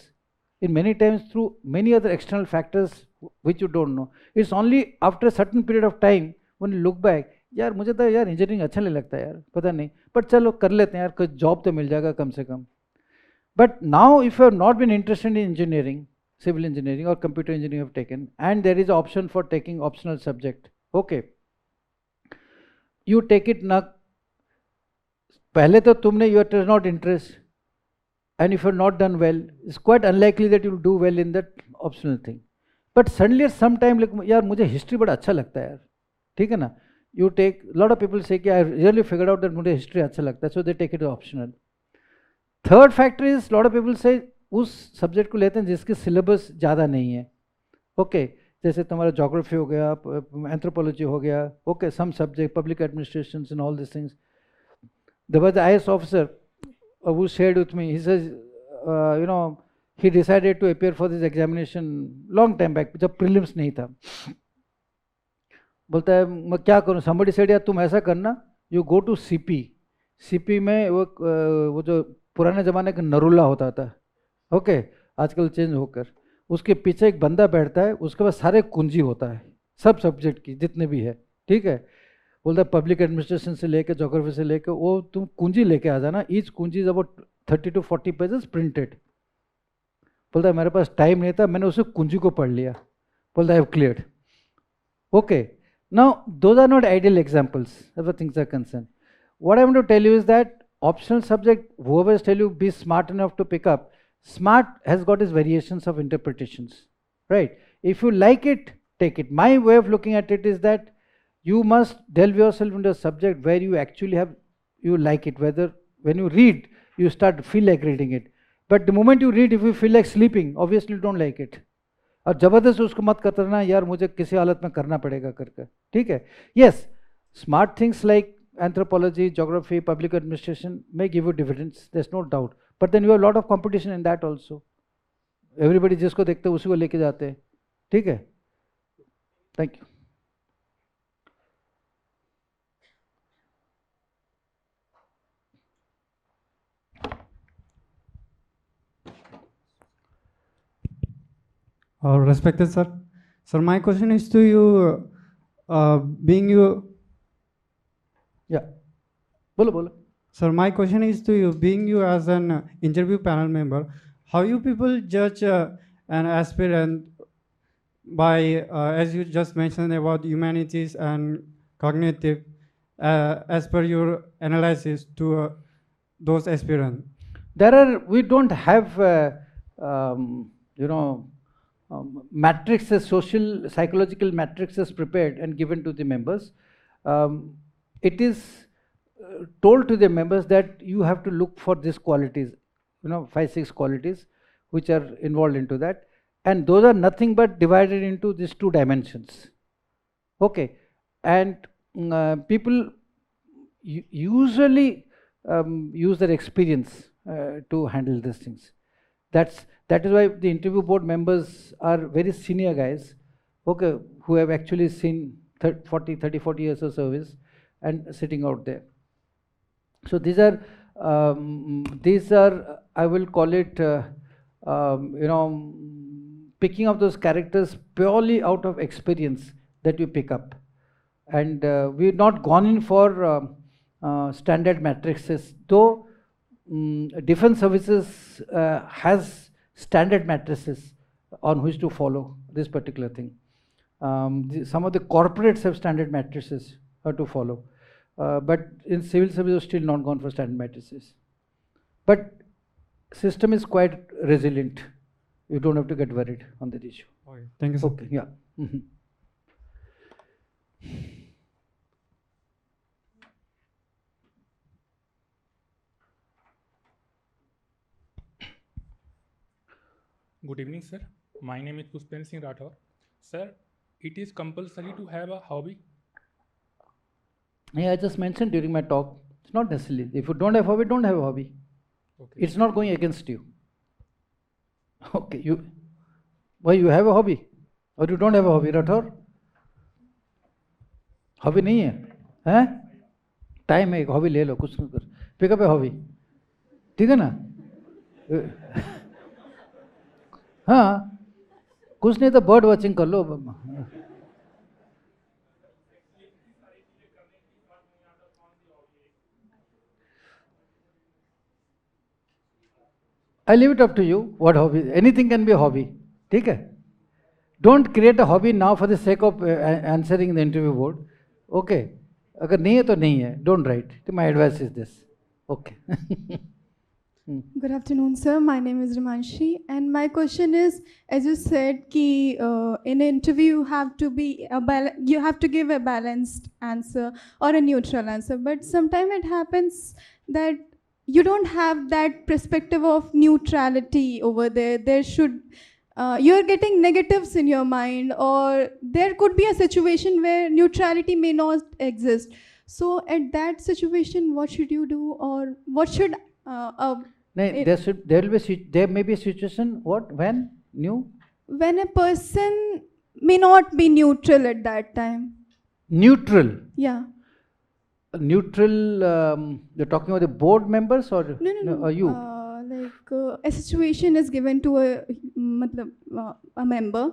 in many times through many other external factors which you don't know. It's only after a certain period of time when you look back, यार मुझे तो यार engineering अच्छा नहीं लगता यार, पता नहीं, बट चलो कर लेते हैं यार, कोई जॉब तो मिल जाएगा कम से कम. But now if you have not been interested in engineering, civil engineering or computer engineering have taken, and there is option for taking optional subject, okay, you take it ना, पहले तो तुमने you are not interest, and if you are not done well, it's quite unlikely that you will do well in that optional thing. But suddenly at some time, like, यार मुझे history बड़ा अच्छा लगता है यार, ठीक है ना, you take, lot of people say कि I really figured out that मुझे history अच्छा लगता है, so they take it as optional. Third factor is, lot of people say उस सब्जेक्ट को लेते हैं जिसके सिलेबस ज़्यादा नहीं है, ओके, जैसे तुम्हारा जोग्राफी हो गया, एंथ्रोपोलॉजी हो गया, okay, some subject, public administration and all this things. There was an IAS officer who shared with me, he says, he decided to appear for this examination long time back, जब prelims नहीं था. बोलता है मैं क्या करूँ, somebody said यार तुम ऐसा करना, you go to CP में वो जो पुराने ज़माने का नरूला होता था, ओके, आजकल चेंज होकर उसके पीछे एक बंदा बैठता है, उसके पास सारे कुंजी होता है सब सब्जेक्ट की जितने भी है, ठीक है. बोलता है पब्लिक एडमिनिस्ट्रेशन से लेकर जोग्राफी से लेकर, वो तुम कुंजी लेके आ जाना, ईच कुंजी is about 30 to 40 pages printed. बोलता है मेरे पास टाइम नहीं था, मैंने उसे कुंजी को पढ़ लिया. बोलता है I have cleared. Okay, now those are not ideal examples as things are concern. What I want to tell you is that optional subject, whoever tell you be smart enough to pick up, smart has got its variations of interpretations, right? If you like it, take it. My way of looking at it is that you must delve yourself into a subject where you actually you like it, whether when you read you feel like reading it, but the moment you read, if you feel like sleeping, obviously you don't like it. और जबरदस्त उसको मत करना यार मुझे किसी हालत में करना पड़ेगा करके, ठीक है. Yes, smart things like anthropology, geography, public administration may give you dividends, there's no doubt, but then you have a lot of competition in that also. Everybody जिसको देखते हैं उसी को लेके जाते हैं, ठीक है. Thank you. Respected sir, my question is to you, being you. Yeah, bolo. Sir, my question is to you, being you as an interview panel member, how you people judge an aspirant by, as you just mentioned about humanities and cognitive, as per your analysis to those aspirants? We don't have, matrices, social, psychological matrices prepared and given to the members. It is told to the members that you have to look for these qualities, 5-6 qualities which are involved into that, and those are nothing but divided into these 2 dimensions. Okay, and people usually use their experience to handle these things. That is why the interview board members are very senior guys, okay, who have actually seen 30-40 years of service and sitting out there. So these are I will call it picking up those characters purely out of experience that you pick up, and we've not gone in for standard matrices, though defense services has standard matrices on which to follow this particular thing. Some of the corporates have standard matrices to follow, but in civil service, still not gone for standard matrices. But system is quite resilient. You don't have to get worried on that issue. Okay, thank you, sir. Okay, yeah. Good evening, sir. My name is Pushpen Singh Rathore. Sir, it is compulsory to have a hobby? Yeah, I just mentioned during my talk, it's not necessarily. If you don't have a hobby, don't have a hobby. Okay. It's not going against you. Okay, why you have a hobby? Or you don't have a hobby, Rathore? Hobby नहीं है हैं time है एक hobby ले लो कुछ नहीं कर pickup है हॉबी ठीक है ना हाँ कुछ नहीं तो बर्ड वॉचिंग कर लो I leave it up to you what hobby. Anything can be a hobby. ठीक है? Don't create a hobby now for the sake of answering the interview board. Okay. अगर नहीं है तो नहीं है. Don't write. My advice is this. Okay. Good afternoon, sir. My name is Ramanshi, and my question is, as you said, ki in an interview you have to give a balanced answer or a neutral answer. But sometimes it happens that you don't have that perspective of neutrality over there. There should you're getting negatives in your mind, or there could be a situation where neutrality may not exist. So at that situation, what should you do, or what should there may be a situation when a person may not be neutral at that time. Neutral. Yeah. Neutral. You're talking about the board members or no. You? A situation is given to a member.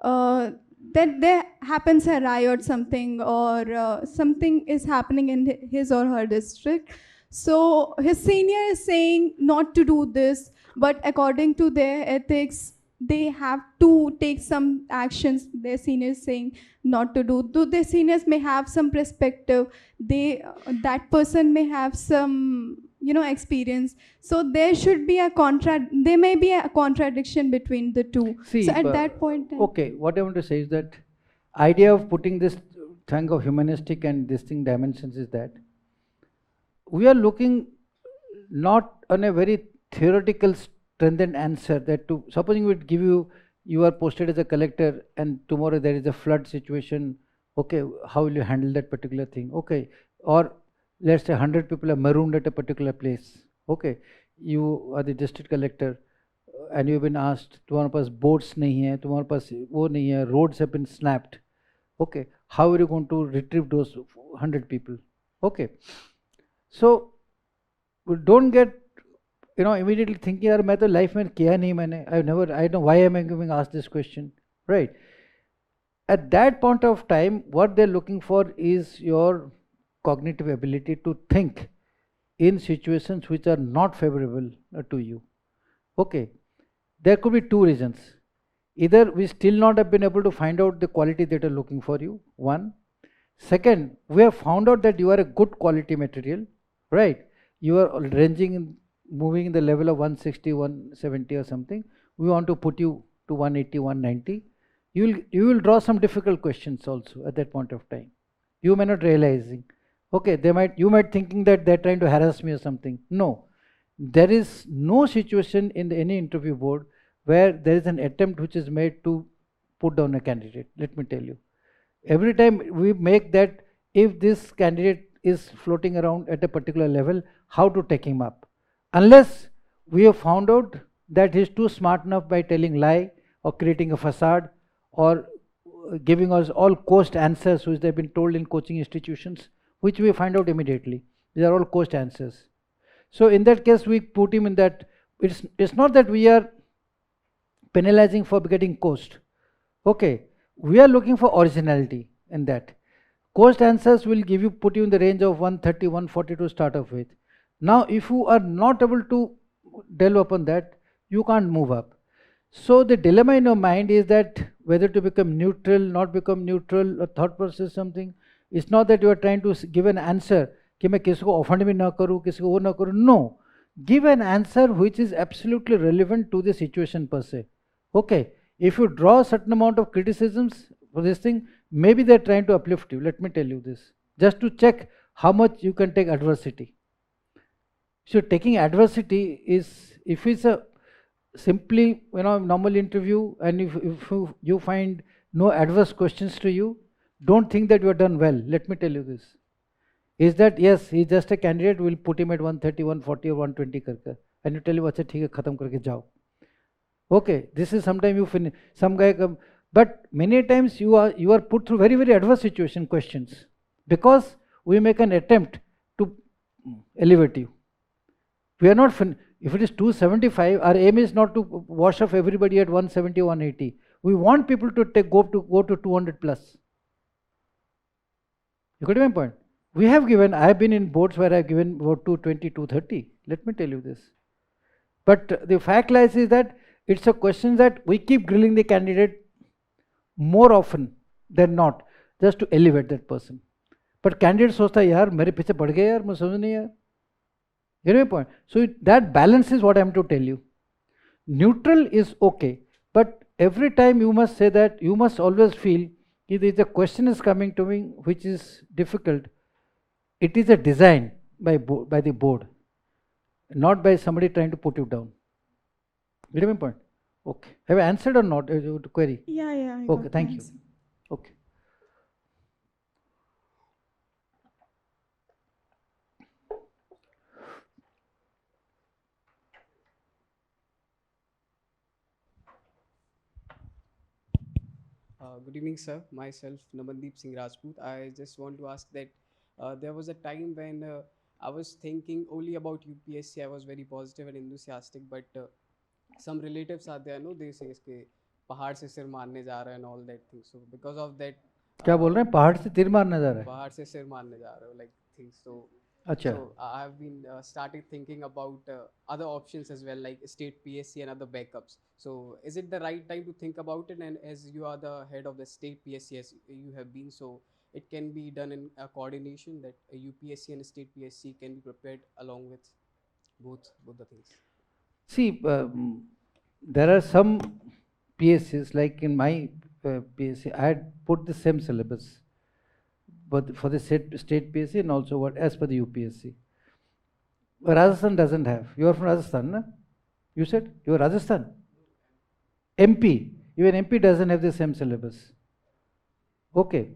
That there happens a riot, something, or something is happening in his or her district. So his senior is saying not to do this, but according to their ethics, they have to take some actions. Their seniors saying not to do. Though their seniors may have some perspective, that person may have some experience. So there should be there may be a contradiction between the two. See, so at that point. Okay, what I want to say is that idea of putting this thing of humanistic and this thing dimensions is that we are looking not on a very theoretical strengthened answer that supposing we give you are posted as a collector and tomorrow there is a flood situation, okay, how will you handle that particular thing? Okay, or let's say 100 people are marooned at a particular place, okay, you are the district collector and you've been asked, तुम्हारे पास boats नहीं है, तुम्हारे पास वो नहीं है, roads have been snapped, okay, how are you going to retrieve those 100 people? Okay, so don't get immediately thinking यार मैं तो life में किया नहीं मैंने, I don't know why am I being asked this question, right? At that point of time, what they're looking for is your cognitive ability to think in situations which are not favorable to you. Okay, there could be two reasons. Either we still not have been able to find out the quality that are looking for you, one. Second, we have found out that you are a good quality material, right? You are moving in the level of 160, 170 or something. We want to put you to 180, 190. You will draw some difficult questions also at that point of time. You may not realizing. Okay, you might thinking that they're trying to harass me or something. No, there is no situation in any interview board where there is an attempt which is made to put down a candidate. Let me tell you, every time we make that, if this candidate is floating around at a particular level, how to take him up, unless we have found out that he's too smart enough by telling lie or creating a facade or giving us all coached answers which they've been told in coaching institutions, which we find out immediately. These are all coached answers. So in that case, we put him in that. It's not that we are penalizing for getting coached. Okay, we are looking for originality in that. Coached answers will put you in the range of 130, 140 to start off with. Now, if you are not able to delve upon that, you can't move up. So the dilemma in your mind is that whether to become neutral, not become neutral, a thought process something. It's not that you are trying to give an answer कि मैं किसी को offend भी ना करूँ, किसी को वो ना करूँ. No, give an answer which is absolutely relevant to the situation per se. Okay, if you draw a certain amount of criticisms for this thing, maybe they're trying to uplift you. Let me tell you this, just to check how much you can take adversity. So taking adversity is, if it's a simply normal interview, and if you find no adverse questions to you, don't think that you are done well. Let me tell you this, is that yes, he's just a candidate, we'll put him at 130, 140 or 120 karke, and you tell him acha theek hai, khatam karke jao. Okay, this is sometime you finish, some guy come, but many times you are put through very, very adverse situation questions, because we make an attempt to elevate you. We are not if it is 275, our aim is not to wash off everybody at 170, 180. We want people to go to 200 plus. You got my point? We have given, I have been in boards where I have given about 220, 230. Let me tell you this. But the fact lies is that it's a question that we keep grilling the candidate more often than not, just to elevate that person. But candidate सोचता है यार मेरे पीछे पड़ गए यार, मैं समझ नहीं यार. Get my point? So that balance is what I am to tell you. Neutral is okay, but every time you must say that, you must always feel if the question is coming to me which is difficult, it is a design by the board, not by somebody trying to put you down. Get my point? Okay. Have I answered or not? Query? Yeah, I okay, got thank the you. answer. Okay. Good evening, sir. Myself, Namandeep Singh Rajput. I just want to ask that there was a time when I was thinking only about UPSC. I was very positive and enthusiastic, but some relatives are there, no, they say इसके पहाड़ से सिर मारने जा रहा है and all that thing. So because of that, क्या बोल रहे हैं? पहाड़ से तीर मारने जा रहा है? पहाड़ से सिर मारने जा रहा है, like things. So अच्छा. so I have been started thinking about other options as well, like state PSC and other backups. So is it the right time to think about it? And as you are the head of the state PSC, as you have been, so it can be done in a coordination that a UPSC and a state PSC can be prepared along with both the things. See, there are some PSCs, like in my PSC, I had put the same syllabus, but for the state PSC and also what as per the UPSC. Rajasthan doesn't have. You are from Rajasthan, na? You said you are Rajasthan. MP, even MP doesn't have the same syllabus. Okay,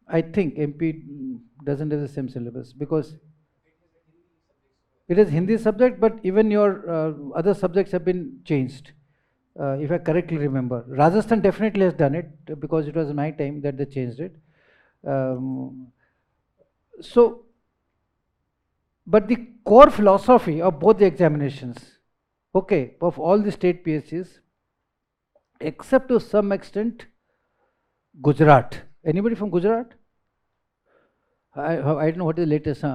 I think MP doesn't have the same syllabus because it is Hindi subject, but even your other subjects have been changed. If I correctly remember, Rajasthan definitely has done it because it was my time that they changed it. So, but the core philosophy of both the examinations, okay, of all the state PSCs, except to some extent, Gujarat. Anybody from Gujarat? I don't know what is the latest.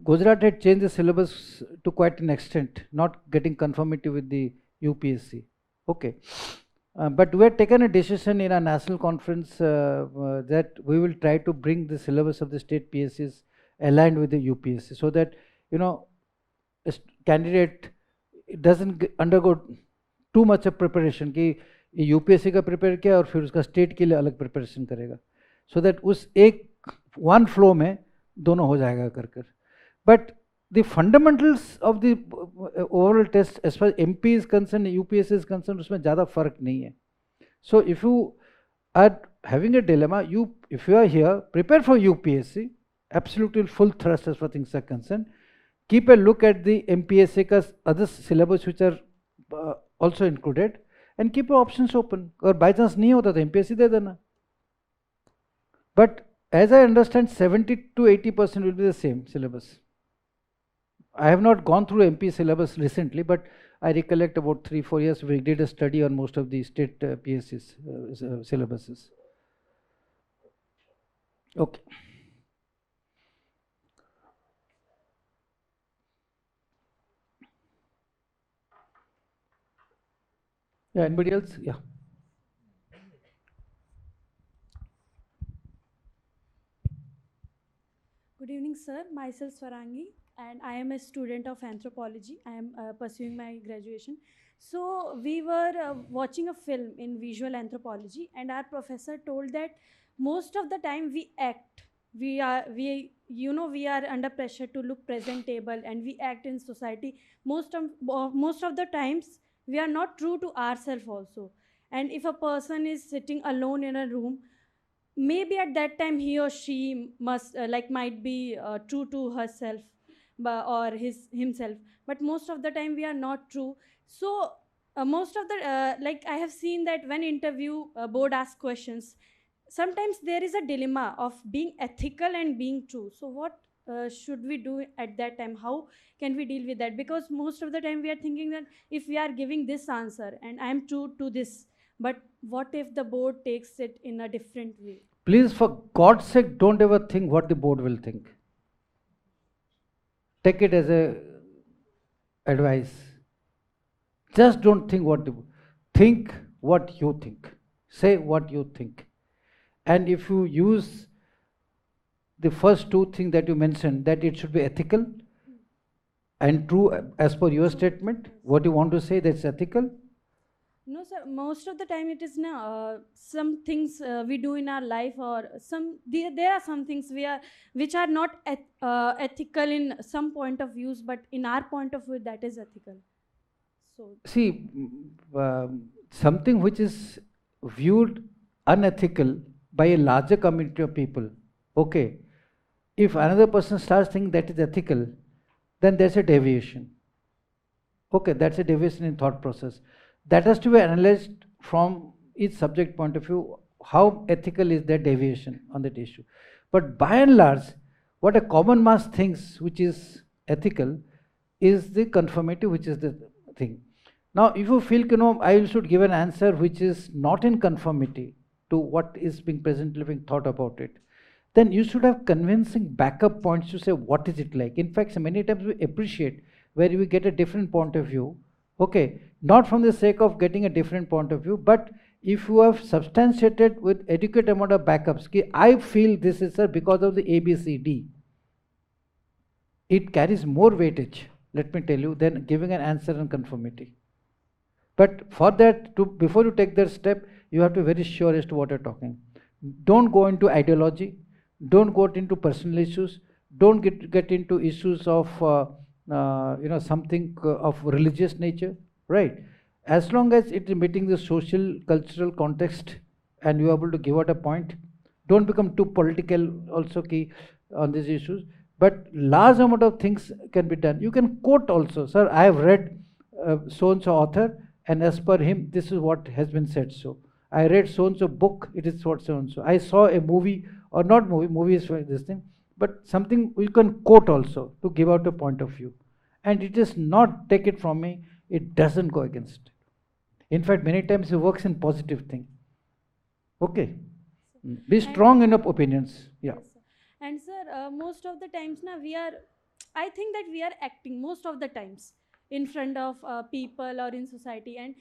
Gujarat had changed the syllabus to quite an extent, not getting conformity with the UPSC. Okay. But we had taken a decision in our national conference that we will try to bring the syllabus of the state PSCs aligned with the UPSC, so that a candidate doesn't undergo too much of preparation कि UPSC का prepare किया और फिर उसका state के लिए अलग preparation करेगा, so that उस एक one flow में दोनों हो जाएगा कर. But the fundamentals of the overall test as far as MP is concerned, UPSC is concerned, उसमें ज़्यादा फर्क नहीं है. So if you are having a dilemma, if you are here, prepare for UPSC, absolutely full thrust as far as things are concerned. Keep a look at the MPSC का other syllabus which are also included, and keep your options open. और by chance नहीं होता तो MPSC दे देना. But as I understand, 70 to 80% will be the same syllabus. I have not gone through MP syllabus recently, but I recollect about 3-4 years we did a study on most of the state PSCs syllabuses. Okay. Yeah, anybody else? Yeah. Good evening, sir. Myself Swarangi, and I am a student of anthropology. I am pursuing my graduation. So we were watching a film in visual anthropology, and our professor told that most of the time we act. We are under pressure to look presentable, and we act in society. Most of the times we are not true to ourselves also. And if a person is sitting alone in a room, maybe at that time he or she might be true to herself, or himself, but most of the time we are not true. So most of the I have seen that when interview board asks questions, sometimes there is a dilemma of being ethical and being true. So what should we do at that time? How can we deal with that? Because most of the time we are thinking that if we are giving this answer and I am true to this, but what if the board takes it in a different way? Please, for God's sake, don't ever think what the board will think. Take it as a advice. Just don't think think what you think. Say what you think. And if you use the first two things that you mentioned, that it should be ethical and true as per your statement, what you want to say that's ethical. No, sir. Most of the time, it is some things we do in our life, or there are some things which are not ethical in some point of views, but in our point of view, that is ethical. So see, something which is viewed unethical by a larger community of people. Okay, if another person starts thinking that is ethical, then there's a deviation. Okay, that's a deviation in thought process. That has to be analyzed from each subject point of view, how ethical is that deviation on that issue. But by and large, what a common mass thinks which is ethical is the conformity, which is the thing. Now, if you feel, I should give an answer which is not in conformity to what is being presently being thought about it, then you should have convincing backup points to say what is it like. In fact, so many times we appreciate where we get a different point of view. Okay, not from the sake of getting a different point of view, but if you have substantiated with adequate amount of backups, I feel this is because of the ABCD, it carries more weightage, let me tell you, than giving an answer in conformity. But for that, before you take that step, you have to be very sure as to what you're talking. Don't go into ideology, don't go into personal issues, don't get into issues of something of religious nature, right? As long as it is meeting the social, cultural context and you are able to give out a point, don't become too political also on these issues. But large amount of things can be done. You can quote also, sir, I have read so-and-so author, and as per him, this is what has been said. So I read so-and-so book, it is what so-and-so. I saw a movie, or not movie is this thing, but something we can quote also to give out a point of view. And it is not take it from me, it doesn't go against it. In fact, many times it works in positive thing. Okay. Be strong enough opinions. Yeah. Yes, sir. And sir, most of the times now I think that we are acting most of the times in front of people or in society, and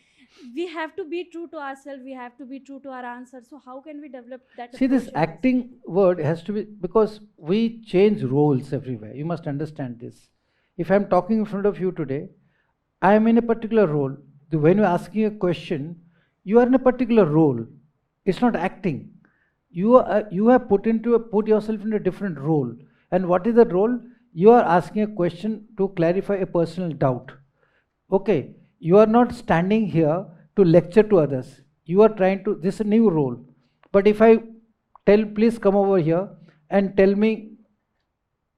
we have to be true to ourselves, we have to be true to our answers. So how can we develop that? See, this acting word has to be, because we change roles everywhere. You must understand this. If I'm talking in front of you today, I am in a particular role. When you're asking a question, you are in a particular role. It's not acting. You have put yourself into a different role. And what is the role? You are asking a question to clarify a personal doubt. Okay, you are not standing here to lecture to others. You are trying to, this is a new role. But if I tell, please come over here and tell me,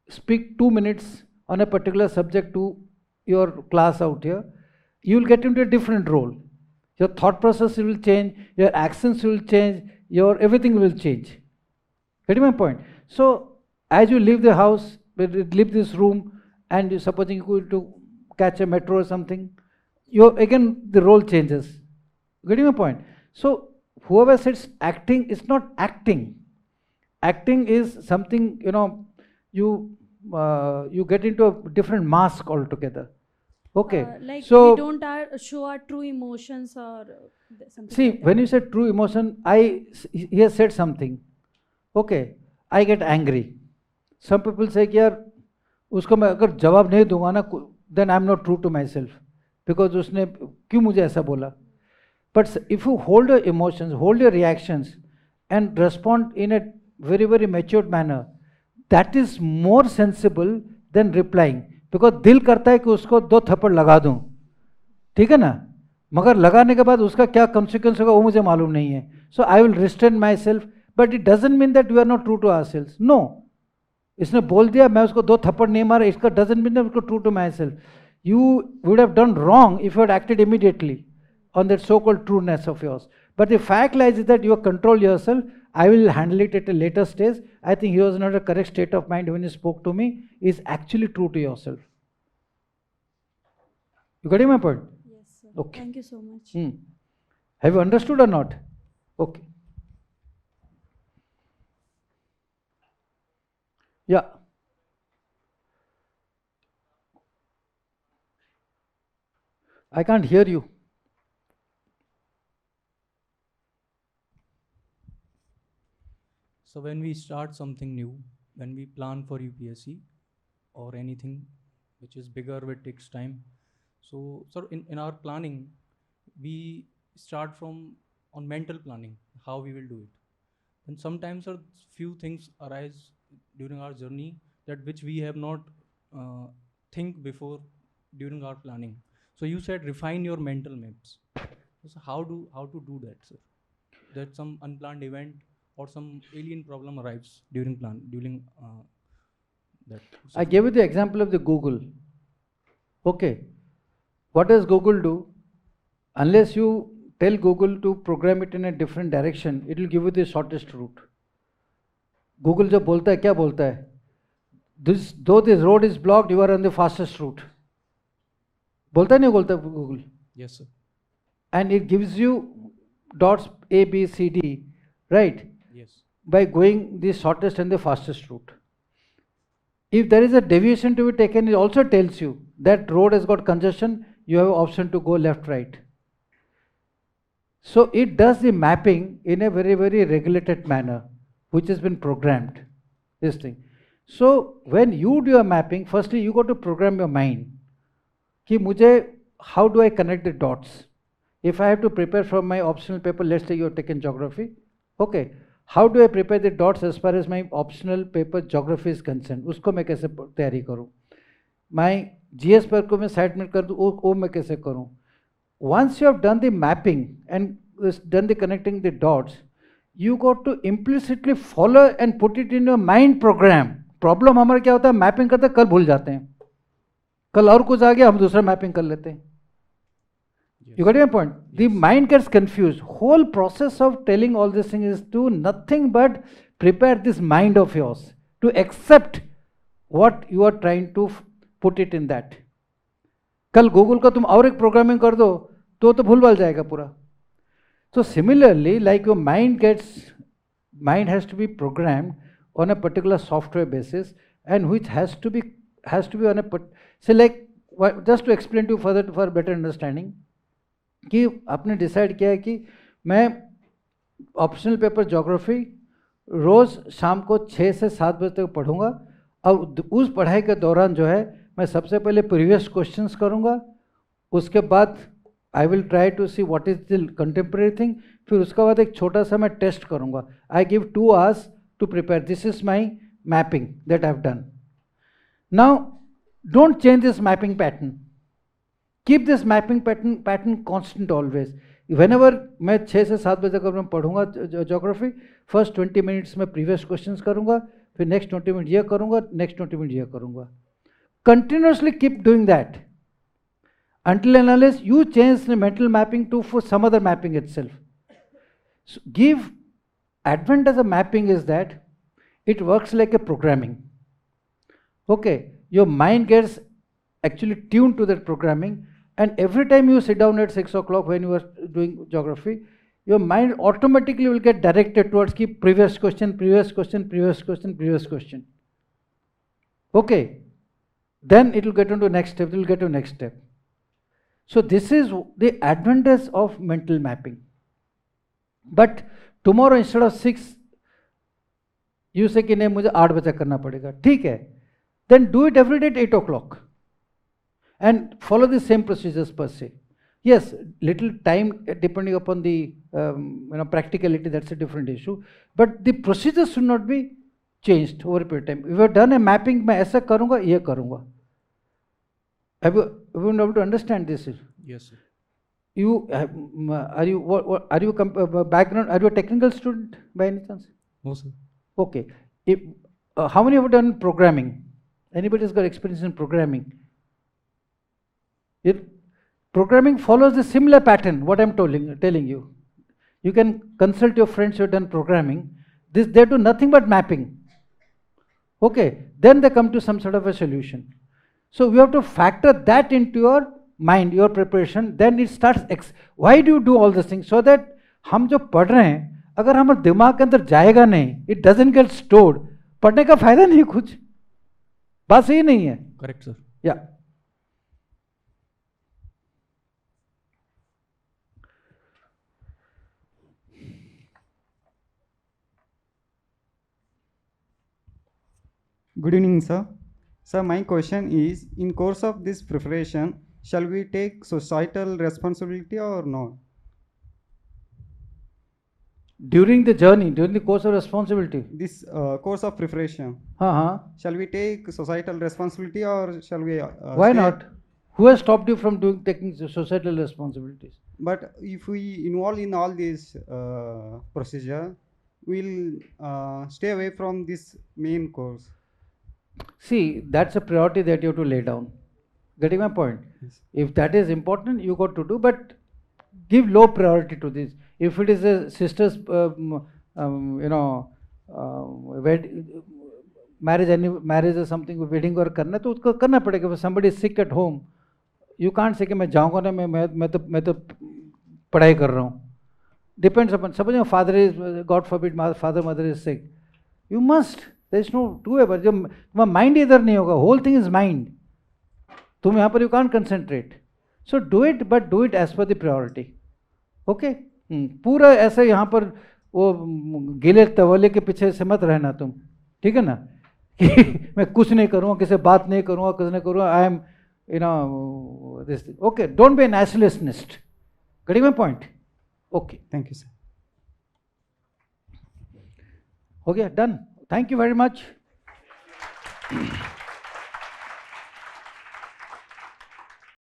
speak 2 minutes on a particular subject to your class out here, you will get into a different role. Your thought process will change, your actions will change, your everything will change. Getting my point? So as you leave the house, leave this room, and you supposing you go to catch a metro or something, again the role changes. Getting my point? So whoever says acting is not acting. Acting is something, you get into a different mask altogether. Okay. Like So we don't show our true emotions or something see, like that. when you said true emotion, he has said something. Okay, I get angry. Some people say कि यार उसको मैं अगर जवाब नहीं दूंगा ना, then I'm not true to myself because उसने क्यों मुझे ऐसा बोला. But if you hold your emotions, hold your reactions, and respond in a very very matured manner, that is more sensible than replying. Because दिल करता है कि उसको 2 थप्पड़ लगा दूं, ठीक है ना, मगर लगाने के बाद उसका क्या consequence होगा वो मुझे मालूम नहीं है. So I will restrain myself, but it doesn't mean that we are not true to ourselves. No. इसने बोल दिया मैं उसको 2 थप्पड़ नहीं मारा, इसका doesn't mean that I'm true to myself. You would have done wrong if you had acted immediately on that so-called trueness of yours. But the fact lies is that you control yourself. I will handle it at a later stage. I think he was not a correct state of mind when he spoke to me. Is actually true to yourself. You got my point? Yes, sir. Okay. Thank you so much. Have you understood or not? Okay. Yeah. I can't hear you. So when we start something new, when we plan for UPSC or anything which is bigger, which takes time. So in our planning, we start from on mental planning, how we will do it. And sometimes a few things arise during our journey that which we have not think before during our planning. So you said refine your mental maps. So how to do that, sir? That some unplanned event or some alien problem arrives during that. I gave you the example of the Google. Okay. What does Google do? Unless you tell Google to program it in a different direction, it will give you the shortest route. Google जब बोलता है क्या बोलता है? Though this road is blocked, you are on the fastest route. बोलता है नहीं बोलता Google? Yes, sir. And it gives you dots A, B, C, D, right? Yes. By going the shortest and the fastest route. If there is a deviation to be taken, it also tells you that road has got congestion, you have an option to go left, right. So it does the mapping in a very, very regulated manner, which has been programmed, this thing. So when you do a mapping, firstly you got to program your mind. कि मुझे, how do I connect the dots? If I have to prepare for my optional paper, let's say you have taken geography, okay, how do I prepare the dots as far as my optional paper geography is concerned? उसको मैं कैसे तैयारी करूँ? My GS पर को मैं side में कर दूँ, वो मैं कैसे करूँ? Once you have done the mapping and done the connecting the dots, you got to implicitly follow and put it in your mind program. Problem हमारा क्या होता है? Mapping करते कल भूल जाते हैं, कल और कुछ आ गया हम दूसरा mapping कर लेते हैं. You got my point? Yes. The mind gets confused. Whole process of telling all these things is to nothing but prepare this mind of yours to accept what you are trying to put it in that. कल Google का तुम और एक programming कर दो तो भूल-भाल जाएगा पूरा. So similarly, like your mind has to be programmed on a particular software basis, and which has to be on a say like just to explain to you further for better understanding. कि आपने decide किया है कि मैं optional paper geography रोज़ शाम को 6 से 7 बजे तक पढ़ूंगा, और उस पढ़ाई के दौरान जो है मैं सबसे पहले प्रीवियस क्वेश्चंस करूंगा, उसके बाद I will try to see what is the contemporary thing, फिर उसके बाद एक छोटा सा मैं टेस्ट करूंगा. I give 2 hours to prepare. This is my mapping that I have done. Now don't change this mapping pattern. Keep this mapping pattern constant always. Whenever मैं 6 से 7 बजे तक मैं पढ़ूंगा ज्योग्राफी, फर्स्ट 20 मिनट्स में प्रीवियस क्वेश्चंस करूंगा, फिर next 20 minute ये करूंगा, नेक्स्ट 20 मिनट ये करूंगा. Continuously keep doing that until and unless you change the mental mapping to for some other mapping itself. So give advantage of mapping is that it works like a programming. Okay, your mind gets actually tuned to that programming. And every time you sit down at 6 o'clock when you are doing geography, your mind automatically will get directed towards the previous question, previous question, previous question, previous question. Okay. Then it will get into next step, it will get to next step. So this is the advantage of mental mapping. But tomorrow instead of 6, you say कि नहीं मुझे 8 बजे करना पड़ेगा, ठीक है, then do it every day at 8 o'clock and follow the same procedures per se. Yes, little time depending upon the practicality, that's a different issue, but the procedures should not be changed over a period of time. If you have done a mapping, मैं ऐसा करूँगा, ये करूँगा. Have you been able to understand this? Yes, sir. You are you background? Are you a technical student by any chance? No, sir. Okay. If, how many have done programming? Anybody's got experience in programming? Programming follows a similar pattern. What I'm telling you, you can consult your friends who have done programming. They do nothing but mapping. Okay. Then they come to some sort of a solution. So we have to factor that into your mind, your preparation. Then it starts. Why do you do all these things? So that हम जो पढ़ रहे हैं, अगर हमारे दिमाग के अंदर जाएगा नहीं, it doesn't get stored, पढ़ने का फायदा नहीं कुछ. बात सही नहीं है? Correct, sir. Yeah. Good evening, sir. Sir, my question is, in course of this preparation, shall we take societal responsibility or not? During the journey, during the course of responsibility. This course of preparation. Shall we take societal responsibility or shall we? Why not? Who has stopped you from taking societal responsibilities? But if we involve in all this procedure, we'll stay away from this main course. See, that's a priority that you have to lay down. Getting my point? Yes. If that is important, you got to do, but give low priority to this. If it is a sister's, marriage or something, wedding or करना तो उसको करना पड़ेगा. If somebody is sick at home, you can't say कि मैं जाऊँगा ना, मैं तो पढ़ाई कर रहा हूँ. Depends upon. Suppose your father is, God forbid, mother is sick. You must. There is no two-ever. जब तुम्हारा mind इधर नहीं होगा, whole thing is mind. तुम यहाँ पर you can't concentrate. So do it, but do it as per the priority. Okay? पूरा ऐसे यहाँ पर वो गीले तवले के पीछे से मत रहना तुम, ठीक है ना? कि मैं कुछ नहीं करूँगा, किसी बात नहीं करूँगा, कुछ नहीं करूँगा. I am, this. Okay, don't be an isolationist. Getting my point? Okay. Thank you, sir. Okay, done. Thank you very much.